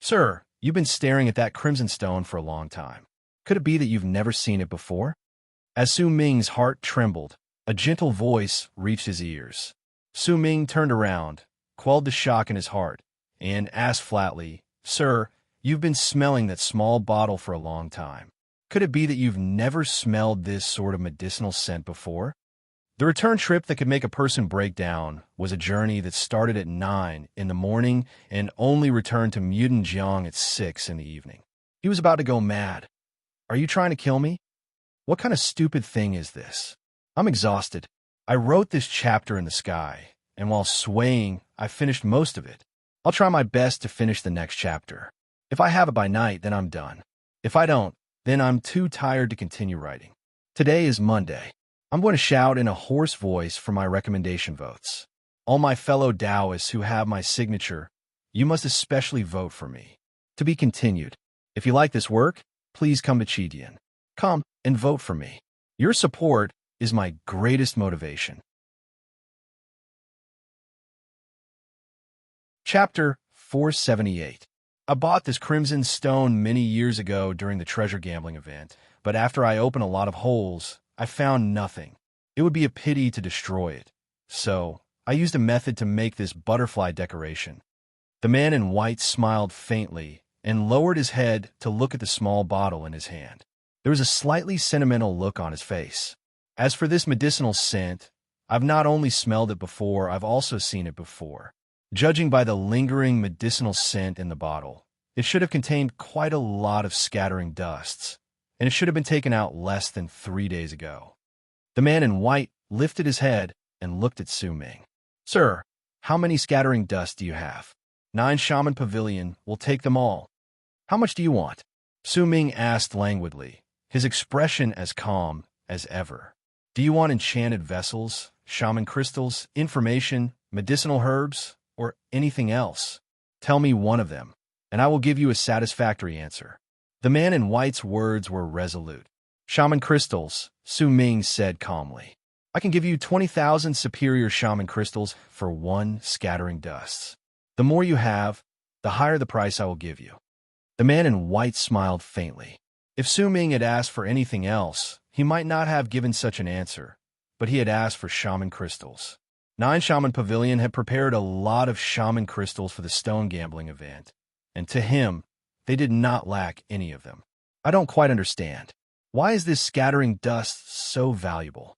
A: "Sir, you've been staring at that crimson stone for a long time. Could it be that you've never seen it before?" As Su Ming's heart trembled, a gentle voice reached his ears. Su Ming turned around, quelled the shock in his heart, and asked flatly, "Sir, you've been smelling that small bottle for a long time. Could it be that you've never smelled this sort of medicinal scent before?" The return trip that could make a person break down was a journey that started at 9 in the morning and only returned to Mudanjiang at 6 in the evening. He was about to go mad. "Are you trying to kill me? What kind of stupid thing is this? I'm exhausted. I wrote this chapter in the sky, and while swaying, I finished most of it. I'll try my best to finish the next chapter. If I have it by night, then I'm done. If I don't, then I'm too tired to continue writing. Today is Monday. I'm going to shout in a hoarse voice for my recommendation votes. All my fellow Taoists who have my signature, you must especially vote for me. To be continued. If you like this work, please come to Chidian. Come and vote for me. Your support is my greatest motivation." Chapter 478. I bought this crimson stone many years ago during the treasure gambling event, but after I opened a lot of holes, I found nothing. It would be a pity to destroy it. So, I used a method to make this butterfly decoration. The man in white smiled faintly and lowered his head to look at the small bottle in his hand. There was a slightly sentimental look on his face. As for this medicinal scent, I've not only smelled it before, I've also seen it before. Judging by the lingering medicinal scent in the bottle, it should have contained quite a lot of scattering dusts, and it should have been taken out less than 3 days ago. The man in white lifted his head, and looked at Su Ming. "Sir, how many scattering dust do you have?" "9 shaman pavilion will take them all." "How much do you want?" Su Ming asked languidly, his expression as calm as ever. "Do you want enchanted vessels, shaman crystals, information, medicinal herbs, or anything else? Tell me one of them, and I will give you a satisfactory answer." The man in white's words were resolute. "Shaman crystals," Su Ming said calmly. "I can give you 20,000 superior shaman crystals for 1 scattering dusts. The more you have, the higher the price I will give you." The man in white smiled faintly. If Su Ming had asked for anything else, he might not have given such an answer, but he had asked for shaman crystals. 9 Shaman Pavilion had prepared a lot of shaman crystals for the stone gambling event, and to him, they did not lack any of them. "I don't quite understand. Why is this scattering dust so valuable?"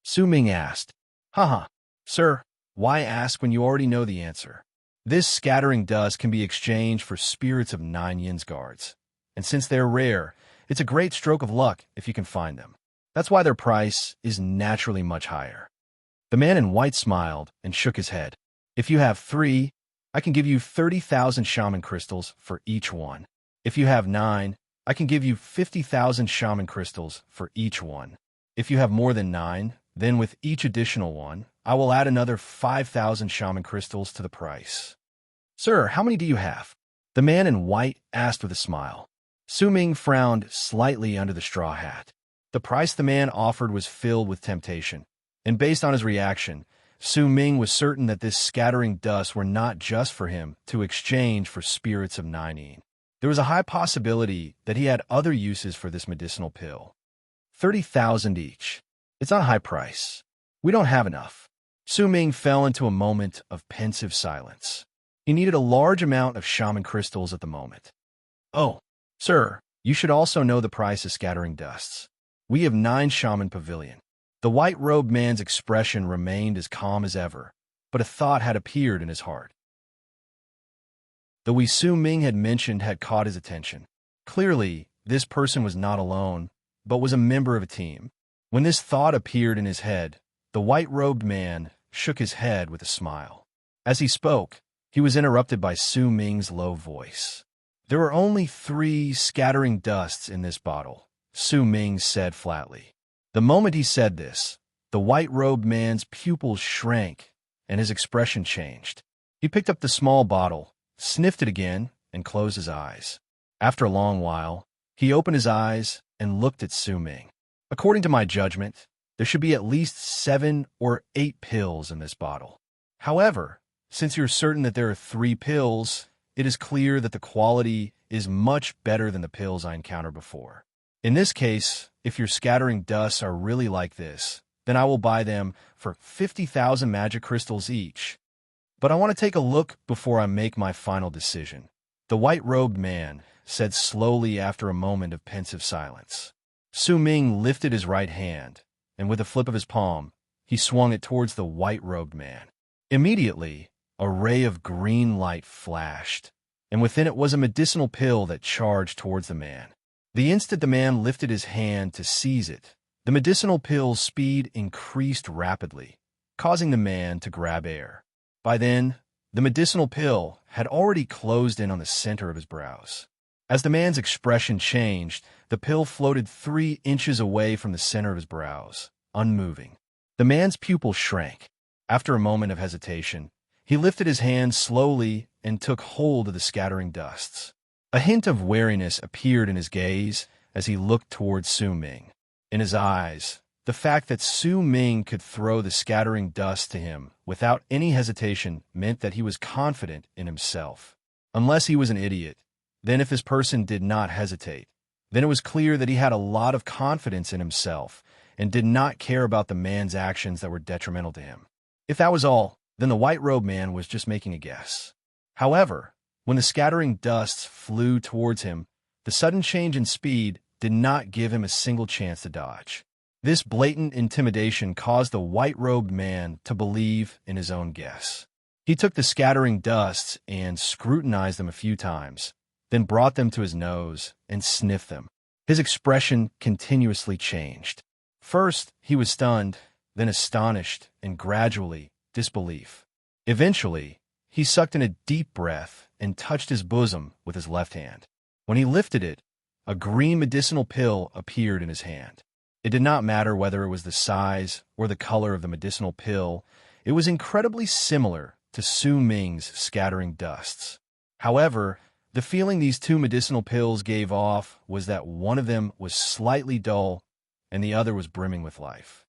A: Su Ming asked. Haha, sir, why ask when you already know the answer? This scattering dust can be exchanged for spirits of 9 yin's guards, and since they're rare, it's a great stroke of luck if you can find them. That's why their price is naturally much higher." The man in white smiled and shook his head. "If you have 3, I can give you 30,000 shaman crystals for each one. If you have 9, I can give you 50,000 shaman crystals for each one. If you have more than 9, then with each additional one, I will add another 5,000 shaman crystals to the price." "Sir, how many do you have?" the man in white asked with a smile. Su Ming frowned slightly under the straw hat. The price the man offered was filled with temptation, and based on his reaction, Su Ming was certain that this scattering dust were not just for him to exchange for spirits of 9 yin. There was a high possibility that he had other uses for this medicinal pill. 30,000 each. It's not a high price. We don't have enough. Su Ming fell into a moment of pensive silence. He needed a large amount of shaman crystals at the moment. "Oh, sir, you should also know the price of scattering dusts. We have 9 shaman pavilion." The white-robed man's expression remained as calm as ever, but a thought had appeared in his heart. The Wei Su Ming had mentioned had caught his attention. Clearly, this person was not alone, but was a member of a team. When this thought appeared in his head, the white-robed man shook his head with a smile. As he spoke, he was interrupted by Su Ming's low voice. "There are only 3 scattering dusts in this bottle," Su Ming said flatly. The moment he said this, the white-robed man's pupils shrank and his expression changed. He picked up the small bottle, sniffed it again, and closed his eyes. After a long while, he opened his eyes and looked at Su Ming. "According to my judgment, there should be at least 7 or 8 pills in this bottle. However, since you're certain that there are 3 pills, it is clear that the quality is much better than the pills I encountered before. In this case, if your scattering dusts are really like this, then I will buy them for 50,000 magic crystals each. But I want to take a look before I make my final decision," the white-robed man said slowly after a moment of pensive silence. Su Ming lifted his right hand, and with a flip of his palm, he swung it towards the white-robed man. Immediately, a ray of green light flashed, and within it was a medicinal pill that charged towards the man. The instant the man lifted his hand to seize it, the medicinal pill's speed increased rapidly, causing the man to grab air. By then, the medicinal pill had already closed in on the center of his brows. As the man's expression changed, the pill floated 3 inches away from the center of his brows, unmoving. The man's pupil shrank. After a moment of hesitation, he lifted his hand slowly and took hold of the scattering dusts. A hint of wariness appeared in his gaze as he looked towards Su Ming. In his eyes, the fact that Su Ming could throw the scattering dust to him without any hesitation meant that he was confident in himself. Unless he was an idiot, then if this person did not hesitate, then it was clear that he had a lot of confidence in himself and did not care about the man's actions that were detrimental to him. If that was all, then the white-robed man was just making a guess. However, when the scattering dusts flew towards him, the sudden change in speed did not give him a single chance to dodge. This blatant intimidation caused the white-robed man to believe in his own guess. He took the scattering dusts and scrutinized them a few times, then brought them to his nose and sniffed them. His expression continuously changed. First, he was stunned, then astonished, and gradually, disbelief. Eventually, he sucked in a deep breath and touched his bosom with his left hand. When he lifted it, a green medicinal pill appeared in his hand. It did not matter whether it was the size or the color of the medicinal pill. It was incredibly similar to Su Ming's scattering dusts. However, the feeling these two medicinal pills gave off was that one of them was slightly dull and the other was brimming with life.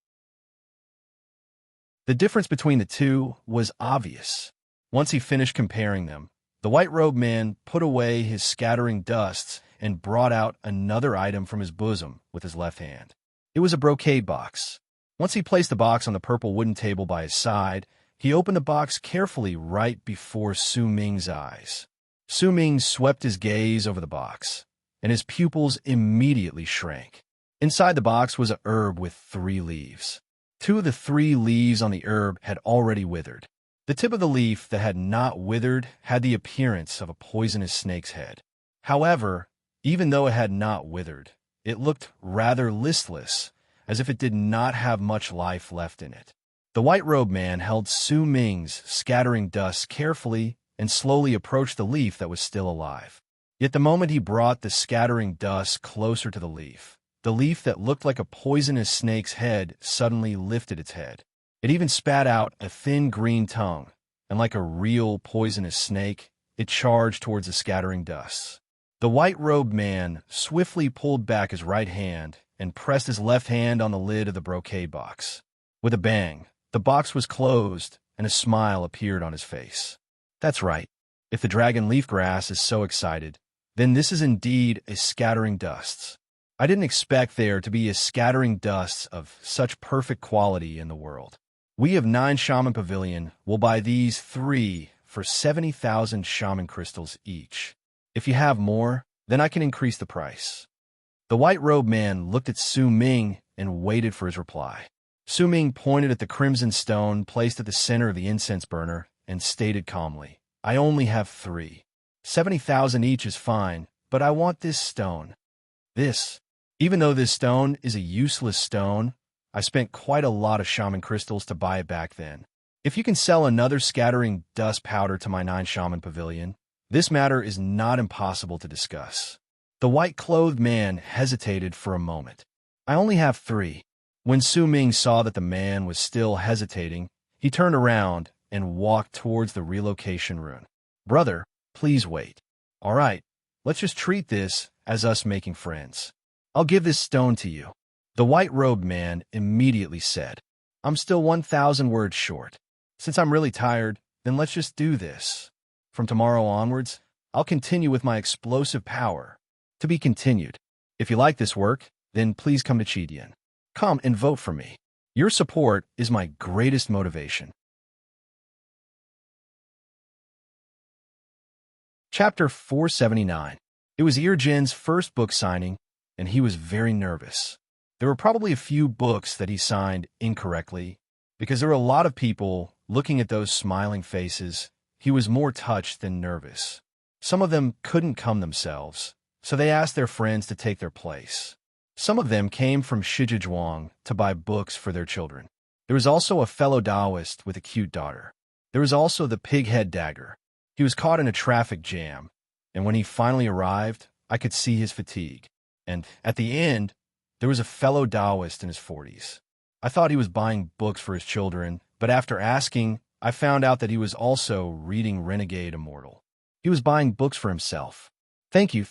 A: The difference between the two was obvious. Once he finished comparing them, the white-robed man put away his scattering dusts and brought out another item from his bosom with his left hand. It was a brocade box. Once he placed the box on the purple wooden table by his side, he opened the box carefully right before Su Ming's eyes. Su Ming swept his gaze over the box, and his pupils immediately shrank. Inside the box was a herb with 3 leaves. 2 of the 3 leaves on the herb had already withered. The tip of the leaf that had not withered had the appearance of a poisonous snake's head. However, even though it had not withered, it looked rather listless, as if it did not have much life left in it. The white-robed man held Su Ming's scattering dust carefully and slowly approached the leaf that was still alive. Yet the moment he brought the scattering dust closer to the leaf that looked like a poisonous snake's head suddenly lifted its head. It even spat out a thin green tongue, and like a real poisonous snake, it charged towards the scattering dusts. The white-robed man swiftly pulled back his right hand and pressed his left hand on the lid of the brocade box. With a bang, the box was closed and a smile appeared on his face. That's right. If the dragon leafgrass is so excited, then this is indeed a scattering dusts. I didn't expect there to be a scattering dusts of such perfect quality in the world. We of 9 Shaman Pavilion will buy these 3 for 70,000 shaman crystals each. If you have more, then I can increase the price. The white-robed man looked at Su Ming and waited for his reply. Su Ming pointed at the crimson stone placed at the center of the incense burner and stated calmly, I only have 3. 70,000 each is fine, but I want this stone. Even though this stone is a useless stone, I spent quite a lot of shaman crystals to buy it back then. If you can sell another scattering dust powder to my 9 Shaman Pavilion, this matter is not impossible to discuss. The white-clothed man hesitated for a moment. I only have 3. When Su Ming saw that the man was still hesitating, he turned around and walked towards the relocation rune. Brother, please wait. All right, let's just treat this as us making friends. I'll give this stone to you. The white-robed man immediately said, I'm still 1,000 words short. Since I'm really tired, then let's just do this. From tomorrow onwards, I'll continue with my explosive power. To be continued. If you like this work, then please come to Chidian. Come and vote for me. Your support is my greatest motivation. Chapter 479. It was Irjin's first book signing, and he was very nervous. There were probably a few books that he signed incorrectly, because there were a lot of people looking at those smiling faces. He was more touched than nervous. Some of them couldn't come themselves, so they asked their friends to take their place. Some of them came from Shijiazhuang to buy books for their children. There was also a fellow Taoist with a cute daughter. There was also the pig-head dagger. He was caught in a traffic jam, and when he finally arrived, I could see his fatigue. And at the end, there was a fellow Taoist in his 40s. I thought he was buying books for his children, but after asking, I found out that he was also reading Renegade Immortal. He was buying books for himself. Thank you.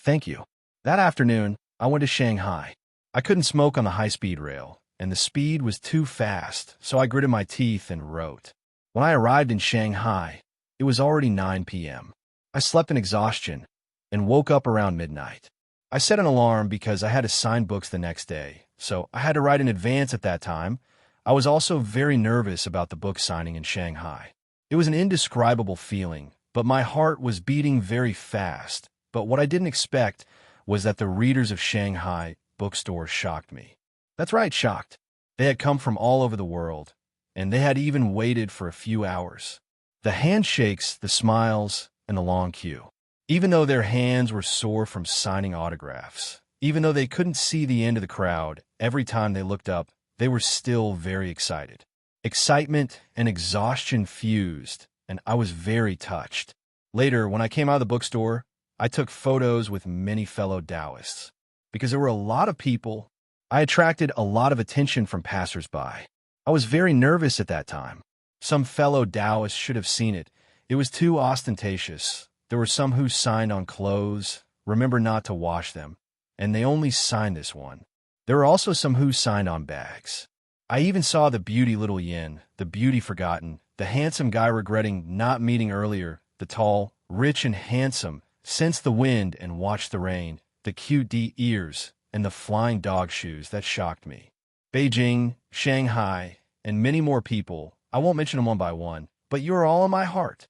A: That afternoon, I went to Shanghai. I couldn't smoke on the high-speed rail, and the speed was too fast, so I gritted my teeth and wrote. When I arrived in Shanghai, it was already 9 p.m. I slept in exhaustion and woke up around midnight. I set an alarm because I had to sign books the next day, so I had to write in advance at that time. I was also very nervous about the book signing in Shanghai. It was an indescribable feeling, but my heart was beating very fast. But what I didn't expect was that the readers of Shanghai bookstores shocked me. That's right, shocked. They had come from all over the world, and they had even waited for a few hours. The handshakes, the smiles, and the long queue. Even though their hands were sore from signing autographs, even though they couldn't see the end of the crowd, every time they looked up, they were still very excited. Excitement and exhaustion fused, and I was very touched. Later, when I came out of the bookstore, I took photos with many fellow Taoists. Because there were a lot of people, I attracted a lot of attention from passersby. I was very nervous at that time. Some fellow Taoists should have seen it. It was too ostentatious. There were some who signed on clothes, remember not to wash them, and they only signed this one. There were also some who signed on bags. I even saw the beauty little Yin, the beauty forgotten, the handsome guy regretting not meeting earlier, the tall, rich and handsome, sense the wind and watch the rain, the cute ears, and the flying dog shoes that shocked me. Beijing, Shanghai, and many more people, I won't mention them one by one, but you are all in my heart.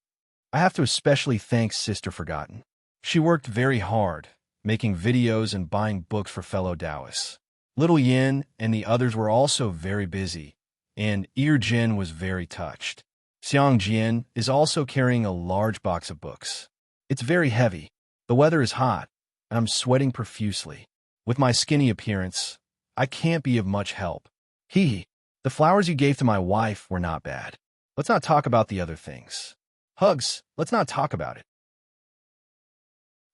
A: I have to especially thank Sister Forgotten. She worked very hard, making videos and buying books for fellow Taoists. Little Yin and the others were also very busy, and Ear Jin was very touched. Xiang Jian is also carrying a large box of books. It's very heavy. The weather is hot, and I'm sweating profusely. With my skinny appearance, I can't be of much help. The flowers you gave to my wife were not bad. Let's not talk about the other things. Hugs, let's not talk about it.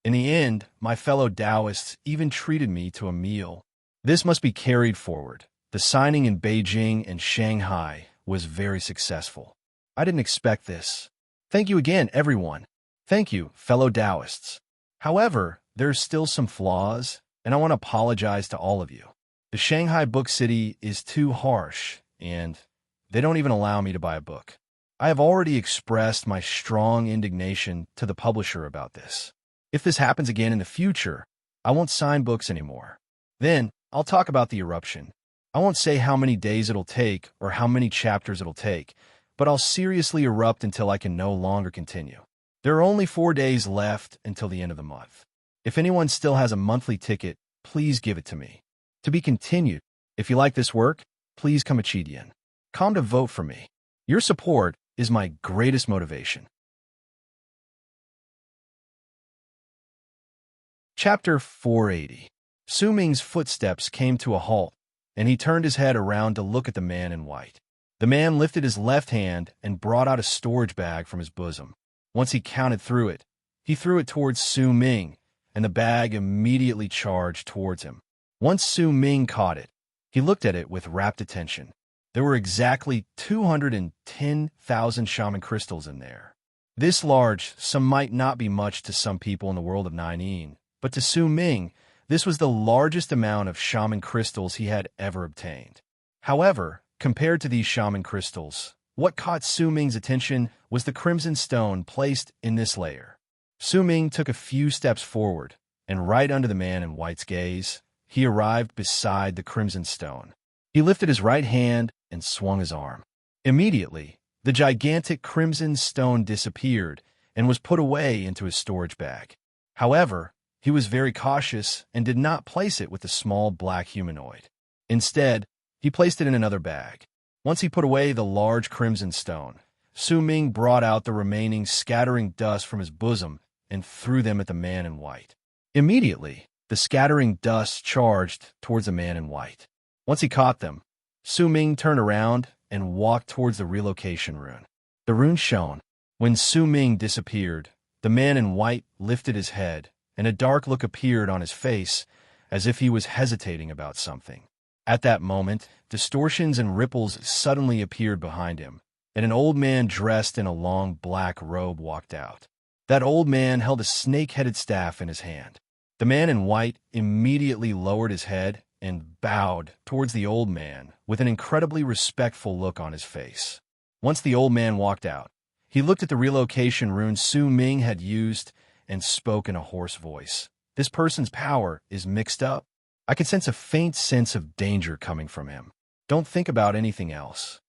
A: In the end, my fellow Taoists even treated me to a meal. This must be carried forward. The signing in Beijing and Shanghai was very successful. I didn't expect this. Thank you again, everyone. Thank you, fellow Taoists. However, there's still some flaws, and I want to apologize to all of you. The Shanghai Book City is too harsh, and they don't even allow me to buy a book. I have already expressed my strong indignation to the publisher about this. If this happens again in the future, I won't sign books anymore. Then, I'll talk about the eruption. I won't say how many days it'll take or how many chapters it'll take, but I'll seriously erupt until I can no longer continue. There are only 4 days left until the end of the month. If anyone still has a monthly ticket, please give it to me. To be continued. If you like this work, please come Achidian. Come to vote for me. Your support is my greatest motivation. Chapter 480. Su Ming's footsteps came to a halt, and he turned his head around to look at the man in white. The man lifted his left hand and brought out a storage bag from his bosom. Once he counted through it, he threw it towards Su Ming, and the bag immediately charged towards him. Once Su Ming caught it, he looked at it with rapt attention. There were exactly 210,000 shaman crystals in there. This large sum might not be much to some people in the world of Ninein, but to Su Ming, this was the largest amount of shaman crystals he had ever obtained. However, compared to these shaman crystals, what caught Su Ming's attention was the crimson stone placed in this layer. Su Ming took a few steps forward, and right under the man in white's gaze, he arrived beside the crimson stone. He lifted his right hand and swung his arm. Immediately, the gigantic crimson stone disappeared and was put away into his storage bag. However, he was very cautious and did not place it with the small black humanoid. Instead, he placed it in another bag. Once he put away the large crimson stone, Su Ming brought out the remaining scattering dust from his bosom and threw them at the man in white. Immediately, the scattering dust charged towards the man in white. Once he caught them, Su Ming turned around and walked towards the relocation rune. The rune shone. When Su Ming disappeared, the man in white lifted his head, and a dark look appeared on his face as if he was hesitating about something. At that moment, distortions and ripples suddenly appeared behind him, and an old man dressed in a long black robe walked out. That old man held a snake-headed staff in his hand. The man in white immediately lowered his head and bowed towards the old man with an incredibly respectful look on his face. Once the old man walked out, he looked at the relocation rune Su Ming had used and spoke in a hoarse voice. This person's power is mixed up. I could sense a faint sense of danger coming from him. Don't think about anything else.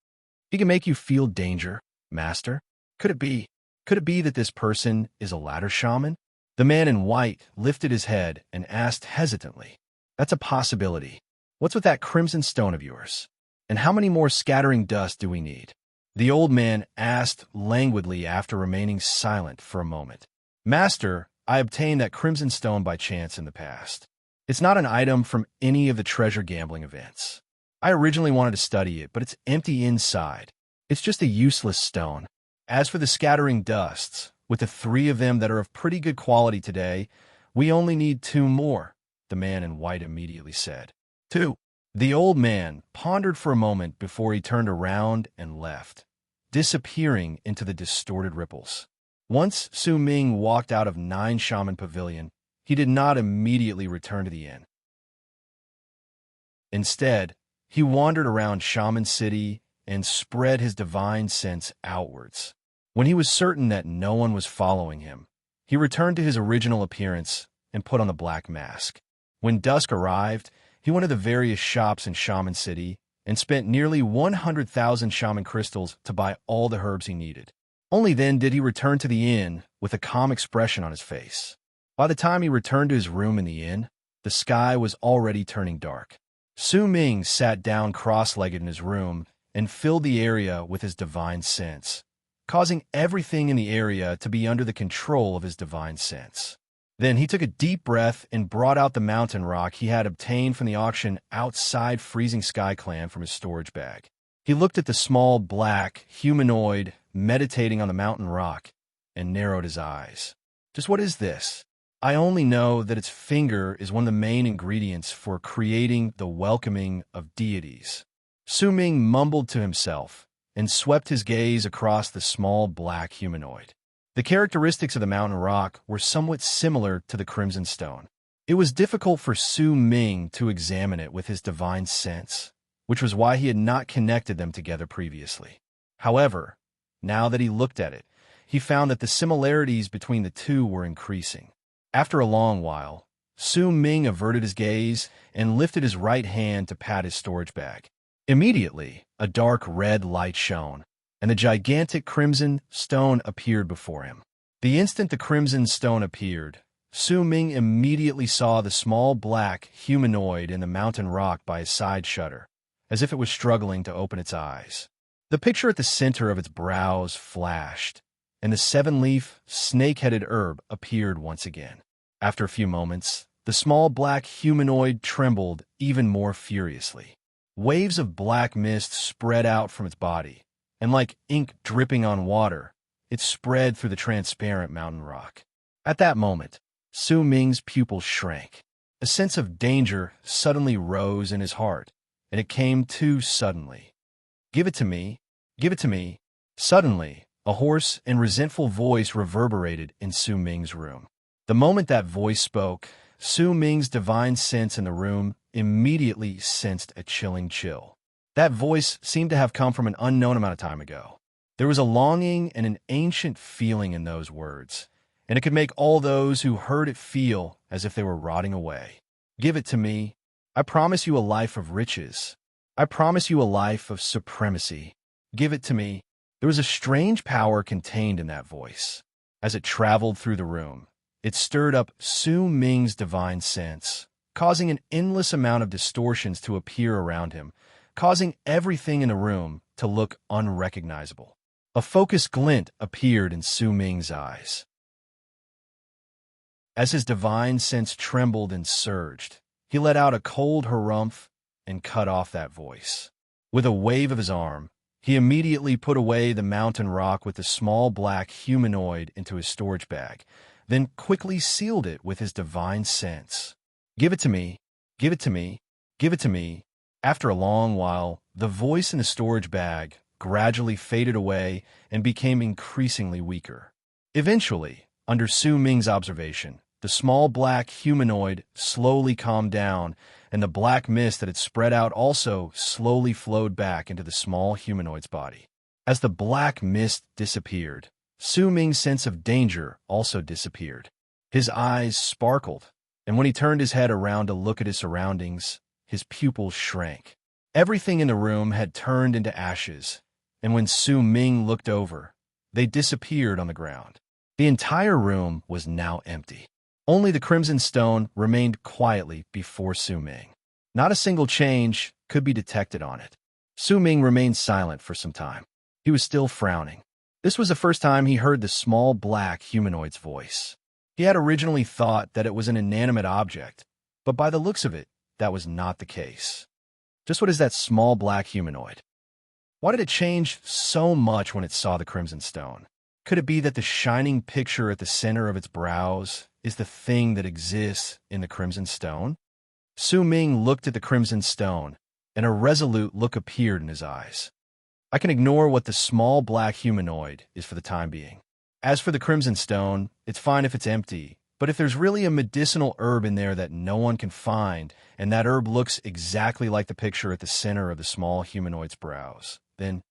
A: He can make you feel danger, Master. Could it be that this person is a ladder shaman? The man in white lifted his head and asked hesitantly. That's a possibility. What's with that crimson stone of yours? And how many more scattering dust do we need? The old man asked languidly after remaining silent for a moment. Master, I obtained that crimson stone by chance in the past. It's not an item from any of the treasure gambling events. I originally wanted to study it, but it's empty inside, It's just a useless stone. As for the scattering dusts, with the 3 of them that are of pretty good quality today, we only need 2 more, the man in white immediately said. 2. The old man pondered for a moment before he turned around and left, disappearing into the distorted ripples. Once Su Ming walked out of 9 Shaman Pavilion, he did not immediately return to the inn. Instead, he wandered around Shaman City and spread his divine sense outwards. When he was certain that no one was following him, he returned to his original appearance and put on the black mask. When dusk arrived, he went to the various shops in Shaman City and spent nearly 100,000 shaman crystals to buy all the herbs he needed. Only then did he return to the inn with a calm expression on his face. By the time he returned to his room in the inn, the sky was already turning dark. Su Ming sat down cross-legged in his room and filled the area with his divine sense, causing everything in the area to be under the control of his divine sense. Then he took a deep breath and brought out the mountain rock he had obtained from the auction outside Freezing Sky Clan from his storage bag. He looked at the small, black, humanoid meditating on the mountain rock and narrowed his eyes. Just what is this? I only know that its finger is one of the main ingredients for creating the welcoming of deities. Su Ming mumbled to himself and swept his gaze across the small black humanoid. The characteristics of the mountain rock were somewhat similar to the crimson stone. It was difficult for Su Ming to examine it with his divine sense, which was why he had not connected them together previously. However, now that he looked at it, he found that the similarities between the two were increasing. After a long while, Su Ming averted his gaze and lifted his right hand to pat his storage bag. Immediately, a dark red light shone, and the gigantic crimson stone appeared before him. The instant the crimson stone appeared, Su Ming immediately saw the small black humanoid in the mountain rock by his side shudder, as if it was struggling to open its eyes. The picture at the center of its brows flashed, and the 7-leaf, snake-headed herb appeared once again. After a few moments, the small black humanoid trembled even more furiously. Waves of black mist spread out from its body, and like ink dripping on water, it spread through the transparent mountain rock. At that moment, Su Ming's pupils shrank. A sense of danger suddenly rose in his heart, and it came too suddenly. "Give it to me! Give it to me!" Suddenly, a hoarse and resentful voice reverberated in Su Ming's room. The moment that voice spoke, Su Ming's divine sense in the room immediately sensed a chilling chill. That voice seemed to have come from an unknown amount of time ago. There was a longing and an ancient feeling in those words, and it could make all those who heard it feel as if they were rotting away. "Give it to me. I promise you a life of riches. I promise you a life of supremacy. Give it to me." There was a strange power contained in that voice. As it traveled through the room, it stirred up Su Ming's divine sense, causing an endless amount of distortions to appear around him, causing everything in the room to look unrecognizable. A focused glint appeared in Su Ming's eyes. As his divine sense trembled and surged, he let out a cold harumph and cut off that voice. With a wave of his arm, he immediately put away the mountain rock with the small black humanoid into his storage bag, then quickly sealed it with his divine sense. "Give it to me. Give it to me. Give it to me." After a long while, the voice in the storage bag gradually faded away and became increasingly weaker. Eventually, under Su Ming's observation, the small black humanoid slowly calmed down, and the black mist that had spread out also slowly flowed back into the small humanoid's body. As the black mist disappeared, Su Ming's sense of danger also disappeared. His eyes sparkled, and when he turned his head around to look at his surroundings, his pupils shrank. Everything in the room had turned into ashes, and when Su Ming looked over, they disappeared on the ground. The entire room was now empty. Only the crimson stone remained quietly before Su Ming. Not a single change could be detected on it. Su Ming remained silent for some time. He was still frowning. This was the first time he heard the small black humanoid's voice. He had originally thought that it was an inanimate object, but by the looks of it, that was not the case. Just what is that small black humanoid? Why did it change so much when it saw the crimson stone? Could it be that the shining picture at the center of its brows is the thing that exists in the crimson stone? Su Ming looked at the crimson stone, and a resolute look appeared in his eyes. I can ignore what the small black humanoid is for the time being. As for the crimson stone, it's fine if it's empty, but if there's really a medicinal herb in there that no one can find, and that herb looks exactly like the picture at the center of the small humanoid's brows, then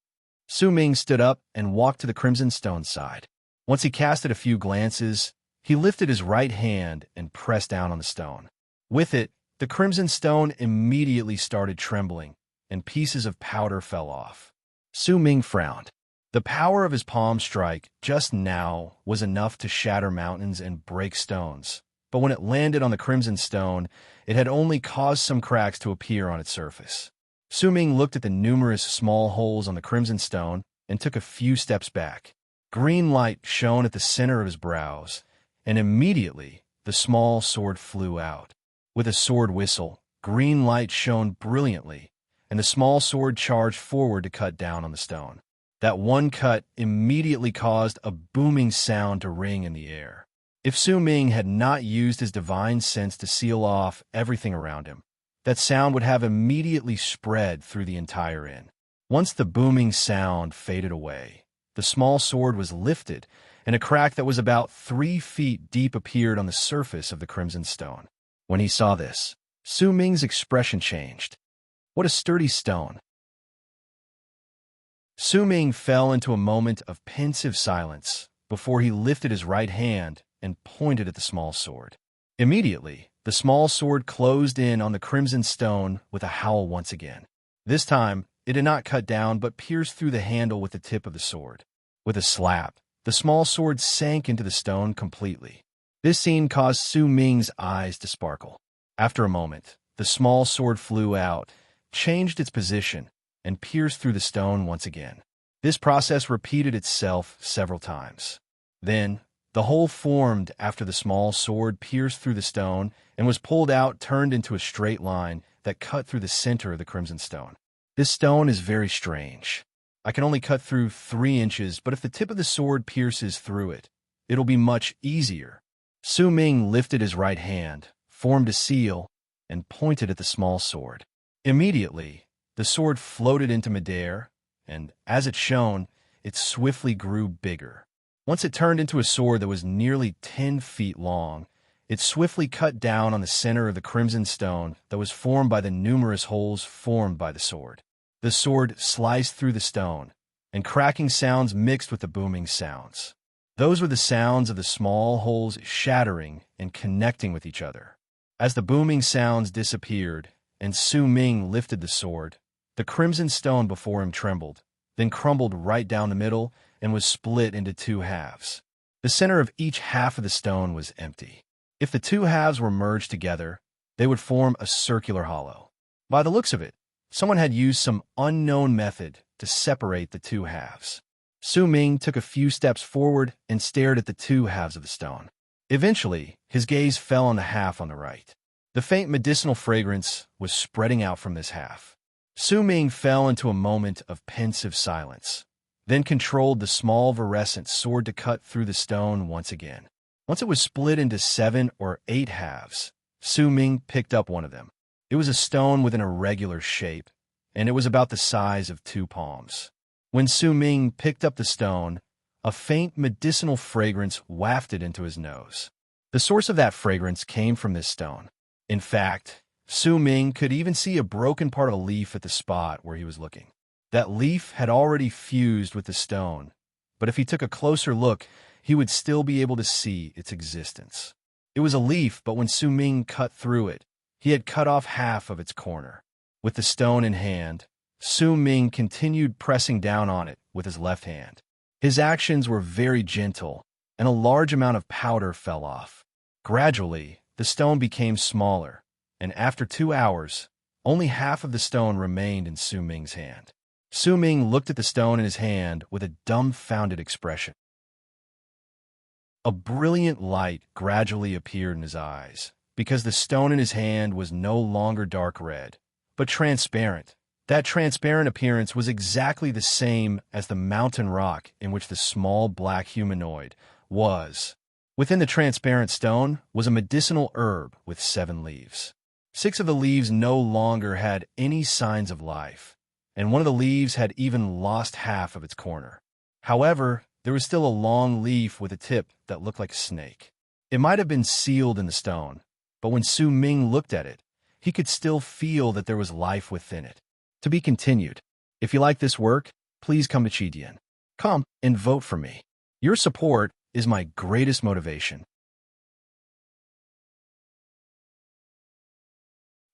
A: Su Ming stood up and walked to the crimson stone's side. Once he casted a few glances, he lifted his right hand and pressed down on the stone. With it, the crimson stone immediately started trembling, and pieces of powder fell off. Su Ming frowned. The power of his palm strike just now was enough to shatter mountains and break stones, but when it landed on the crimson stone, it had only caused some cracks to appear on its surface. Su Ming looked at the numerous small holes on the crimson stone and took a few steps back. Green light shone at the center of his brows, and immediately the small sword flew out. With a sword whistle, green light shone brilliantly, and the small sword charged forward to cut down on the stone. That one cut immediately caused a booming sound to ring in the air. If Su Ming had not used his divine sense to seal off everything around him, that sound would have immediately spread through the entire inn. Once the booming sound faded away, the small sword was lifted, and a crack that was about 3 feet deep appeared on the surface of the crimson stone. When he saw this, Su Ming's expression changed. What a sturdy stone! Su Ming fell into a moment of pensive silence before he lifted his right hand and pointed at the small sword. Immediately, the small sword closed in on the crimson stone with a howl once again. This time, it did not cut down but pierced through the handle with the tip of the sword. With a slap, the small sword sank into the stone completely. This scene caused Su Ming's eyes to sparkle. After a moment, the small sword flew out, changed its position, and pierced through the stone once again. This process repeated itself several times. Then, the hole formed after the small sword pierced through the stone and was pulled out, turned into a straight line that cut through the center of the crimson stone. This stone is very strange. I can only cut through 3 inches, but if the tip of the sword pierces through it, it'll be much easier. Su Ming lifted his right hand, formed a seal, and pointed at the small sword. Immediately, the sword floated into midair, and as it shone, it swiftly grew bigger. Once it turned into a sword that was nearly 10 feet long, it swiftly cut down on the center of the crimson stone that was formed by the numerous holes formed by the sword. The sword sliced through the stone, and cracking sounds mixed with the booming sounds. Those were the sounds of the small holes shattering and connecting with each other. As the booming sounds disappeared, and Su Ming lifted the sword, the crimson stone before him trembled, then crumbled right down the middle and was split into 2 halves. The center of each half of the stone was empty. If the 2 halves were merged together, they would form a circular hollow. By the looks of it, someone had used some unknown method to separate the 2 halves. Su Ming took a few steps forward and stared at the 2 halves of the stone. Eventually, his gaze fell on the half on the right. The faint medicinal fragrance was spreading out from this half. Su Ming fell into a moment of pensive silence, then controlled the small virescent sword to cut through the stone once again. Once it was split into 7 or 8 halves, Su Ming picked up one of them. It was a stone with an irregular shape, and it was about the size of 2 palms. When Su Ming picked up the stone, a faint medicinal fragrance wafted into his nose. The source of that fragrance came from this stone. In fact, Su Ming could even see a broken part of a leaf at the spot where he was looking. That leaf had already fused with the stone, but if he took a closer look, he would still be able to see its existence. It was a leaf, but when Su Ming cut through it, he had cut off half of its corner. With the stone in hand, Su Ming continued pressing down on it with his left hand. His actions were very gentle, and a large amount of powder fell off. Gradually, the stone became smaller, and after 2 hours, only half of the stone remained in Su Ming's hand. Su Ming looked at the stone in his hand with a dumbfounded expression. A brilliant light gradually appeared in his eyes, because the stone in his hand was no longer dark red, but transparent, That transparent appearance was exactly the same as the mountain rock in which the small black humanoid was. Within the transparent stone was a medicinal herb with 7 leaves. 6 of the leaves no longer had any signs of life, and one of the leaves had even lost half of its corner. However, there was still a long leaf with a tip that looked like a snake. It might have been sealed in the stone, but when Su Ming looked at it, he could still feel that there was life within it. To be continued. If you like this work, please come to Chidian. Come and vote for me. Your support is my greatest motivation.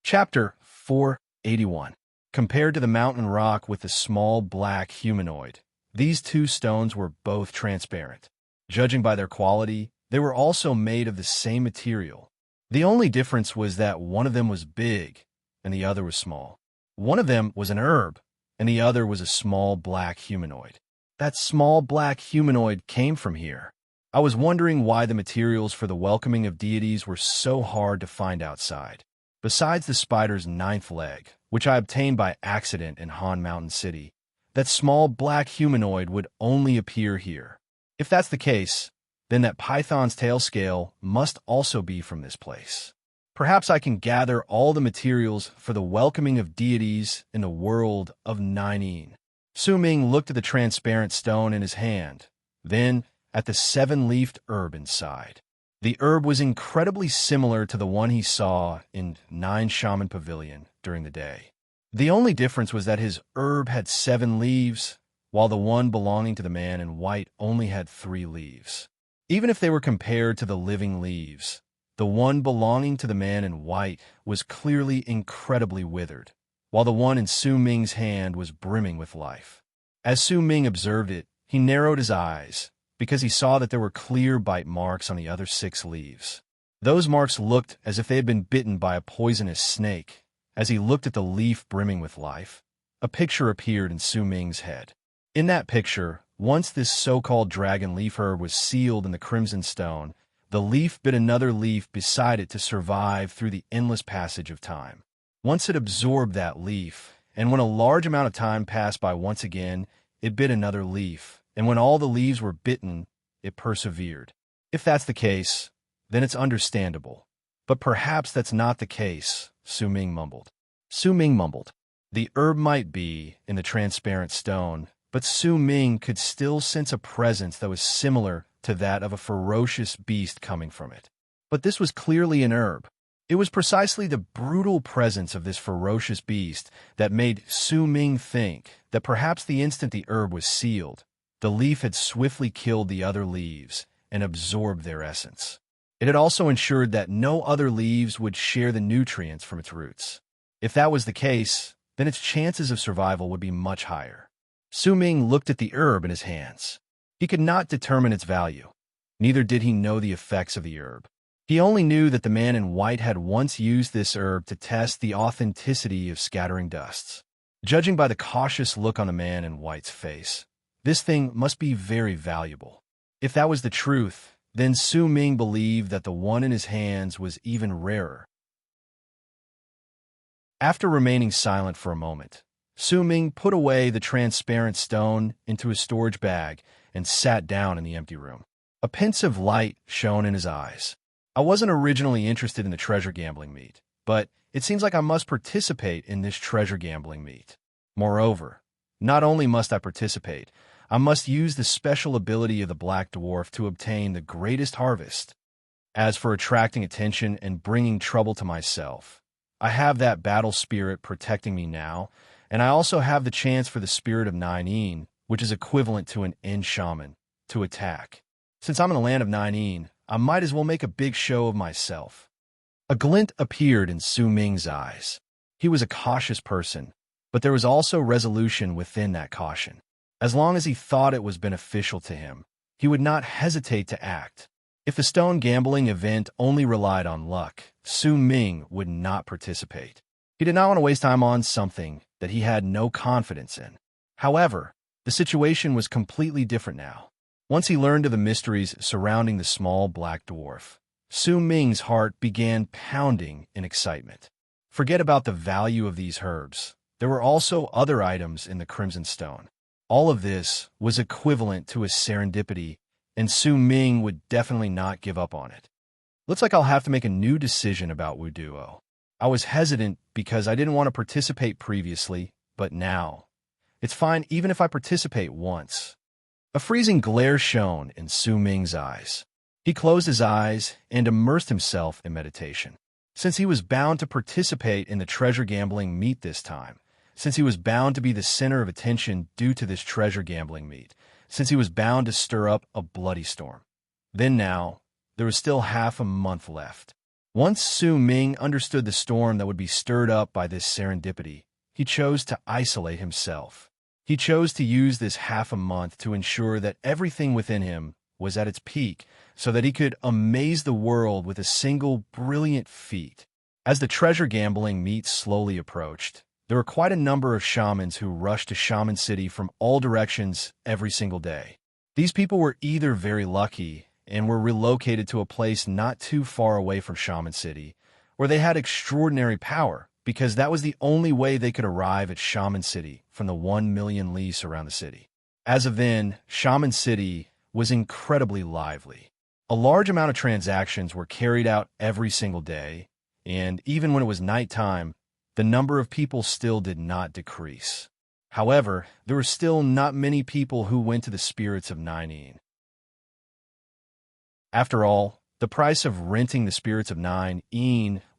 A: Chapter 481. Compared to the mountain rock with the small black humanoid, these 2 stones were both transparent. Judging by their quality, they were also made of the same material. The only difference was that one of them was big and the other was small. One of them was an herb, and the other was a small black humanoid. That small black humanoid came from here. I was wondering why the materials for the welcoming of deities were so hard to find outside. Besides the spider's 9th leg, which I obtained by accident in Han Mountain City, that small black humanoid would only appear here. If that's the case, then that python's tail scale must also be from this place. Perhaps I can gather all the materials for the welcoming of deities in the world of Nainin. Su Ming looked at the transparent stone in his hand, then at the 7-leafed herb inside. The herb was incredibly similar to the one he saw in 9 Shaman Pavilion during the day. The only difference was that his herb had 7 leaves, while the one belonging to the man in white only had 3 leaves. Even if they were compared to the living leaves, the one belonging to the man in white was clearly incredibly withered, while the one in Su Ming's hand was brimming with life. As Su Ming observed it, he narrowed his eyes, because he saw that there were clear bite marks on the other 6 leaves. Those marks looked as if they had been bitten by a poisonous snake. As he looked at the leaf brimming with life, a picture appeared in Su Ming's head. In that picture, once this so-called dragon leaf herb was sealed in the crimson stone, the leaf bit another leaf beside it to survive through the endless passage of time. Once it absorbed that leaf, and when a large amount of time passed by once again, it bit another leaf, and when all the leaves were bitten, it persevered. If that's the case, then it's understandable. But perhaps that's not the case, Su Ming mumbled. Su Ming mumbled. The herb might be in the transparent stone, but Su Ming could still sense a presence that was similar to that of a ferocious beast coming from it. But this was clearly an herb. It was precisely the brutal presence of this ferocious beast that made Su Ming think that perhaps the instant the herb was sealed, the leaf had swiftly killed the other leaves and absorbed their essence. It had also ensured that no other leaves would share the nutrients from its roots. If that was the case, then its chances of survival would be much higher. Su Ming looked at the herb in his hands. He could not determine its value. Neither did he know the effects of the herb. He only knew that the man in white had once used this herb to test the authenticity of scattering dusts. Judging by the cautious look on the man in white's face, this thing must be very valuable. If that was the truth, then Su Ming believed that the one in his hands was even rarer. After remaining silent for a moment, Su Ming put away the transparent stone into his storage bag and sat down in the empty room. A pensive light shone in his eyes. I wasn't originally interested in the treasure gambling meet, but it seems like I must participate in this treasure gambling meet. Moreover, not only must I participate, I must use the special ability of the Black Dwarf to obtain the greatest harvest. As for attracting attention and bringing trouble to myself, I have that battle spirit protecting me now, and I also have the chance for the spirit of Nainin, which is equivalent to an enchantment, to attack. Since I'm in the land of Nainin, I might as well make a big show of myself. A glint appeared in Su Ming's eyes. He was a cautious person, but there was also resolution within that caution. As long as he thought it was beneficial to him, he would not hesitate to act. If the stone gambling event only relied on luck, Su Ming would not participate. He did not want to waste time on something that he had no confidence in. However, the situation was completely different now. Once he learned of the mysteries surrounding the small black dwarf, Su Ming's heart began pounding in excitement. Forget about the value of these herbs. there were also other items in the Crimson Stone. All of this was equivalent to a serendipity, and Su Ming would definitely not give up on it. Looks like I'll have to make a new decision about Wu Duo. I was hesitant because I didn't want to participate previously, but now, it's fine even if I participate once. A freezing glare shone in Su Ming's eyes. He closed his eyes and immersed himself in meditation. Since he was bound to participate in the treasure gambling meet this time, since he was bound to be the center of attention due to this treasure gambling meet, since he was bound to stir up a bloody storm. Then now, there was still half a month left. Once Su Ming understood the storm that would be stirred up by this serendipity, he chose to isolate himself. He chose to use this half a month to ensure that everything within him was at its peak so that he could amaze the world with a single brilliant feat. As the treasure gambling meet slowly approached, there were quite a number of shamans who rushed to Shaman City from all directions every single day. These people were either very lucky and were relocated to a place not too far away from Shaman City, or they had extraordinary power because that was the only way they could arrive at Shaman City from the 1 million li around the city. As of then, Shaman City was incredibly lively. A large amount of transactions were carried out every single day, and even when it was nighttime, the number of people still did not decrease. However, there were still not many people who went to the spirits of Nine. After all, the price of renting the spirits of Nine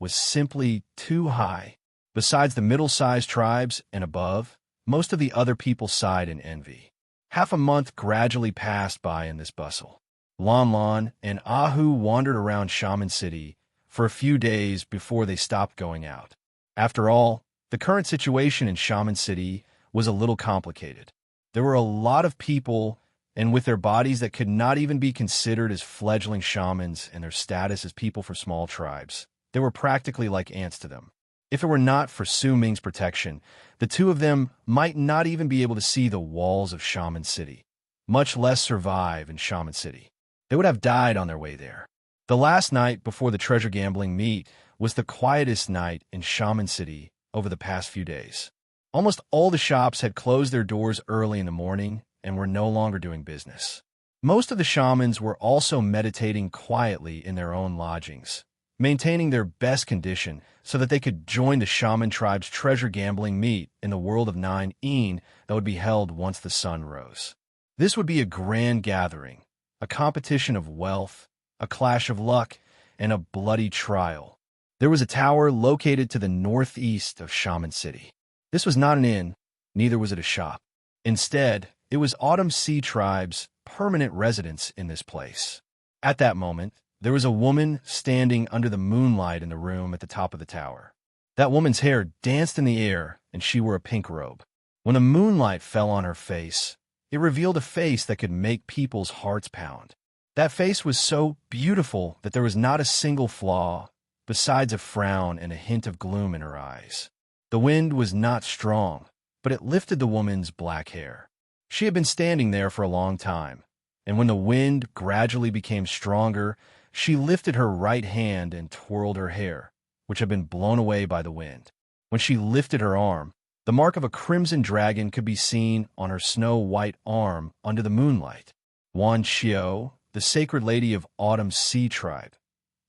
A: was simply too high. Besides the middle-sized tribes and above, most of the other people sighed in envy. Half a month gradually passed by in this bustle. Lon Lon and Ahu wandered around Shaman City for a few days before they stopped going out. After all, the current situation in Shaman City was a little complicated. There were a lot of people, and with their bodies that could not even be considered as fledgling shamans and their status as people for small tribes, they were practically like ants to them. If it were not for Su Ming's protection, the two of them might not even be able to see the walls of Shaman City, much less survive in Shaman City. They would have died on their way there. The last night before the treasure gambling meet was the quietest night in Shaman City over the past few days. Almost all the shops had closed their doors early in the morning and were no longer doing business. Most of the shamans were also meditating quietly in their own lodgings, maintaining their best condition so that they could join the shaman tribe's treasure gambling meet in the world of Nine that would be held once the sun rose. This would be a grand gathering, a competition of wealth, a clash of luck, and a bloody trial. There was a tower located to the northeast of Shaman City. This was not an inn, neither was it a shop. Instead, it was Autumn Sea Tribe's permanent residence in this place. At that moment, there was a woman standing under the moonlight in the room at the top of the tower. That woman's hair danced in the air, and she wore a pink robe. When the moonlight fell on her face, it revealed a face that could make people's hearts pound. That face was so beautiful that there was not a single flaw, besides a frown and a hint of gloom in her eyes. The wind was not strong, but it lifted the woman's black hair. She had been standing there for a long time, and when the wind gradually became stronger, she lifted her right hand and twirled her hair, which had been blown away by the wind. When she lifted her arm, the mark of a crimson dragon could be seen on her snow-white arm under the moonlight. Wan Xiao, the sacred lady of Autumn Sea Tribe.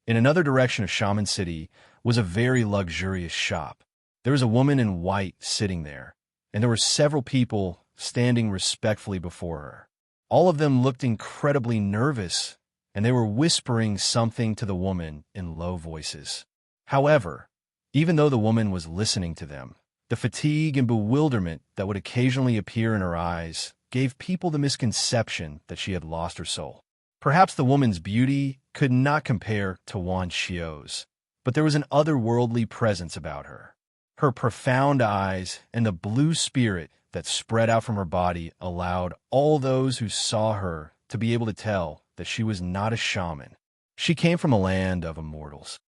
A: In another direction of Shaman City was a very luxurious shop. There was a woman in white sitting there, and there were several people standing respectfully before her. All of them looked incredibly nervous, and they were whispering something to the woman in low voices. However, even though the woman was listening to them, the fatigue and bewilderment that would occasionally appear in her eyes gave people the misconception that she had lost her soul. Perhaps the woman's beauty could not compare to Wan Xiao's, but there was an otherworldly presence about her. Her profound eyes and the blue spirit that spread out from her body allowed all those who saw her to be able to tell that she was not a shaman. She came from a land of immortals.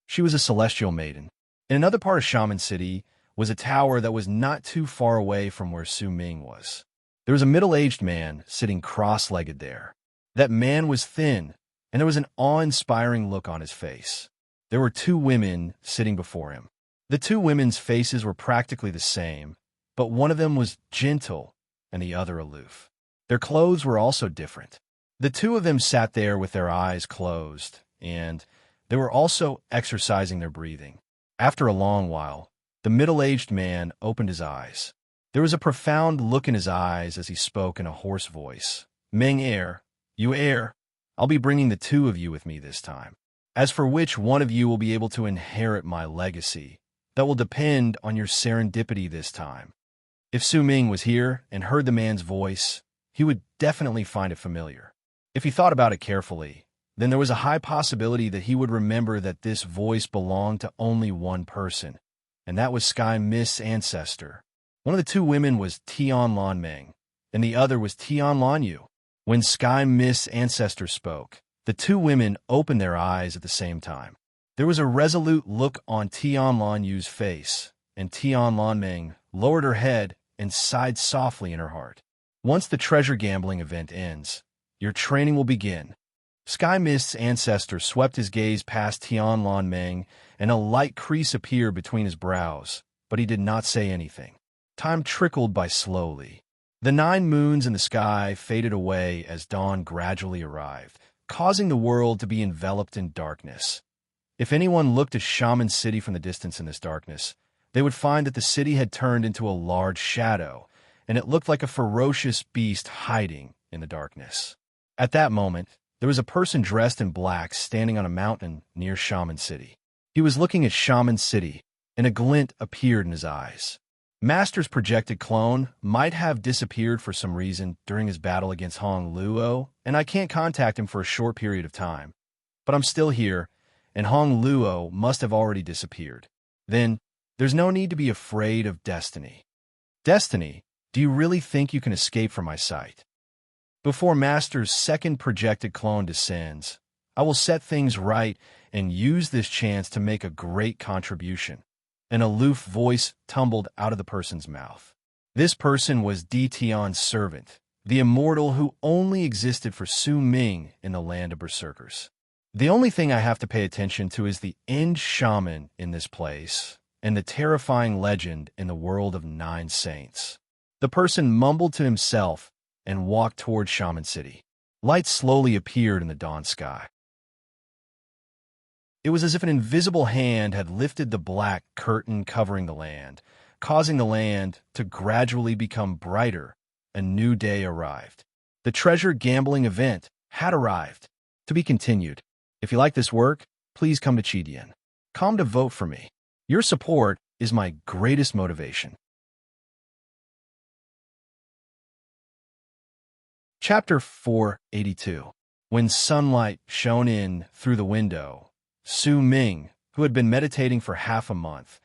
A: She was a celestial maiden. In another part of Shaman City was a tower that was not too far away from where Su Ming was. There was a middle-aged man sitting cross-legged there. That man was thin, and there was an awe-inspiring look on his face. There were two women sitting before him. The two women's faces were practically the same, but one of them was gentle and the other aloof. Their clothes were also different. The two of them sat there with their eyes closed, and they were also exercising their breathing. After a long while, the middle-aged man opened his eyes. There was a profound look in his eyes as he spoke in a hoarse voice. "Meng heir, you heir, I'll be bringing the two of you with me this time. As for which one of you will be able to inherit my legacy, that will depend on your serendipity this time." If Su Ming was here and heard the man's voice, he would definitely find it familiar. If he thought about it carefully, then there was a high possibility that he would remember that this voice belonged to only one person, and that was Sky Mist's ancestor. One of the two women was Tian Lan Meng, and the other was Tian Lan Yu. When Sky Mist's ancestor spoke, the two women opened their eyes at the same time. There was a resolute look on Tian Lan Yu's face, and Tian Lan Meng lowered her head and sighed softly in her heart. "Once the treasure gambling event ends, your training will begin." Sky Mist's ancestor swept his gaze past Tian Lan Meng, and a light crease appeared between his brows, but he did not say anything. Time trickled by slowly. The 9 moons in the sky faded away as dawn gradually arrived, causing the world to be enveloped in darkness. If anyone looked at Shaman City from the distance in this darkness, they would find that the city had turned into a large shadow, and it looked like a ferocious beast hiding in the darkness. At that moment, there was a person dressed in black standing on a mountain near Shaman City. He was looking at Shaman City, and a glint appeared in his eyes. Master's projected clone might have disappeared for some reason during his battle against Hong Luo, and I can't contact him for a short period of time. But I'm still here, and Hong Luo must have already disappeared. Then, there's no need to be afraid of destiny. Destiny, do you really think you can escape from my sight? Before Master's second projected clone descends, I will set things right and use this chance to make a great contribution. An aloof voice tumbled out of the person's mouth. This person was Di Tian's servant, the immortal who only existed for Su Ming in the land of berserkers. The only thing I have to pay attention to is the end shaman in this place and the terrifying legend in the world of 9 saints. The person mumbled to himself and walked toward Shaman City. Light slowly appeared in the dawn sky. It was as if an invisible hand had lifted the black curtain covering the land, causing the land to gradually become brighter. A new day arrived. The treasure gambling event had arrived. To be continued. If you like this work, please come to Chidian. Come to vote for me. Your support is my greatest motivation. Chapter 482. When sunlight shone in through the window, Su Ming, who had been meditating for half a month,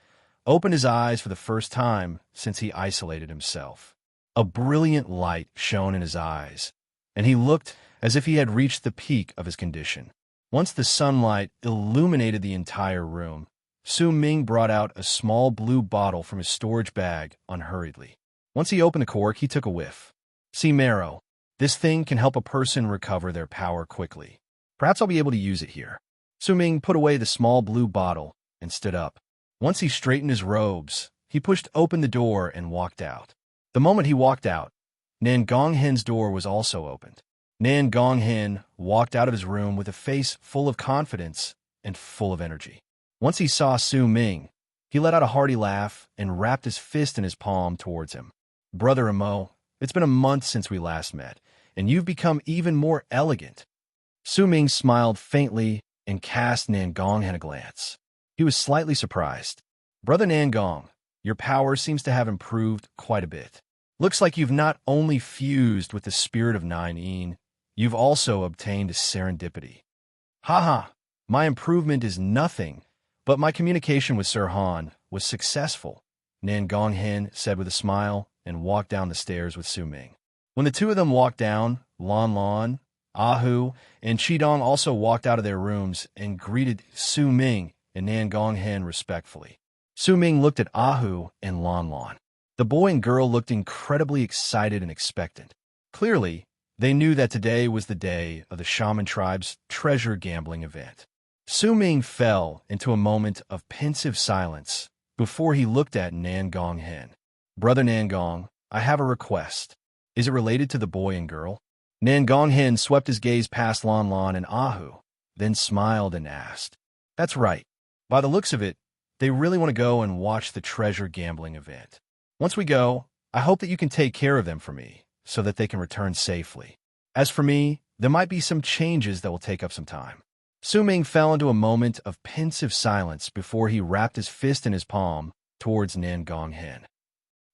A: opened his eyes for the first time since he isolated himself. A brilliant light shone in his eyes, and he looked as if he had reached the peak of his condition. Once the sunlight illuminated the entire room, Su Ming brought out a small blue bottle from his storage bag unhurriedly. Once he opened the cork, he took a whiff. "See marrow. This thing can help a person recover their power quickly. Perhaps I'll be able to use it here." Su Ming put away the small blue bottle and stood up. Once he straightened his robes, he pushed open the door and walked out. The moment he walked out, Nan Gonghen's door was also opened. Nan Gonghen walked out of his room with a face full of confidence and full of energy. Once he saw Su Ming, he let out a hearty laugh and wrapped his fist in his palm towards him. "Brother Amo, it's been a month since we last met, and you've become even more elegant." Su Ming smiled faintly and cast Nan Gonghen a glance. He was slightly surprised. "Brother Nan Gong, your power seems to have improved quite a bit. Looks like you've not only fused with the spirit of 9 Yin, you've also obtained a serendipity." "Haha, my improvement is nothing, but my communication with Sir Han was successful," Nan Gonghen said with a smile and walked down the stairs with Su Ming. When the two of them walked down, Lan Lan, Ahu, and Qidong also walked out of their rooms and greeted Su Ming and Nan Gonghen respectfully. Su Ming looked at Ahu and Lan Lan. The boy and girl looked incredibly excited and expectant. Clearly, they knew that today was the day of the Shaman tribe's treasure gambling event. Su Ming fell into a moment of pensive silence before he looked at Nangong Hen. "Brother Nangong, I have a request. Is it related to the boy and girl?" Nangong Hen swept his gaze past Lon Lon and Ahu, then smiled and asked, "That's right. By the looks of it, they really want to go and watch the treasure gambling event. Once we go, I hope that you can take care of them for me, so that they can return safely. As for me, there might be some changes that will take up some time." Su Ming fell into a moment of pensive silence before he wrapped his fist in his palm towards Nangong Hen.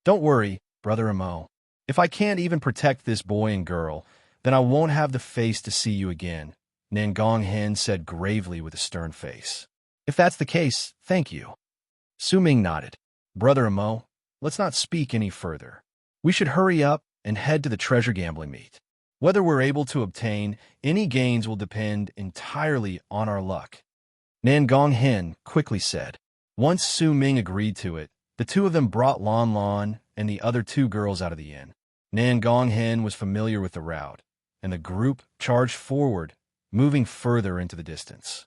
A: "Don't worry, Brother Amo. If I can't even protect this boy and girl, then I won't have the face to see you again," Nangong Hen said gravely with a stern face. "If that's the case, thank you." Su Ming nodded. "Brother Amo, let's not speak any further. We should hurry up and head to the treasure gambling meet. Whether we're able to obtain any gains will depend entirely on our luck," Nangong Hen quickly said. Once Su Ming agreed to it, the two of them brought Lon Lon and the other two girls out of the inn. Nangong Hen was familiar with the route, and the group charged forward, moving further into the distance.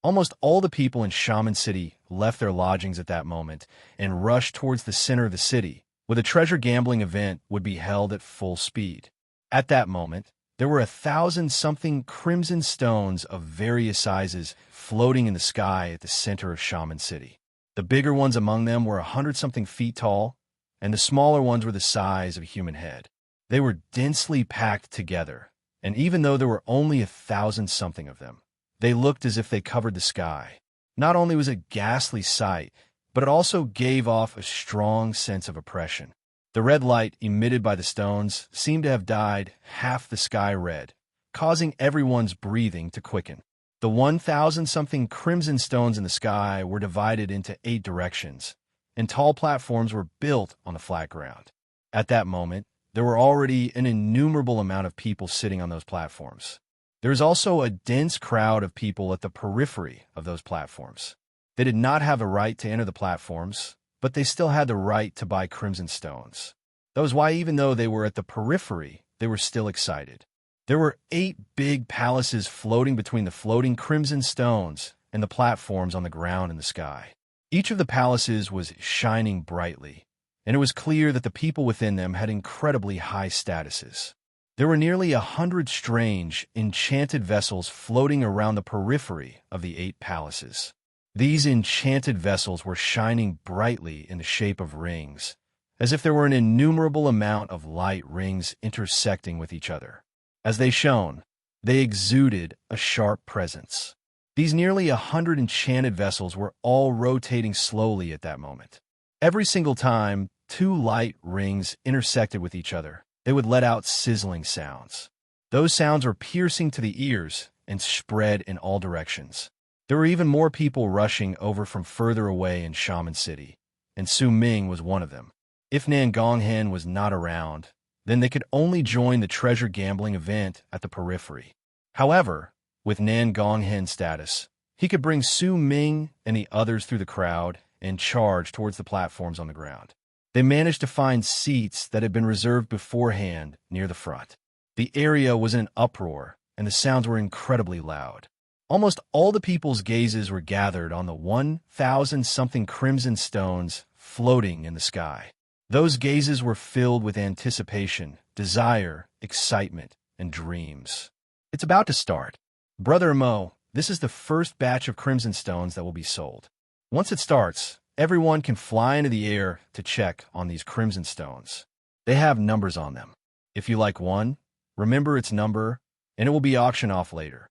A: Almost all the people in Shaman City left their lodgings at that moment and rushed towards the center of the city, where the treasure gambling event would be held at full speed. At that moment, there were 1,000-something crimson stones of various sizes floating in the sky at the center of Shaman City. The bigger ones among them were 100-something feet tall, and the smaller ones were the size of a human head. They were densely packed together, and even though there were only 1,000-something of them, they looked as if they covered the sky. Not only was it a ghastly sight, but it also gave off a strong sense of oppression. The red light emitted by the stones seemed to have dyed half the sky red, causing everyone's breathing to quicken. The 1,000-something crimson stones in the sky were divided into 8 directions, and tall platforms were built on the flat ground. At that moment, there were already an innumerable amount of people sitting on those platforms. There was also a dense crowd of people at the periphery of those platforms. They did not have a right to enter the platforms, but they still had the right to buy crimson stones. That was why, even though they were at the periphery, they were still excited. There were 8 big palaces floating between the floating crimson stones and the platforms on the ground in the sky. Each of the palaces was shining brightly, and it was clear that the people within them had incredibly high statuses. There were nearly 100 strange, enchanted vessels floating around the periphery of the 8 palaces. These enchanted vessels were shining brightly in the shape of rings, as if there were an innumerable amount of light rings intersecting with each other. As they shone, they exuded a sharp presence. These nearly 100 enchanted vessels were all rotating slowly at that moment. Every single time 2 light rings intersected with each other, they would let out sizzling sounds. Those sounds were piercing to the ears and spread in all directions. There were even more people rushing over from further away in Shaman City, and Su Ming was one of them. If Nangong Hen was not around, then they could only join the treasure gambling event at the periphery. However, with Nangong Hen's status, he could bring Su Ming and the others through the crowd and charge towards the platforms on the ground. They managed to find seats that had been reserved beforehand near the front. The area was in an uproar, and the sounds were incredibly loud. Almost all the people's gazes were gathered on the 1,000-something crimson stones floating in the sky. Those gazes were filled with anticipation, desire, excitement, and dreams. It's about to start. Brother Mo, this is the first batch of crimson stones that will be sold. Once it starts, everyone can fly into the air to check on these crimson stones. They have numbers on them. If you like one, remember its number, and it will be auctioned off later.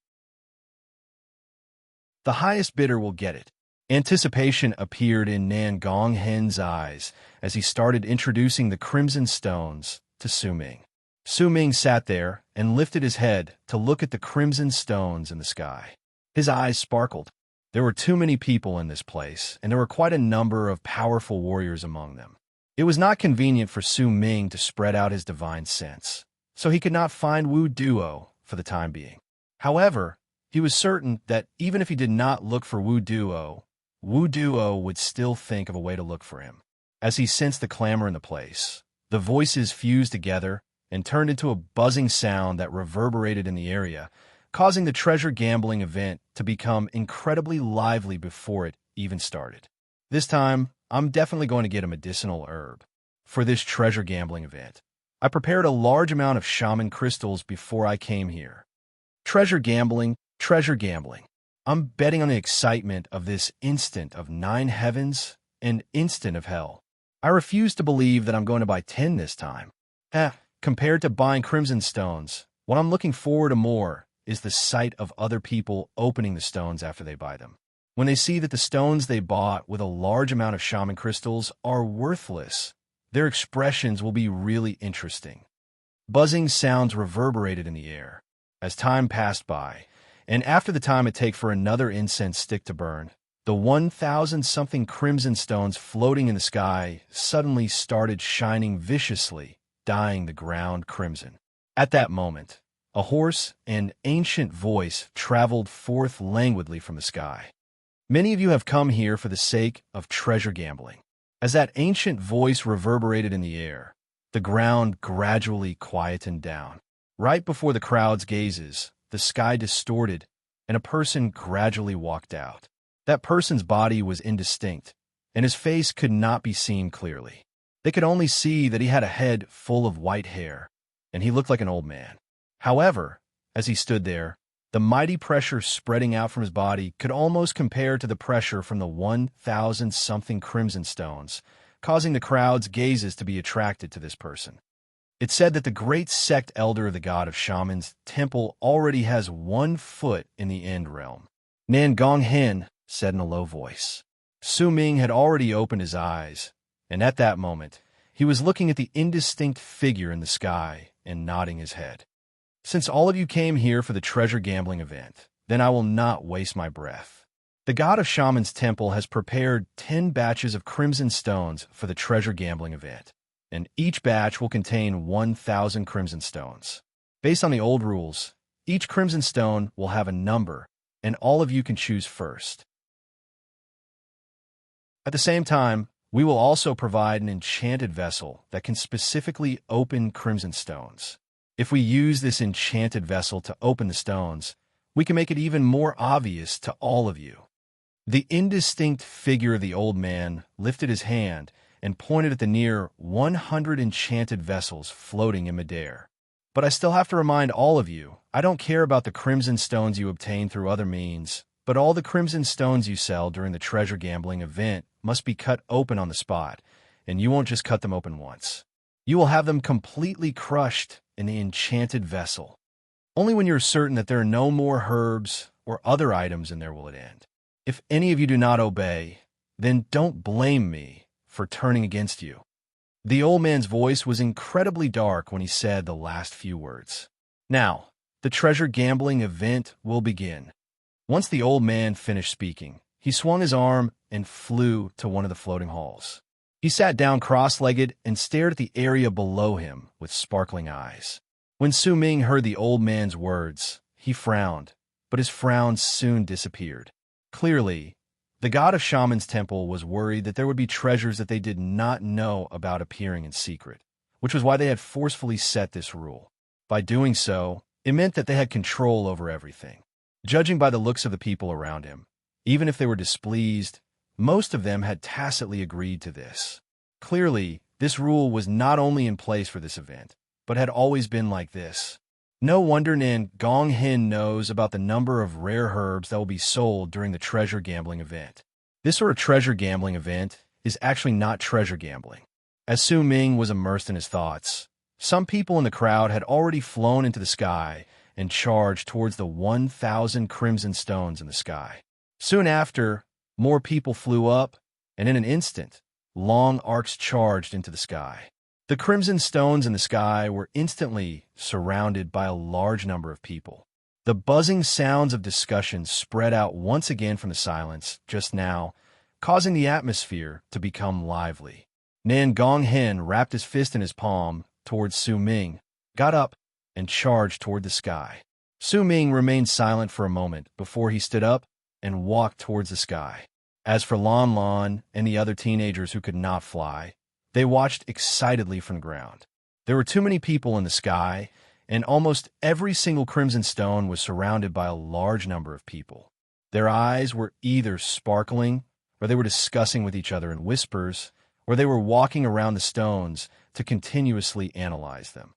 A: The highest bidder will get it. Anticipation appeared in Nangong Hen's eyes as he started introducing the crimson stones to Su Ming. Su Ming sat there and lifted his head to look at the crimson stones in the sky. His eyes sparkled. There were too many people in this place, and there were quite a number of powerful warriors among them. It was not convenient for Su Ming to spread out his divine sense, so he could not find Wu Duo for the time being. However, he was certain that even if he did not look for Wu Duo would still think of a way to look for him. As he sensed the clamor in the place, the voices fused together and turned into a buzzing sound that reverberated in the area, causing the treasure gambling event to become incredibly lively before it even started. This time, I'm definitely going to get a medicinal herb. For this treasure gambling event, I prepared a large amount of shaman crystals before I came here. Treasure gambling, treasure gambling. I'm betting on the excitement of this instant of 9 heavens and instant of hell. I refuse to believe that I'm going to buy 10 this time. Compared to buying crimson stones, what I'm looking forward to more is the sight of other people opening the stones after they buy them. When they see that the stones they bought with a large amount of shaman crystals are worthless, their expressions will be really interesting. Buzzing sounds reverberated in the air as time passed by, and after the time it take for another incense stick to burn, the 1,000-something crimson stones floating in the sky suddenly started shining viciously, dyeing the ground crimson. At that moment, a hoarse and ancient voice traveled forth languidly from the sky. Many of you have come here for the sake of treasure gambling. As that ancient voice reverberated in the air, the ground gradually quietened down. Right before the crowd's gazes, the sky distorted, and a person gradually walked out. That person's body was indistinct, and his face could not be seen clearly. They could only see that he had a head full of white hair, and he looked like an old man. However, as he stood there, the mighty pressure spreading out from his body could almost compare to the pressure from the 1,000-something crimson stones, causing the crowd's gazes to be attracted to this person. It said that the great sect elder of the god of shamans temple already has 1 foot in the end realm. Nan Gong Hen said in a low voice. Su Ming had already opened his eyes, and at that moment, he was looking at the indistinct figure in the sky and nodding his head. Since all of you came here for the treasure gambling event, then I will not waste my breath. The god of shamans temple has prepared 10 batches of crimson stones for the treasure gambling event, and each batch will contain 1,000 crimson stones. Based on the old rules, each crimson stone will have a number, and all of you can choose first. At the same time, we will also provide an enchanted vessel that can specifically open crimson stones. If we use this enchanted vessel to open the stones, we can make it even more obvious to all of you. The indistinct figure of the old man lifted his hand and pointed at the near 100 enchanted vessels floating in midair. But I still have to remind all of you, I don't care about the crimson stones you obtain through other means, but all the crimson stones you sell during the treasure gambling event must be cut open on the spot, and you won't just cut them open once. You will have them completely crushed in the enchanted vessel. Only when you're certain that there are no more herbs or other items in there will it end. If any of you do not obey, then don't blame me for turning against you. The old man's voice was incredibly dark when he said the last few words. Now, the treasure gambling event will begin. Once the old man finished speaking, he swung his arm and flew to one of the floating halls. He sat down cross-legged and stared at the area below him with sparkling eyes. When Su Ming heard the old man's words, he frowned, but his frown soon disappeared. Clearly, the god of Shaman's temple was worried that there would be treasures that they did not know about appearing in secret, which was why they had forcefully set this rule. By doing so, it meant that they had control over everything. Judging by the looks of the people around him, even if they were displeased, most of them had tacitly agreed to this. Clearly, this rule was not only in place for this event, but had always been like this. No wonder Nan Gong Hin knows about the number of rare herbs that will be sold during the treasure gambling event. This sort of treasure gambling event is actually not treasure gambling. As Su Ming was immersed in his thoughts, some people in the crowd had already flown into the sky and charged towards the 1,000 crimson stones in the sky. Soon after, more people flew up, and in an instant, long arcs charged into the sky. The crimson stones in the sky were instantly surrounded by a large number of people. The buzzing sounds of discussion spread out once again from the silence just now, causing the atmosphere to become lively. Nan Gong Hen wrapped his fist in his palm towards Su Ming, got up, and charged toward the sky. Su Ming remained silent for a moment before he stood up and walked towards the sky. As for Lon Lon and the other teenagers who could not fly, they watched excitedly from the ground. There were too many people in the sky, and almost every single crimson stone was surrounded by a large number of people. Their eyes were either sparkling or they were discussing with each other in whispers, or they were walking around the stones to continuously analyze them.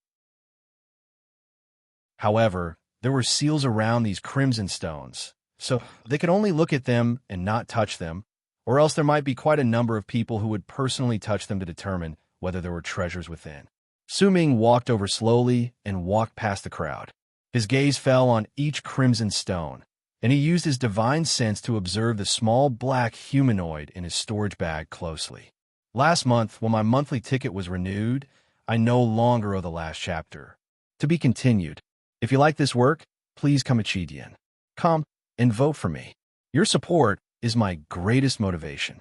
A: However, there were seals around these crimson stones, so they could only look at them and not touch them, or else there might be quite a number of people who would personally touch them to determine whether there were treasures within. Su Ming walked over slowly and walked past the crowd. His gaze fell on each crimson stone, and he used his divine sense to observe the small black humanoid in his storage bag closely. Last month, when my monthly ticket was renewed, I no longer owe the last chapter. To be continued. If you like this work, please come Achidian. Come and vote for me. Your support is my greatest motivation.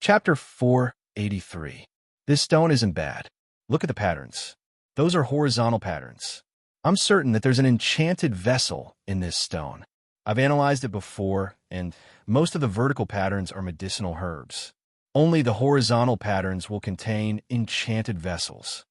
A: Chapter 483. This stone isn't bad. Look at the patterns. Those are horizontal patterns. I'm certain that there's an enchanted vessel in this stone. I've analyzed it before, and most of the vertical patterns are medicinal herbs. Only the horizontal patterns will contain enchanted vessels.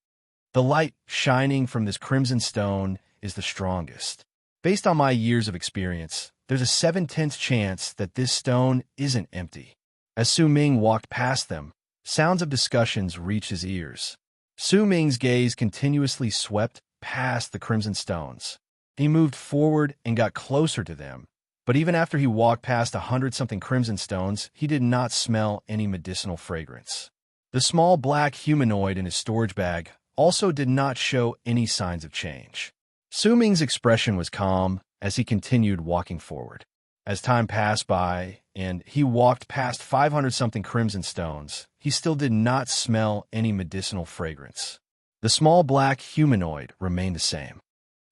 A: The light shining from this crimson stone is the strongest. Based on my years of experience, there's a 7/10 chance that this stone isn't empty. As Su Ming walked past them, sounds of discussions reached his ears. Su Ming's gaze continuously swept past the crimson stones. He moved forward and got closer to them, but even after he walked past 100-something crimson stones, he did not smell any medicinal fragrance. The small black humanoid in his storage bag also did not show any signs of change. Su Ming's expression was calm as he continued walking forward. As time passed by and he walked past 500-something crimson stones, he still did not smell any medicinal fragrance. The small black humanoid remained the same.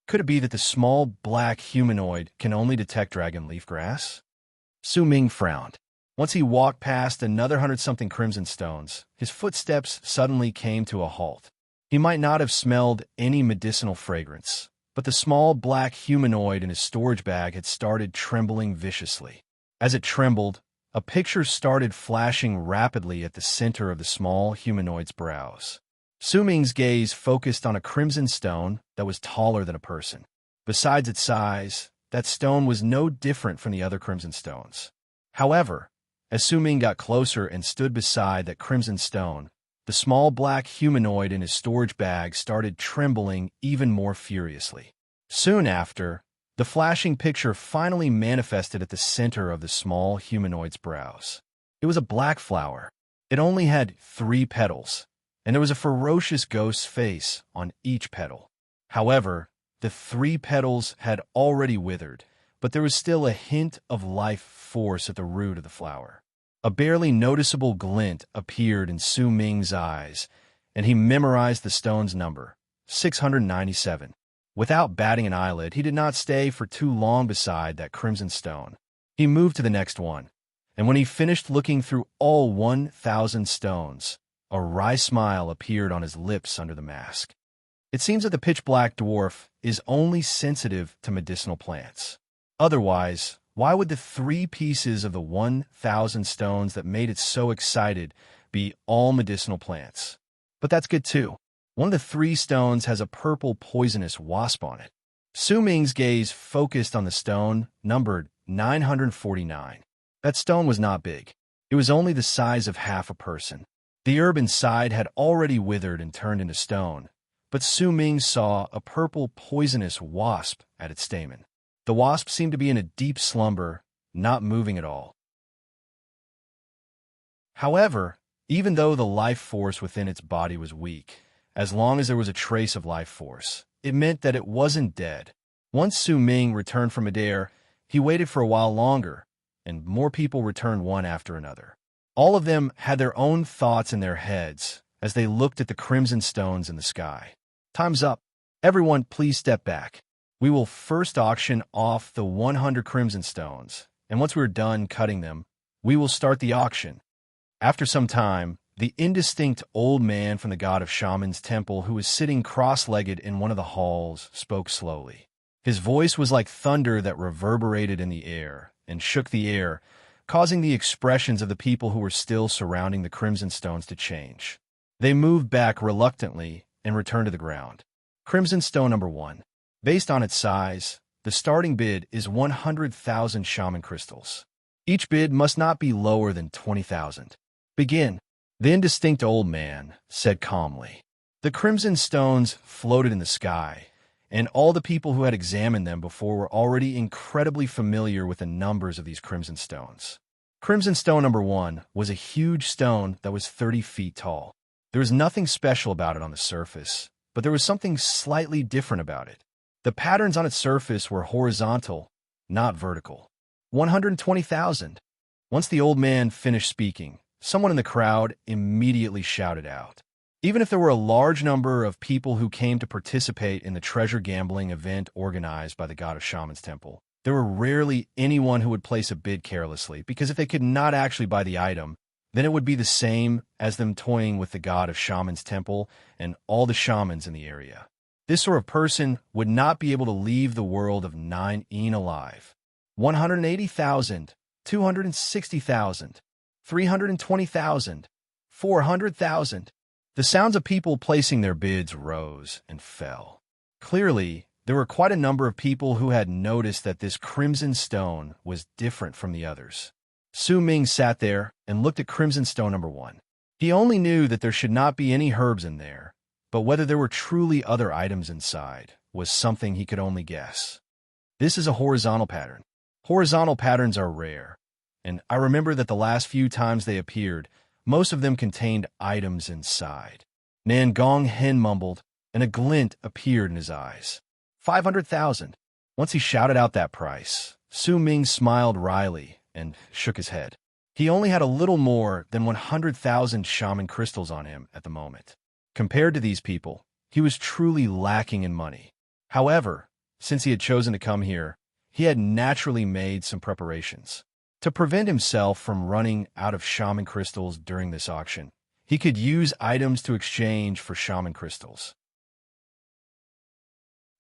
A: Could it be that the small black humanoid can only detect dragon leaf grass? Su Ming frowned. Once he walked past another 100-something crimson stones, his footsteps suddenly came to a halt. He might not have smelled any medicinal fragrance, but the small black humanoid in his storage bag had started trembling viciously. As it trembled, a picture started flashing rapidly at the center of the small humanoid's brows. Su Ming's gaze focused on a crimson stone that was taller than a person. Besides its size, that stone was no different from the other crimson stones. However, as Su Ming got closer and stood beside that crimson stone, the small black humanoid in his storage bag started trembling even more furiously. Soon after, the flashing picture finally manifested at the center of the small humanoid's brows. It was a black flower. It only had 3 petals, and there was a ferocious ghost's face on each petal. However, the 3 petals had already withered, but there was still a hint of life force at the root of the flower. A barely noticeable glint appeared in Su Ming's eyes, and he memorized the stone's number, 697. Without batting an eyelid, he did not stay for too long beside that crimson stone. He moved to the next one, and when he finished looking through all 1,000 stones, a wry smile appeared on his lips under the mask. It seems that the pitch-black dwarf is only sensitive to medicinal plants. Otherwise, why would the 3 pieces of the 1,000 stones that made it so excited be all medicinal plants? But that's good too. One of the 3 stones has a purple poisonous wasp on it. Su Ming's gaze focused on the stone numbered 949. That stone was not big. It was only the size of half a person. The herb inside had already withered and turned into stone, but Su Ming saw a purple poisonous wasp at its stamen. The wasp seemed to be in a deep slumber, not moving at all. However, even though the life force within its body was weak, as long as there was a trace of life force, it meant that it wasn't dead. Once Su Ming returned from Adair, he waited for a while longer, and more people returned one after another. All of them had their own thoughts in their heads as they looked at the crimson stones in the sky. Time's up. Everyone, please step back. We will first auction off the 100 crimson stones, and once we're done cutting them, we will start the auction. After some time, the indistinct old man from the god of Shaman's temple who was sitting cross-legged in one of the halls spoke slowly. His voice was like thunder that reverberated in the air and shook the air, causing the expressions of the people who were still surrounding the crimson stones to change. They moved back reluctantly and returned to the ground. Crimson stone number 1. Based on its size, The starting bid is 100,000 shaman crystals. Each bid must not be lower than 20,000. Begin. The indistinct old man said calmly. The crimson stones floated in the sky, and all the people who had examined them before were already incredibly familiar with the numbers of these crimson stones. Crimson stone number 1 was a huge stone that was 30 feet tall. There was nothing special about it on the surface, but there was something slightly different about it. The patterns on its surface were horizontal, not vertical. 120,000. Once the old man finished speaking, someone in the crowd immediately shouted out. Even if there were a large number of people who came to participate in the treasure gambling event organized by the god of Shaman's temple, there were rarely anyone who would place a bid carelessly, because if they could not actually buy the item, then it would be the same as them toying with the god of Shaman's temple and all the shamans in the area. This sort of person would not be able to leave the world of 9 alive. 180,000, 260,000, 320,000, 400,000. The sounds of people placing their bids rose and fell. Clearly, there were quite a number of people who had noticed that this crimson stone was different from the others. Su Ming sat there and looked at crimson stone number 1. He only knew that there should not be any herbs in there, but whether there were truly other items inside was something he could only guess. This is a horizontal pattern. Horizontal patterns are rare, and I remember that the last few times they appeared, most of them contained items inside. Nan Gong Hen mumbled, and a glint appeared in his eyes. 500,000. Once he shouted out that price, Su Ming smiled wryly and shook his head. He only had a little more than 100,000 shaman crystals on him at the moment. Compared to these people, he was truly lacking in money. However, since he had chosen to come here, he had naturally made some preparations. To prevent himself from running out of shaman crystals during this auction, he could use items to exchange for shaman crystals.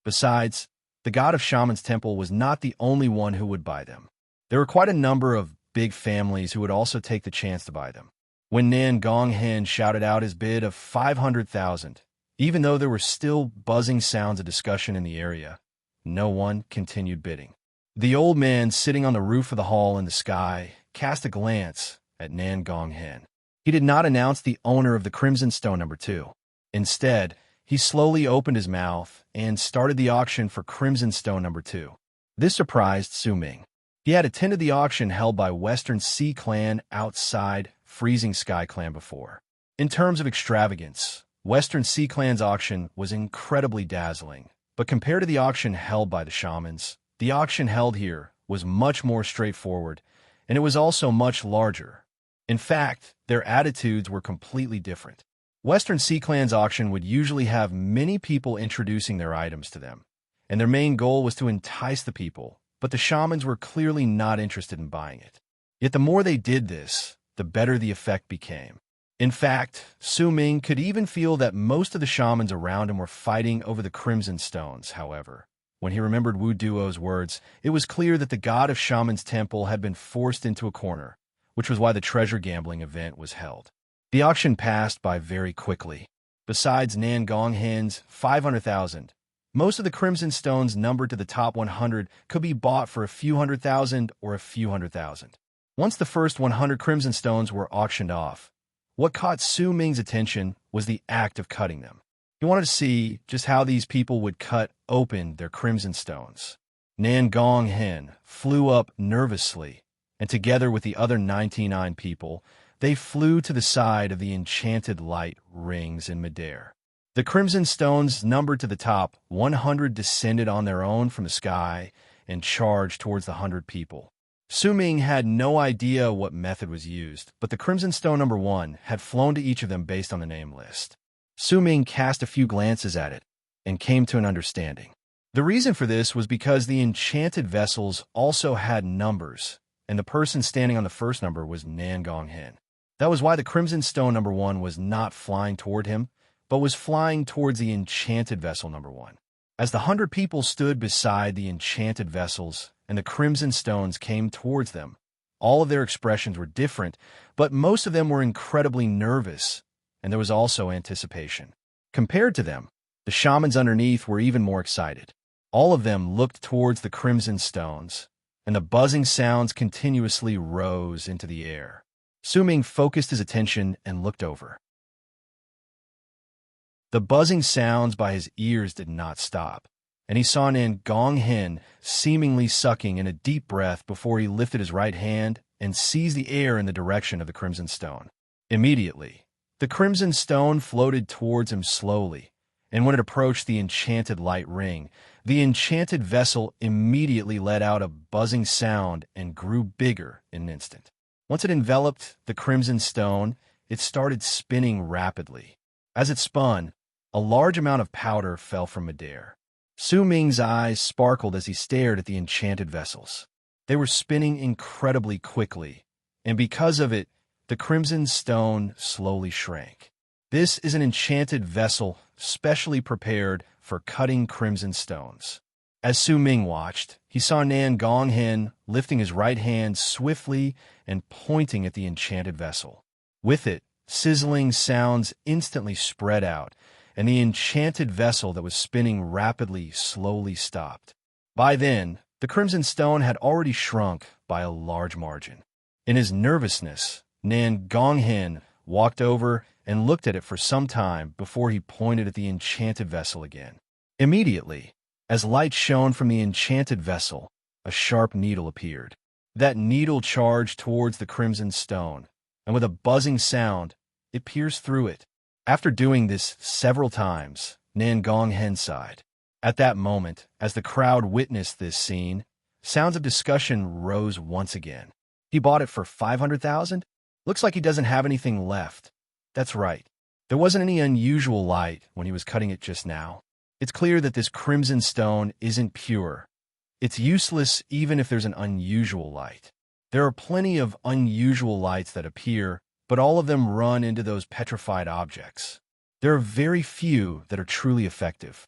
A: Besides, the god of Shaman's temple was not the only one who would buy them. There were quite a number of big families who would also take the chance to buy them. When Nan Gong Hen shouted out his bid of 500,000, even though there were still buzzing sounds of discussion in the area, no one continued bidding. The old man sitting on the roof of the hall in the sky cast a glance at Nan Gong Hen. He did not announce the owner of the crimson stone number 2. Instead, he slowly opened his mouth and started the auction for crimson stone number 2. This surprised Su Ming. He had attended the auction held by Western Sea Clan outside Freezing Sky Clan before. In terms of extravagance, Western Sea Clan's auction was incredibly dazzling, but compared to the auction held by the shamans, the auction held here was much more straightforward, and it was also much larger. In fact, their attitudes were completely different. Western Sea Clan's auction would usually have many people introducing their items to them, and their main goal was to entice the people, but the shamans were clearly not interested in buying it. Yet the more they did this, the better the effect became. In fact, Su Ming could even feel that most of the shamans around him were fighting over the crimson stones. However, when he remembered Wu Duo's words, it was clear that the god of Shaman's temple had been forced into a corner, which was why the treasure gambling event was held. The auction passed by very quickly. Besides Nan Gong Hen's 500,000, most of the crimson stones numbered to the top 100 could be bought for a few hundred thousand or a few hundred thousand. Once the first 100 crimson stones were auctioned off, what caught Su Ming's attention was the act of cutting them. He wanted to see just how these people would cut open their crimson stones. Nan Gong Hen flew up nervously, and together with the other 99 people, they flew to the side of the enchanted light rings in midair. The crimson stones numbered to the top 100 descended on their own from the sky and charged towards the 100 people. Su Ming had no idea what method was used, but the crimson stone number 1 had flown to each of them based on the name list. Su Ming cast a few glances at it and came to an understanding. The reason for this was because the enchanted vessels also had numbers, and the person standing on the first number was Nan Gong Hen. That was why the crimson stone number 1 was not flying toward him, but was flying towards the enchanted vessel number 1. As the 100 people stood beside the enchanted vessels and the crimson stones came towards them, all of their expressions were different, but most of them were incredibly nervous, and there was also anticipation. Compared to them, the shamans underneath were even more excited. All of them looked towards the crimson stones, and the buzzing sounds continuously rose into the air. Su Ming focused his attention and looked over. The buzzing sounds by his ears did not stop, and he saw Nan Gonghen seemingly sucking in a deep breath before he lifted his right hand and seized the air in the direction of the crimson stone. Immediately, the crimson stone floated towards him slowly, and when it approached the enchanted light ring, the enchanted vessel immediately let out a buzzing sound and grew bigger in an instant. Once it enveloped the crimson stone, it started spinning rapidly. As it spun, a large amount of powder fell from midair. Su Ming's eyes sparkled as he stared at the enchanted vessels. They were spinning incredibly quickly, and because of it, the crimson stone slowly shrank. This is an enchanted vessel specially prepared for cutting crimson stones. As Su Ming watched, he saw Nan Gonghen lifting his right hand swiftly and pointing at the enchanted vessel. With it, sizzling sounds instantly spread out, and the enchanted vessel that was spinning rapidly slowly stopped. By then, the crimson stone had already shrunk by a large margin. In his nervousness, Nan Gonghen walked over and looked at it for some time before he pointed at the enchanted vessel again. Immediately, as light shone from the enchanted vessel, a sharp needle appeared. That needle charged towards the crimson stone, and with a buzzing sound, it pierced through it. After doing this several times, Nan Gonghen sighed. At that moment, as the crowd witnessed this scene, sounds of discussion rose once again. He bought it for 500,000? Looks like he doesn't have anything left. That's right. There wasn't any unusual light when he was cutting it just now. It's clear that this crimson stone isn't pure. It's useless even if there's an unusual light. There are plenty of unusual lights that appear, but all of them run into those petrified objects. There are very few that are truly effective.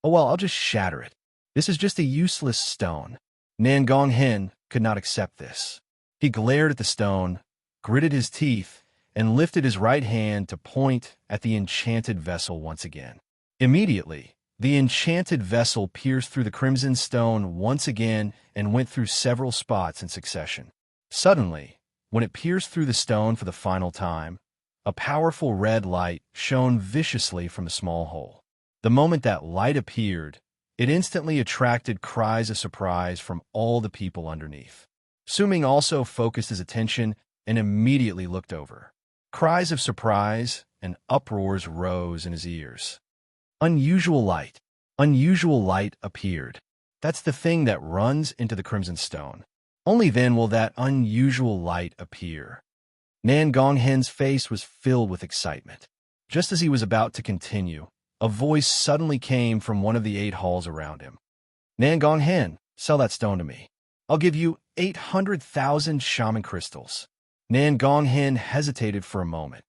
A: Oh well, I'll just shatter it. This is just a useless stone. Nan Gonghen could not accept this. He glared at the stone, gritted his teeth, and lifted his right hand to point at the enchanted vessel once again. Immediately, the enchanted vessel pierced through the crimson stone once again and went through several spots in succession. Suddenly, when it pierced through the stone for the final time, a powerful red light shone viciously from a small hole. The moment that light appeared, it instantly attracted cries of surprise from all the people underneath. Su Ming also focused his attention and immediately looked over. Cries of surprise and uproars rose in his ears. Unusual light appeared. That's the thing that runs into the crimson stone. Only then will that unusual light appear. Nan Gonghen's face was filled with excitement. Just as he was about to continue, a voice suddenly came from one of the 8 halls around him. Nan Gonghen, sell that stone to me. I'll give you 800,000 shaman crystals. Nan Gonghen hesitated for a moment.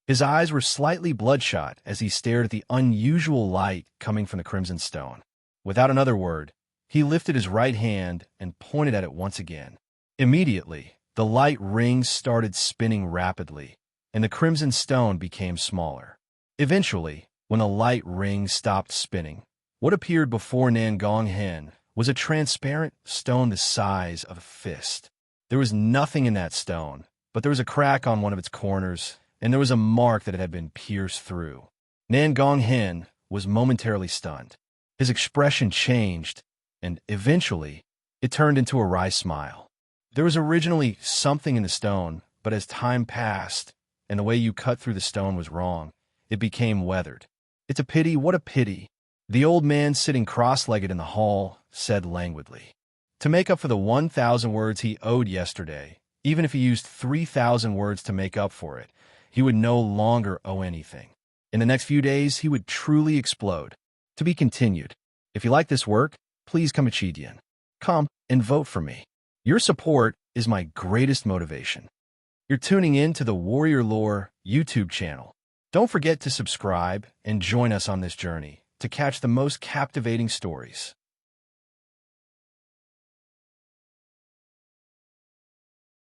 A: His eyes were slightly bloodshot as he stared at the unusual light coming from the crimson stone. Without another word, he lifted his right hand and pointed at it once again. Immediately, the light rings started spinning rapidly, and the crimson stone became smaller. Eventually, when the light ring stopped spinning, what appeared before Nan Gonghen was a transparent stone the size of a fist. There was nothing in that stone, but there was a crack on one of its corners, and there was a mark that it had been pierced through. Nan Gonghen was momentarily stunned. His expression changed, and eventually, it turned into a wry smile. There was originally something in the stone, but as time passed, and the way you cut through the stone was wrong, it became weathered. It's a pity, what a pity. The old man sitting cross-legged in the hall said languidly. To make up for the 1,000 words he owed yesterday, even if he used 3,000 words to make up for it, he would no longer owe anything. In the next few days, he would truly explode. To be continued. If you like this work, please come to Chidian. Come and vote for me. Your support is my greatest motivation. You're tuning in to the Warrior Lore YouTube channel. Don't forget to subscribe and join us on this journey to catch the most captivating stories.